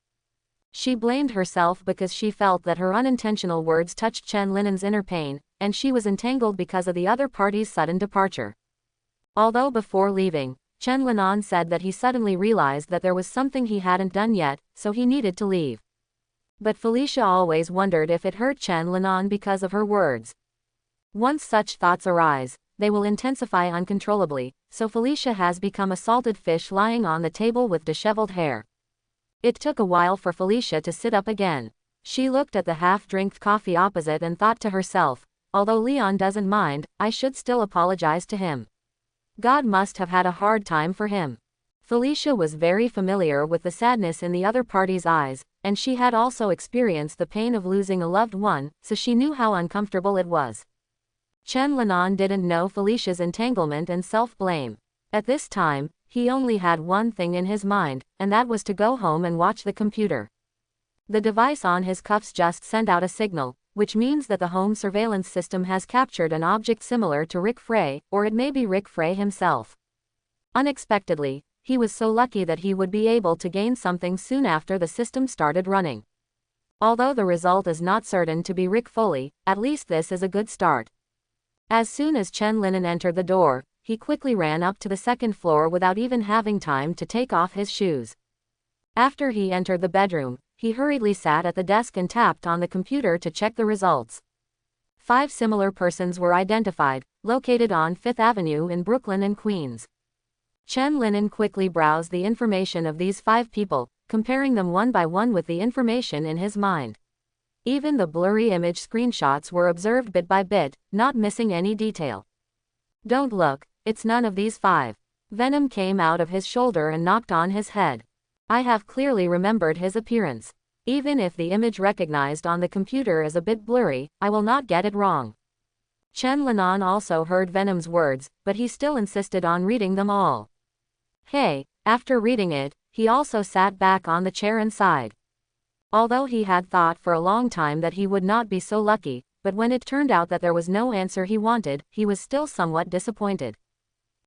She blamed herself because she felt that her unintentional words touched Chen Linen's inner pain, and she was entangled because of the other party's sudden departure. Although before leaving, Chen Linan said that he suddenly realized that there was something he hadn't done yet, so he needed to leave. But Felicia always wondered if it hurt Chen Linan because of her words. Once such thoughts arise, they will intensify uncontrollably, so Felicia has become a salted fish lying on the table with disheveled hair. It took a while for Felicia to sit up again. She looked at the half-drinked coffee opposite and thought to herself, although Leon doesn't mind, I should still apologize to him. God must have had a hard time for him. Felicia was very familiar with the sadness in the other party's eyes, and she had also experienced the pain of losing a loved one, so she knew how uncomfortable it was. Chen Linan didn't know Felicia's entanglement and self-blame. At this time, he only had one thing in his mind, and that was to go home and watch the computer. The device on his cuffs just sent out a signal, which means that the home surveillance system has captured an object similar to Rick Frey, or it may be Rick Frey himself. Unexpectedly, he was so lucky that he would be able to gain something soon after the system started running. Although the result is not certain to be Rick Foley, at least this is a good start. As soon as Chen Linan entered the door, he quickly ran up to the second floor without even having time to take off his shoes. After he entered the bedroom, he hurriedly sat at the desk and tapped on the computer to check the results. 5 similar persons were identified, located on 5th Avenue in Brooklyn and Queens. Chen Linan quickly browsed the information of these 5 people, comparing them one by one with the information in his mind. Even the blurry image screenshots were observed bit by bit, not missing any detail. Don't look, it's none of these 5. Venom came out of his shoulder and knocked on his head. I have clearly remembered his appearance. Even if the image recognized on the computer is a bit blurry, I will not get it wrong. Chen Linan also heard Venom's words, but he still insisted on reading them all. Hey, after reading it, he also sat back on the chair and sighed. Although he had thought for a long time that he would not be so lucky, but when it turned out that there was no answer he wanted, he was still somewhat disappointed.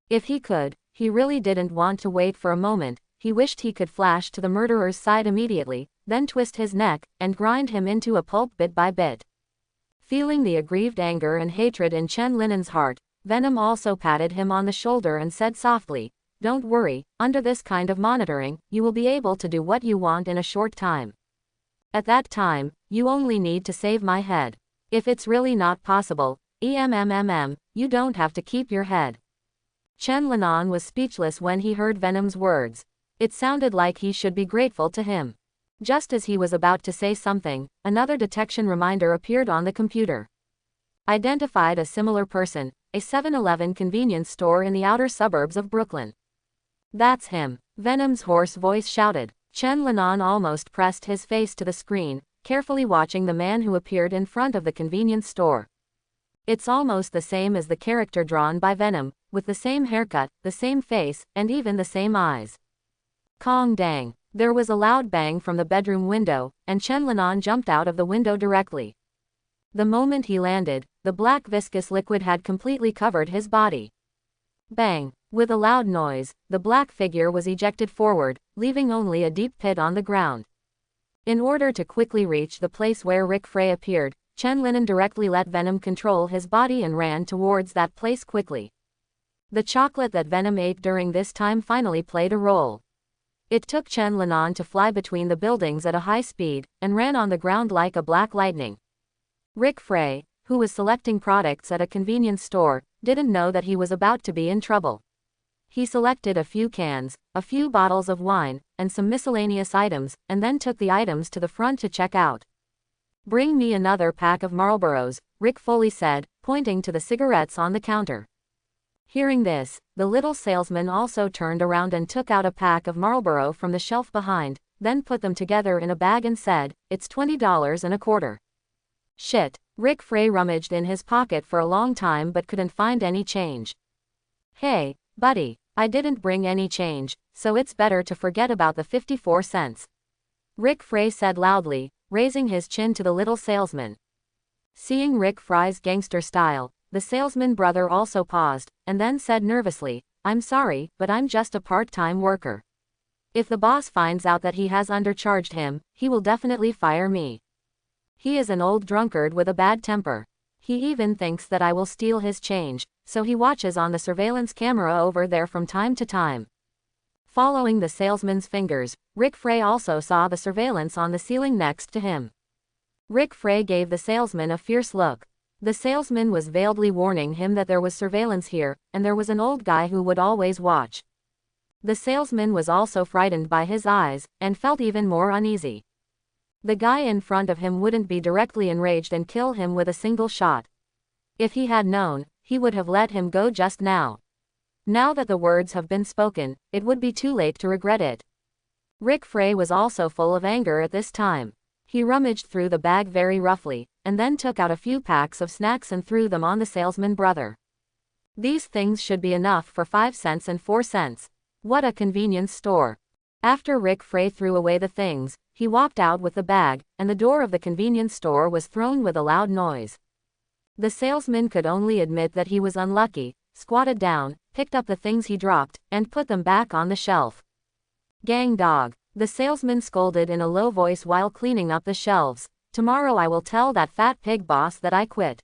If he could, he really didn't want to wait for a moment. He wished he could flash to the murderer's side immediately, then twist his neck, and grind him into a pulp bit by bit. Feeling the aggrieved anger and hatred in Chen Linan's heart, Venom also patted him on the shoulder and said softly, "Don't worry, under this kind of monitoring, you will be able to do what you want in a short time. At that time, you only need to save my head. If it's really not possible, you don't have to keep your head." Chen Linan was speechless when he heard Venom's words. It sounded like he should be grateful to him. Just as he was about to say something, another detection reminder appeared on the computer. Identified a similar person, a 7-Eleven convenience store in the outer suburbs of Brooklyn. That's him, Venom's hoarse voice shouted. Chen Linan almost pressed his face to the screen, carefully watching the man who appeared in front of the convenience store. It's almost the same as the character drawn by Venom, with the same haircut, the same face, and even the same eyes. Kong dang. There was a loud bang from the bedroom window, and Chen Linan jumped out of the window directly. The moment he landed, the black viscous liquid had completely covered his body. Bang. With a loud noise, the black figure was ejected forward, leaving only a deep pit on the ground. In order to quickly reach the place where Rick Frey appeared, Chen Linan directly let Venom control his body and ran towards that place quickly. The chocolate that Venom ate during this time finally played a role. It took Chen Linan to fly between the buildings at a high speed, and ran on the ground like a black lightning. Rick Frey, who was selecting products at a convenience store, didn't know that he was about to be in trouble. He selected a few cans, a few bottles of wine, and some miscellaneous items, and then took the items to the front to check out. "Bring me another pack of Marlboros," Rick Foley said, pointing to the cigarettes on the counter. Hearing this, the little salesman also turned around and took out a pack of Marlboro from the shelf behind, then put them together in a bag and said, "It's $20.25. Shit. Rick Frey rummaged in his pocket for a long time but couldn't find any change. "Hey, buddy, I didn't bring any change, so it's better to forget about the 54 cents. Rick Frey said loudly, raising his chin to the little salesman. Seeing Rick Frey's gangster style, the salesman brother also paused, and then said nervously, "I'm sorry, but I'm just a part-time worker. If the boss finds out that he has undercharged him, he will definitely fire me. He is an old drunkard with a bad temper. He even thinks that I will steal his change, so he watches on the surveillance camera over there from time to time." Following the salesman's fingers, Rick Frey also saw the surveillance on the ceiling next to him. Rick Frey gave the salesman a fierce look. The salesman was veiledly warning him that there was surveillance here, and there was an old guy who would always watch. The salesman was also frightened by his eyes, and felt even more uneasy. The guy in front of him wouldn't be directly enraged and kill him with a single shot. If he had known, he would have let him go just now. Now that the words have been spoken, it would be too late to regret it. Rick Frey was also full of anger at this time. He rummaged through the bag very roughly, and then took out a few packs of snacks and threw them on the salesman brother. These things should be enough for 5 cents and 4 cents. What a convenience store. After Rick Frey threw away the things, he walked out with the bag, and the door of the convenience store was thrown with a loud noise. The salesman could only admit that he was unlucky, squatted down, picked up the things he dropped, and put them back on the shelf. Gang dog. The salesman scolded in a low voice while cleaning up the shelves. Tomorrow I will tell that fat pig boss that I quit.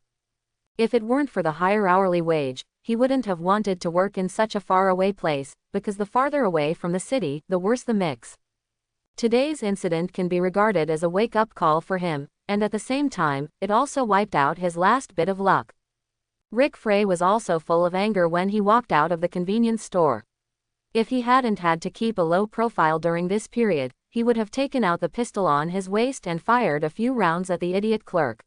If it weren't for the higher hourly wage, he wouldn't have wanted to work in such a far-away place, because the farther away from the city, the worse the mix. Today's incident can be regarded as a wake-up call for him, and at the same time, it also wiped out his last bit of luck. Rick Frey was also full of anger when he walked out of the convenience store. If he hadn't had to keep a low profile during this period, he would have taken out the pistol on his waist and fired a few rounds at the idiot clerk.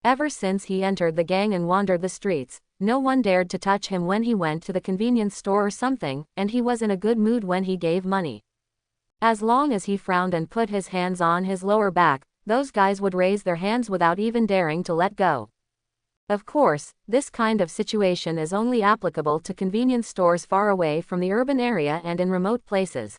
Ever since he entered the gang and wandered the streets, no one dared to touch him when he went to the convenience store or something, and he was in a good mood when he gave money. As long as he frowned and put his hands on his lower back, those guys would raise their hands without even daring to let go. Of course, this kind of situation is only applicable to convenience stores far away from the urban area and in remote places.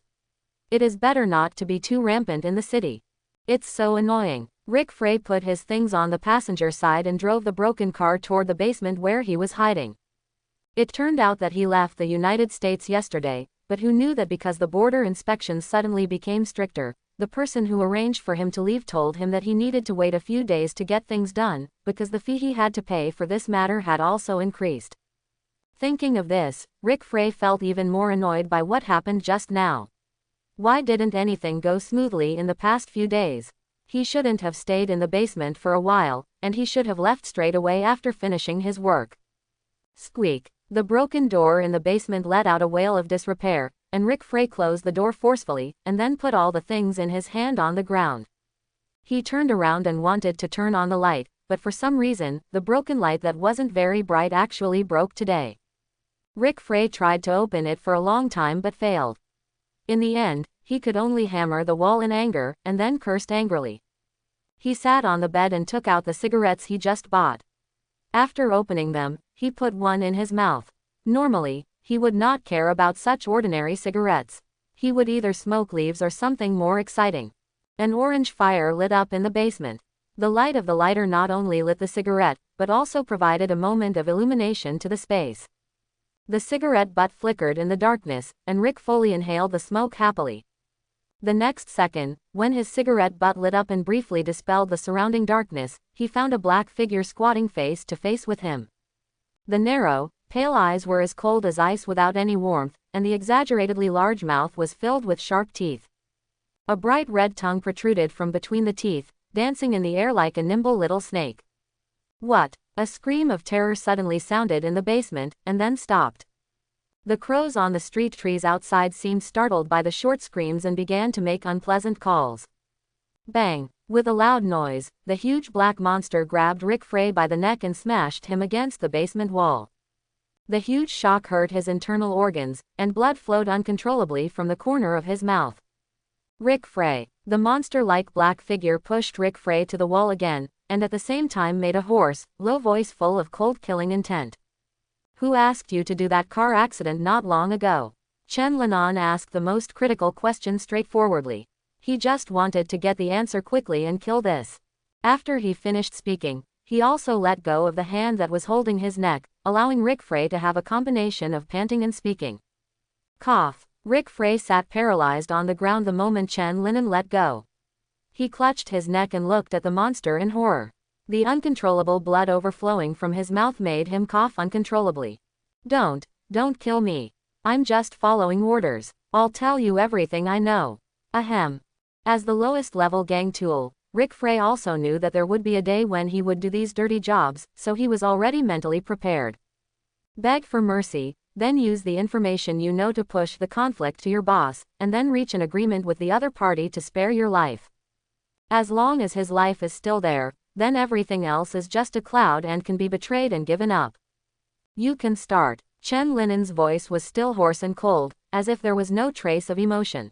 It is better not to be too rampant in the city. It's so annoying. Rick Frey put his things on the passenger side and drove the broken car toward the basement where he was hiding. It turned out that he left the United States yesterday, but who knew that because the border inspections suddenly became stricter, the person who arranged for him to leave told him that he needed to wait a few days to get things done, because the fee he had to pay for this matter had also increased. Thinking of this, Rick Frey felt even more annoyed by what happened just now. Why didn't anything go smoothly in the past few days? He shouldn't have stayed in the basement for a while, and he should have left straight away after finishing his work. Squeak. The broken door in the basement let out a wail of disrepair, and Rick Frey closed the door forcefully, and then put all the things in his hand on the ground. He turned around and wanted to turn on the light, but for some reason, the broken light that wasn't very bright actually broke today. Rick Frey tried to open it for a long time but failed. In the end, he could only hammer the wall in anger, and then cursed angrily. He sat on the bed and took out the cigarettes he just bought. After opening them, he put one in his mouth. Normally, he would not care about such ordinary cigarettes. He would either smoke leaves or something more exciting. An orange fire lit up in the basement. The light of the lighter not only lit the cigarette, but also provided a moment of illumination to the space. The cigarette butt flickered in the darkness, and Rick Foley inhaled the smoke happily. The next second, when his cigarette butt lit up and briefly dispelled the surrounding darkness, he found a black figure squatting face to face with him. The narrow, pale eyes were as cold as ice without any warmth, and the exaggeratedly large mouth was filled with sharp teeth. A bright red tongue protruded from between the teeth, dancing in the air like a nimble little snake. What? A scream of terror suddenly sounded in the basement, and then stopped. The crows on the street trees outside seemed startled by the short screams and began to make unpleasant calls. Bang! With a loud noise, the huge black monster grabbed Rick Frey by the neck and smashed him against the basement wall. The huge shock hurt his internal organs, and blood flowed uncontrollably from the corner of his mouth. Rick Frey. The monster-like black figure pushed Rick Frey to the wall again, and at the same time made a hoarse, low voice full of cold-killing intent. Who asked you to do that car accident not long ago? Chen Linan asked the most critical question straightforwardly. He just wanted to get the answer quickly and kill this. After he finished speaking, he also let go of the hand that was holding his neck, allowing Rick Frey to have a combination of panting and speaking. Cough. Rick Frey sat paralyzed on the ground the moment Chen Linan let go. He clutched his neck and looked at the monster in horror. The uncontrollable blood overflowing from his mouth made him cough uncontrollably. Don't kill me. I'm just following orders. I'll tell you everything I know. Ahem. As the lowest level gang tool, Rick Frey also knew that there would be a day when he would do these dirty jobs, so he was already mentally prepared. Beg for mercy, then use the information you know to push the conflict to your boss, and then reach an agreement with the other party to spare your life. As long as his life is still there, then everything else is just a cloud and can be betrayed and given up. You can start. Chen Linen's voice was still hoarse and cold, as if there was no trace of emotion.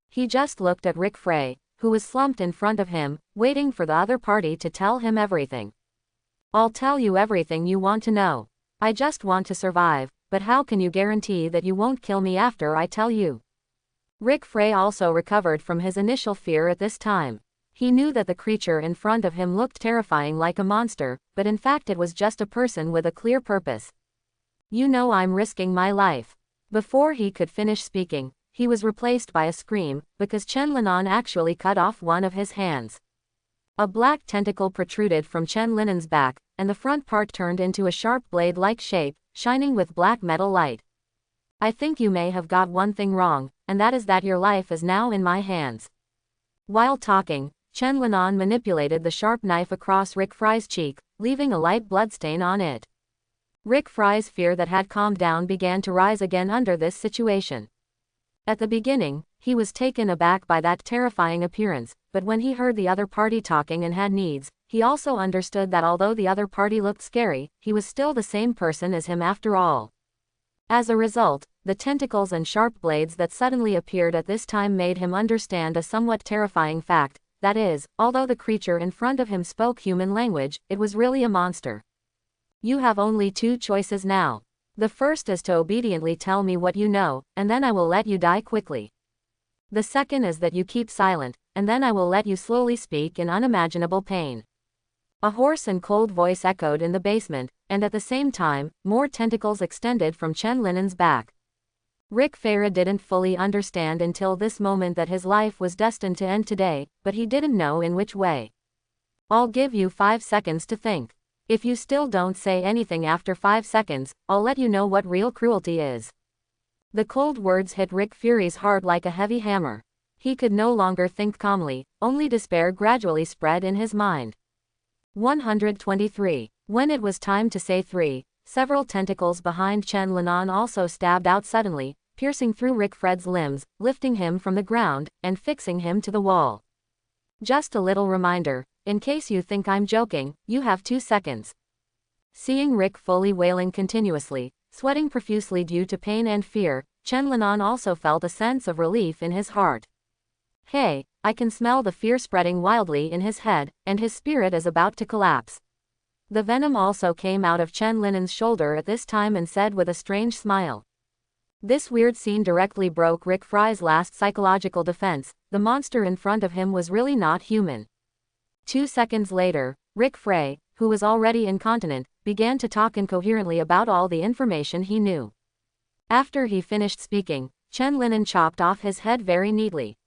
He just looked at Rick Frey, who was slumped in front of him, waiting for the other party to tell him everything. I'll tell you everything you want to know. I just want to survive, but how can you guarantee that you won't kill me after I tell you? Rick Frey also recovered from his initial fear at this time. He knew that the creature in front of him looked terrifying like a monster, but in fact it was just a person with a clear purpose. You know I'm risking my life. Before he could finish speaking, he was replaced by a scream, because Chen Linan actually cut off one of his hands. A black tentacle protruded from Chen Linen's back, and the front part turned into a sharp blade-like shape, shining with black metal light. I think you may have got one thing wrong, and that is that your life is now in my hands. While talking, Chen Linan manipulated the sharp knife across Rick Frey's cheek, leaving a light bloodstain on it. Rick Frey's fear that had calmed down began to rise again under this situation. At the beginning, he was taken aback by that terrifying appearance, but when he heard the other party talking and had needs, he also understood that although the other party looked scary, he was still the same person as him after all. As a result, the tentacles and sharp blades that suddenly appeared at this time made him understand a somewhat terrifying fact, that is, although the creature in front of him spoke human language, it was really a monster. You have only two choices now. The first is to obediently tell me what you know, and then I will let you die quickly. The second is that you keep silent, and then I will let you slowly speak in unimaginable pain. A hoarse and cold voice echoed in the basement, and at the same time, more tentacles extended from Chen Linen's back. Rick Frey didn't fully understand until this moment that his life was destined to end today, but he didn't know in which way. I'll give you 5 seconds to think. If you still don't say anything after 5 seconds, I'll let you know what real cruelty is. The cold words hit Rick Frey's heart like a heavy hammer. He could no longer think calmly, only despair gradually spread in his mind. 123. When it was time to say 3, several tentacles behind Chen Linan also stabbed out suddenly, piercing through Rick Frey's limbs, lifting him from the ground, and fixing him to the wall. Just a little reminder, in case you think I'm joking, you have 2 seconds. Seeing Rick fully wailing continuously, sweating profusely due to pain and fear, Chen Linan also felt a sense of relief in his heart. Hey, I can smell the fear spreading wildly in his head, and his spirit is about to collapse. The venom also came out of Chen Linen's shoulder at this time and said with a strange smile. This weird scene directly broke Rick Frey's last psychological defense. The monster in front of him was really not human. 2 seconds later, Rick Frey, who was already incontinent, began to talk incoherently about all the information he knew. After he finished speaking, Chen Linen chopped off his head very neatly.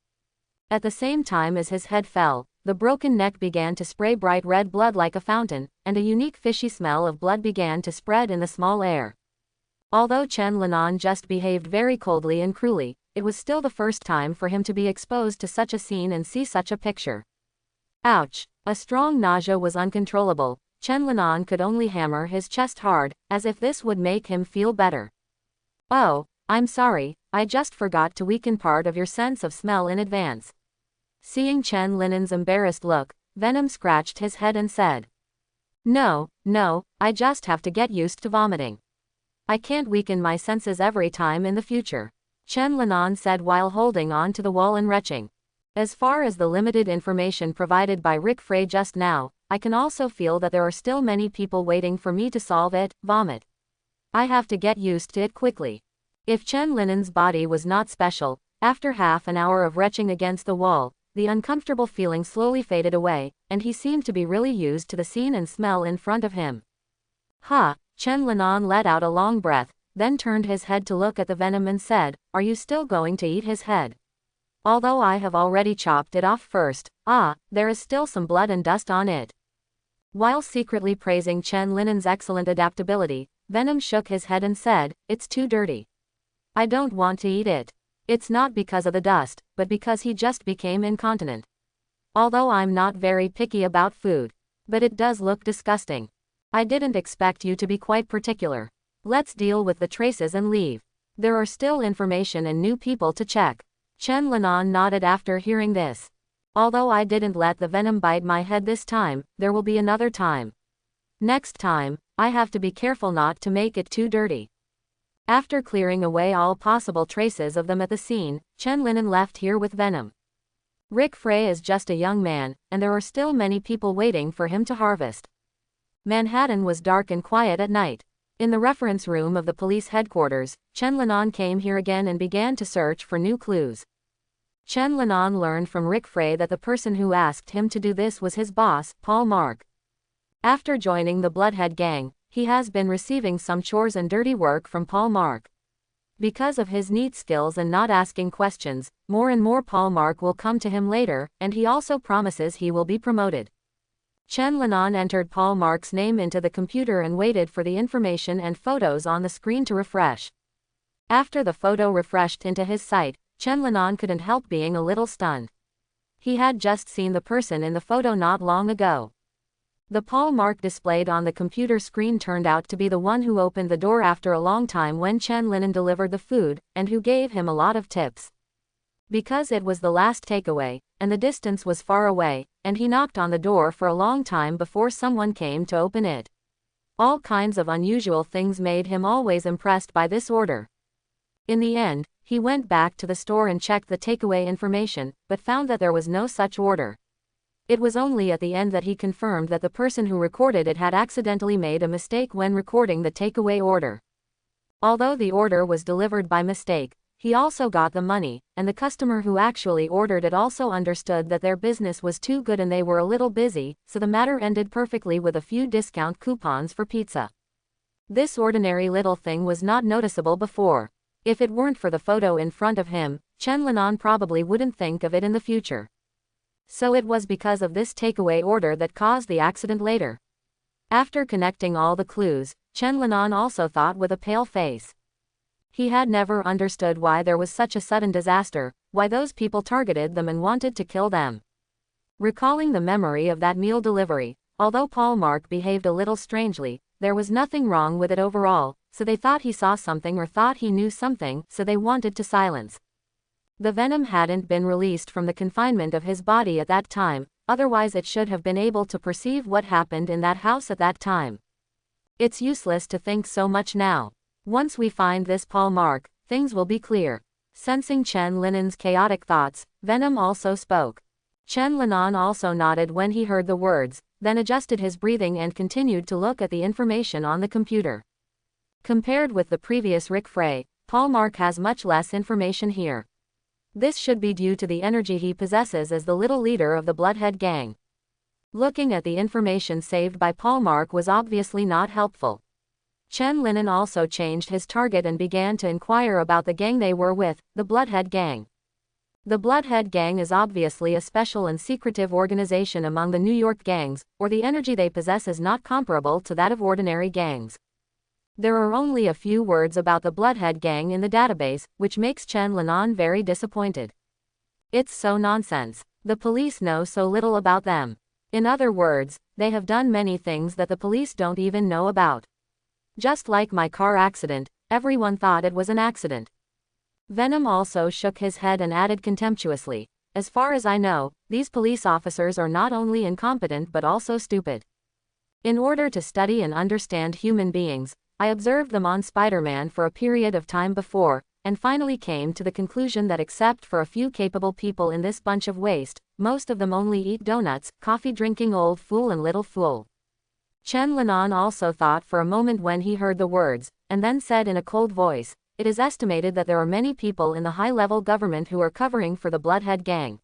At the same time as his head fell, the broken neck began to spray bright red blood like a fountain, and a unique fishy smell of blood began to spread in the small air. Although Chen Linan just behaved very coldly and cruelly, it was still the first time for him to be exposed to such a scene and see such a picture. Ouch! A strong nausea was uncontrollable. Chen Linan could only hammer his chest hard, as if this would make him feel better. Oh, I'm sorry, I just forgot to weaken part of your sense of smell in advance. Seeing Chen Linen's embarrassed look, Venom scratched his head and said. No, I just have to get used to vomiting. I can't weaken my senses every time in the future, Chen Linan said while holding on to the wall and retching. As far as the limited information provided by Rick Frey just now, I can also feel that there are still many people waiting for me to solve it, vomit. I have to get used to it quickly. If Chen Linen's body was not special, after half an hour of retching against the wall, the uncomfortable feeling slowly faded away, and he seemed to be really used to the scene and smell in front of him. Chen Linan let out a long breath, then turned his head to look at the venom and said, are you still going to eat his head? Although I have already chopped it off first, there is still some blood and dust on it. While secretly praising Chen Linen's excellent adaptability, Venom shook his head and said, it's too dirty. I don't want to eat it. It's not because of the dust, but because he just became incontinent. Although I'm not very picky about food. But it does look disgusting. I didn't expect you to be quite particular. Let's deal with the traces and leave. There are still information and new people to check. Chen Linan nodded after hearing this. Although I didn't let the venom bite my head this time, there will be another time. Next time, I have to be careful not to make it too dirty. After clearing away all possible traces of them at the scene, Chen Linen left here with Venom. Rick Frey is just a young man, and there are still many people waiting for him to harvest. Manhattan was dark and quiet at night. In the reference room of the police headquarters, Chen Linan came here again and began to search for new clues. Chen Linan learned from Rick Frey that the person who asked him to do this was his boss, Paul Mark. After joining the Bloodhead Gang, he has been receiving some chores and dirty work from Paul Mark. Because of his neat skills and not asking questions, more and more Paul Mark will come to him later, and he also promises he will be promoted. Chen Linan entered Paul Mark's name into the computer and waited for the information and photos on the screen to refresh. After the photo refreshed into his sight, Chen Linan couldn't help being a little stunned. He had just seen the person in the photo not long ago. The Paul Mark displayed on the computer screen turned out to be the one who opened the door after a long time when Chen Linan delivered the food, and who gave him a lot of tips. Because it was the last takeaway, and the distance was far away, and he knocked on the door for a long time before someone came to open it. All kinds of unusual things made him always impressed by this order. In the end, he went back to the store and checked the takeaway information, but found that there was no such order. It was only at the end that he confirmed that the person who recorded it had accidentally made a mistake when recording the takeaway order. Although the order was delivered by mistake, he also got the money, and the customer who actually ordered it also understood that their business was too good and they were a little busy, so the matter ended perfectly with a few discount coupons for pizza. This ordinary little thing was not noticeable before. If it weren't for the photo in front of him, Chen Linan probably wouldn't think of it in the future. So it was because of this takeaway order that caused the accident later. After connecting all the clues, Chen Linan also thought with a pale face. He had never understood why there was such a sudden disaster, why those people targeted them and wanted to kill them. Recalling the memory of that meal delivery, although Paul Mark behaved a little strangely, there was nothing wrong with it overall, so they thought he saw something or thought he knew something, so they wanted to silence. The venom hadn't been released from the confinement of his body at that time, otherwise it should have been able to perceive what happened in that house at that time. It's useless to think so much now. Once we find this Paul Mark, things will be clear. Sensing Chen Linan's chaotic thoughts, Venom also spoke. Chen Linan also nodded when he heard the words, then adjusted his breathing and continued to look at the information on the computer. Compared with the previous Rick Frey, Paul Mark has much less information here. This should be due to the energy he possesses as the little leader of the Bloodhead Gang. Looking at the information saved by Paul Mark was obviously not helpful. Chen Linan also changed his target and began to inquire about the gang they were with, the Bloodhead Gang. The Bloodhead Gang is obviously a special and secretive organization among the New York gangs, or the energy they possess is not comparable to that of ordinary gangs. There are only a few words about the Bloodhead Gang in the database, which makes Chen Linan very disappointed. It's so nonsense. The police know so little about them. In other words, they have done many things that the police don't even know about. Just like my car accident, everyone thought it was an accident. Venom also shook his head and added contemptuously, as far as I know, these police officers are not only incompetent but also stupid. In order to study and understand human beings, I observed them on Spider-Man for a period of time before, and finally came to the conclusion that except for a few capable people in this bunch of waste, most of them only eat donuts, coffee-drinking old fool and little fool. Chen Linan also thought for a moment when he heard the words, and then said in a cold voice, "It is estimated that there are many people in the high-level government who are covering for the Bloodhead Gang.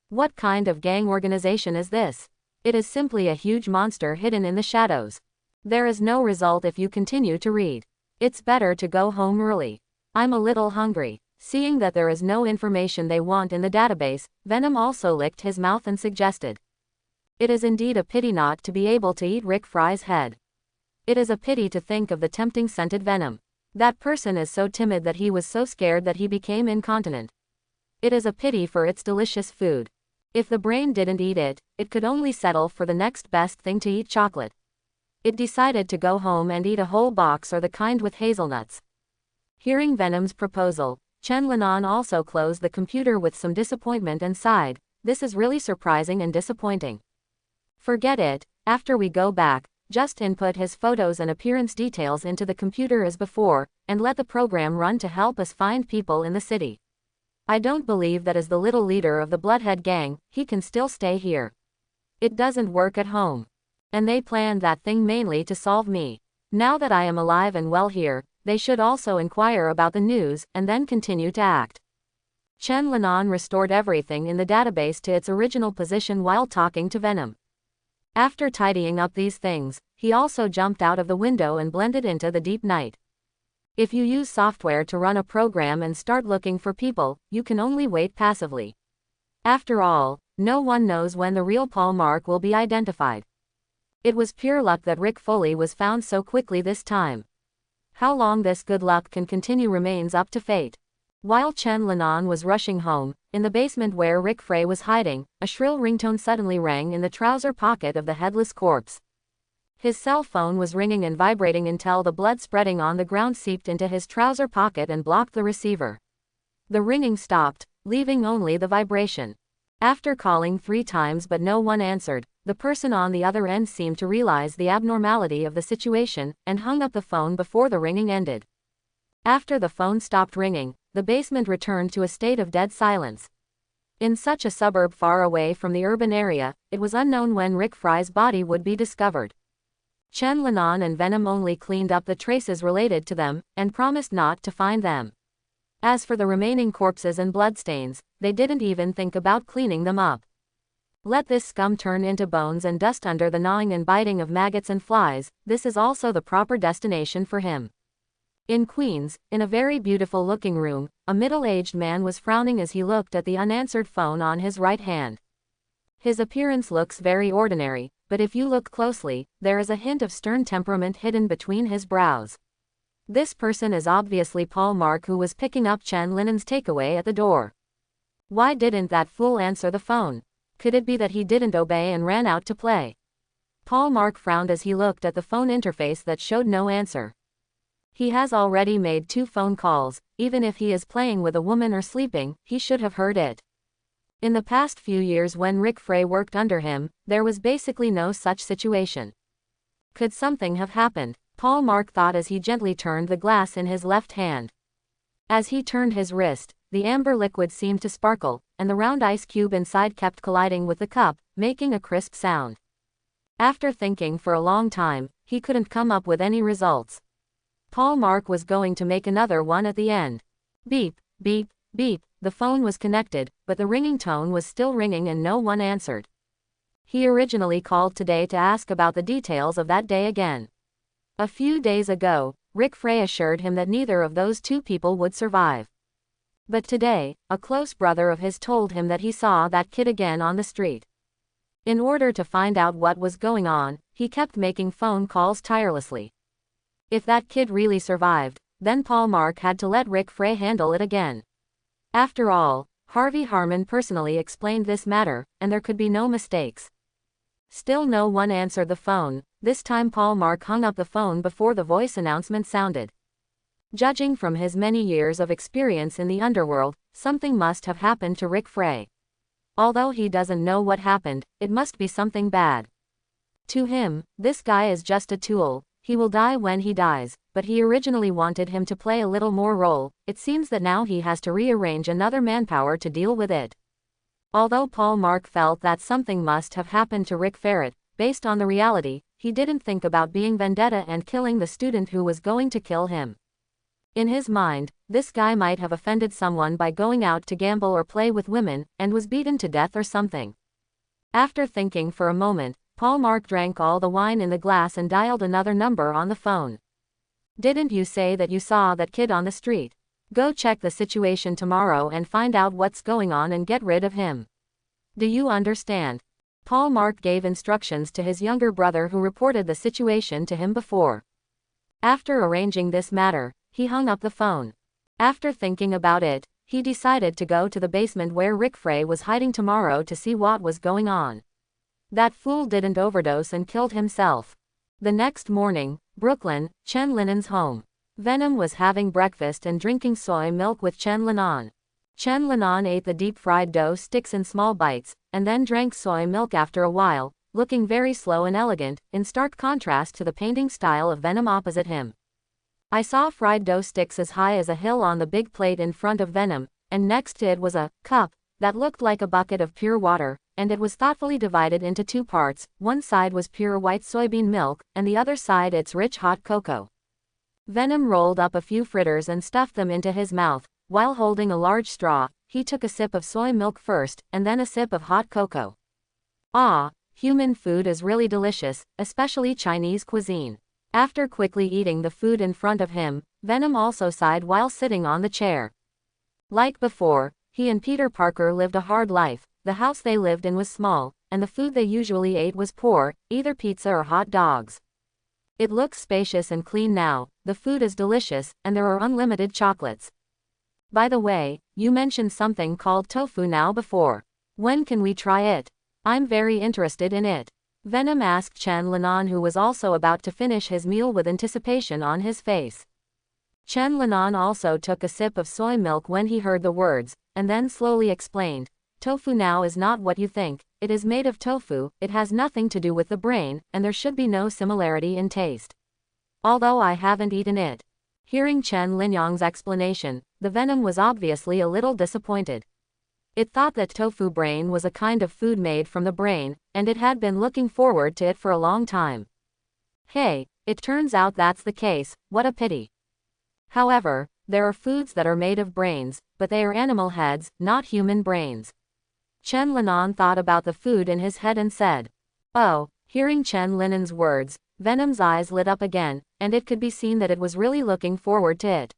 What kind of gang organization is this? It is simply a huge monster hidden in the shadows. There is no result if you continue to read. It's better to go home early. I'm a little hungry." Seeing that there is no information they want in the database, Venom also licked his mouth and suggested, "It is indeed a pity not to be able to eat Rick Fry's head. It is a pity to think of the tempting scented venom. That person is so timid that he was so scared that he became incontinent. It is a pity for its delicious food. If the brain didn't eat it, it could only settle for the next best thing to eat chocolate." It decided to go home and eat a whole box or the kind with hazelnuts. Hearing Venom's proposal, Chen Linan also closed the computer with some disappointment and sighed, "This is really surprising and disappointing. Forget it, after we go back, just input his photos and appearance details into the computer as before, and let the program run to help us find people in the city. I don't believe that as the little leader of the Bloodhead gang, he can still stay here. It doesn't work at home. And they planned that thing mainly to solve me. Now that I am alive and well here, they should also inquire about the news, and then continue to act. Chen Linan restored everything in the database to its original position while talking to Venom. After tidying up these things, he also jumped out of the window and blended into the deep night. If you use software to run a program and start looking for people, you can only wait passively. After all, no one knows when the real Paul Mark will be identified. It was pure luck that Rick Foley was found so quickly this time. How long this good luck can continue remains up to fate. While Chen Linan was rushing home, in the basement where Rick Frey was hiding, a shrill ringtone suddenly rang in the trouser pocket of the headless corpse. His cell phone was ringing and vibrating until the blood spreading on the ground seeped into his trouser pocket and blocked the receiver. The ringing stopped, leaving only the vibration. After calling 3 times but no one answered, the person on the other end seemed to realize the abnormality of the situation, and hung up the phone before the ringing ended. After the phone stopped ringing, the basement returned to a state of dead silence. In such a suburb far away from the urban area, it was unknown when Rick Fry's body would be discovered. Chen Linan and Venom only cleaned up the traces related to them, and promised not to find them. As for the remaining corpses and bloodstains, they didn't even think about cleaning them up. Let this scum turn into bones and dust under the gnawing and biting of maggots and flies, this is also the proper destination for him. In Queens, in a very beautiful-looking room, a middle-aged man was frowning as he looked at the unanswered phone on his right hand. His appearance looks very ordinary, but if you look closely, there is a hint of stern temperament hidden between his brows. This person is obviously Paul Mark, who was picking up Chen Linan's takeaway at the door. Why didn't that fool answer the phone? Could it be that he didn't obey and ran out to play? Paul Mark frowned as he looked at the phone interface that showed no answer. He has already made 2 phone calls. Even if he is playing with a woman or sleeping, he should have heard it. In the past few years when Rick Frey worked under him, there was basically no such situation. Could something have happened? Paul Mark thought as he gently turned the glass in his left hand. As he turned his wrist, the amber liquid seemed to sparkle, and the round ice cube inside kept colliding with the cup, making a crisp sound. After thinking for a long time, he couldn't come up with any results. Paul Mark was going to make another one at the end. Beep, beep, beep, the phone was connected, but the ringing tone was still ringing and no one answered. He originally called today to ask about the details of that day again. A few days ago, Rick Frey assured him that neither of those 2 people would survive. But today, a close brother of his told him that he saw that kid again on the street. In order to find out what was going on, he kept making phone calls tirelessly. If that kid really survived, then Paul Mark had to let Rick Frey handle it again. After all, Harvey Harmon personally explained this matter, and there could be no mistakes. Still no one answered the phone. This time Paul Mark hung up the phone before the voice announcement sounded. Judging from his many years of experience in the underworld, something must have happened to Rick Frey. Although he doesn't know what happened, it must be something bad. To him, this guy is just a tool. He will die when he dies, but he originally wanted him to play a little more role. It seems that now he has to rearrange another manpower to deal with it. Although Paul Mark felt that something must have happened to Rick Ferret, based on the reality, he didn't think about being vendetta and killing the student who was going to kill him. In his mind, this guy might have offended someone by going out to gamble or play with women, and was beaten to death or something. After thinking for a moment, Paul Mark drank all the wine in the glass and dialed another number on the phone. Didn't you say that you saw that kid on the street? Go check the situation tomorrow and find out what's going on and get rid of him. Do you understand? Paul Mark gave instructions to his younger brother who reported the situation to him before. After arranging this matter, he hung up the phone. After thinking about it, he decided to go to the basement where Rick Frey was hiding tomorrow to see what was going on. That fool didn't overdose and killed himself. The next morning, Brooklyn, Chen Linan's home. Venom was having breakfast and drinking soy milk with Chen Linan. Chen Linan ate the deep-fried dough sticks in small bites, and then drank soy milk after a while, looking very slow and elegant, in stark contrast to the painting style of Venom opposite him. I saw fried dough sticks as high as a hill on the big plate in front of Venom, and next to it was a cup that looked like a bucket of pure water, and it was thoughtfully divided into two parts. One side was pure white soybean milk, and the other side its rich hot cocoa. Venom rolled up a few fritters and stuffed them into his mouth. While holding a large straw, he took a sip of soy milk first, and then a sip of hot cocoa. Ah, human food is really delicious, especially Chinese cuisine. After quickly eating the food in front of him, Venom also sighed while sitting on the chair. Like before, he and Peter Parker lived a hard life. The house they lived in was small, and the food they usually ate was poor, either pizza or hot dogs. It looks spacious and clean now, the food is delicious, and there are unlimited chocolates. By the way, you mentioned something called tofu now before. When can we try it? I'm very interested in it. Venom asked Chen Linan, who was also about to finish his meal with anticipation on his face. Chen Linan also took a sip of soy milk when he heard the words, and then slowly explained, tofu now is not what you think, it is made of tofu, it has nothing to do with the brain, and there should be no similarity in taste. Although I haven't eaten it. Hearing Chen Linyang's explanation, the Venom was obviously a little disappointed. It thought that tofu brain was a kind of food made from the brain, and it had been looking forward to it for a long time. Hey, it turns out that's the case, what a pity. However, there are foods that are made of brains, but they are animal heads, not human brains. Chen Linan thought about the food in his head and said, oh. Hearing Chen Linan's words, Venom's eyes lit up again, and it could be seen that it was really looking forward to it.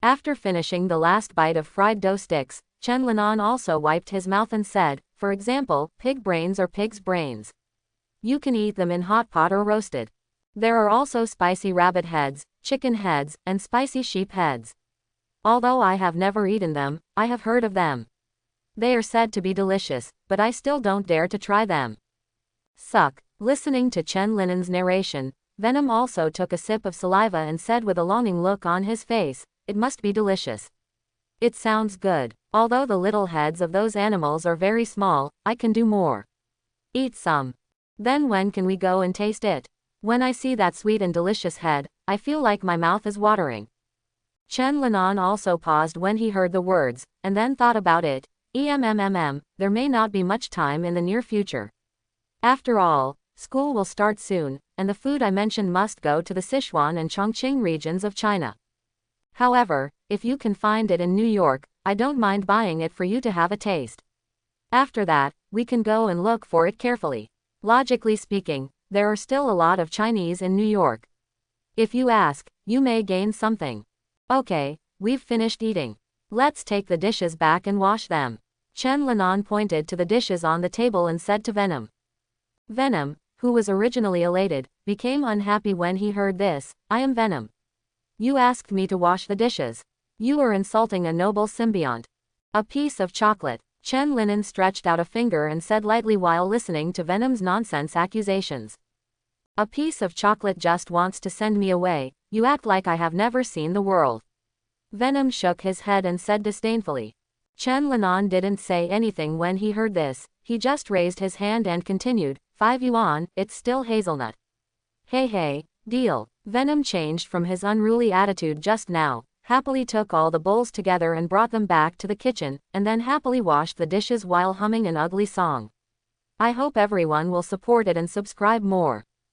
After finishing the last bite of fried dough sticks, Chen Linan also wiped his mouth and said, for example, pig brains or pig's brains. You can eat them in hot pot or roasted. There are also spicy rabbit heads, chicken heads, and spicy sheep heads. Although I have never eaten them, I have heard of them. They are said to be delicious, but I still don't dare to try them. Suck. Listening to Chen Linan's narration, Venom also took a sip of saliva and said with a longing look on his face, it must be delicious. It sounds good. Although the little heads of those animals are very small, I can do more. Eat some. Then when can we go and taste it? When I see that sweet and delicious head, I feel like my mouth is watering. Chen Linan also paused when he heard the words, and then thought about it. There may not be much time in the near future. After all, school will start soon, and the food I mentioned must go to the Sichuan and Chongqing regions of China. However, if you can find it in New York, I don't mind buying it for you to have a taste. After that, we can go and look for it carefully. Logically speaking, there are still a lot of Chinese in New York. If you ask, you may gain something. Okay, we've finished eating. Let's take the dishes back and wash them. Chen Linan pointed to the dishes on the table and said to Venom. Venom, who was originally elated, became unhappy when he heard this. I am Venom. You asked me to wash the dishes. You are insulting a noble symbiont. A piece of chocolate. Chen Linan stretched out a finger and said lightly while listening to Venom's nonsense accusations. A piece of chocolate just wants to send me away. You act like I have never seen the world. Venom shook his head and said disdainfully. Chen Linan didn't say anything when he heard this. He just raised his hand and continued, 5 yuan, it's still hazelnut. Hey, deal. Venom changed from his unruly attitude just now, happily took all the bowls together and brought them back to the kitchen, and then happily washed the dishes while humming an ugly song. I hope everyone will support it and subscribe more.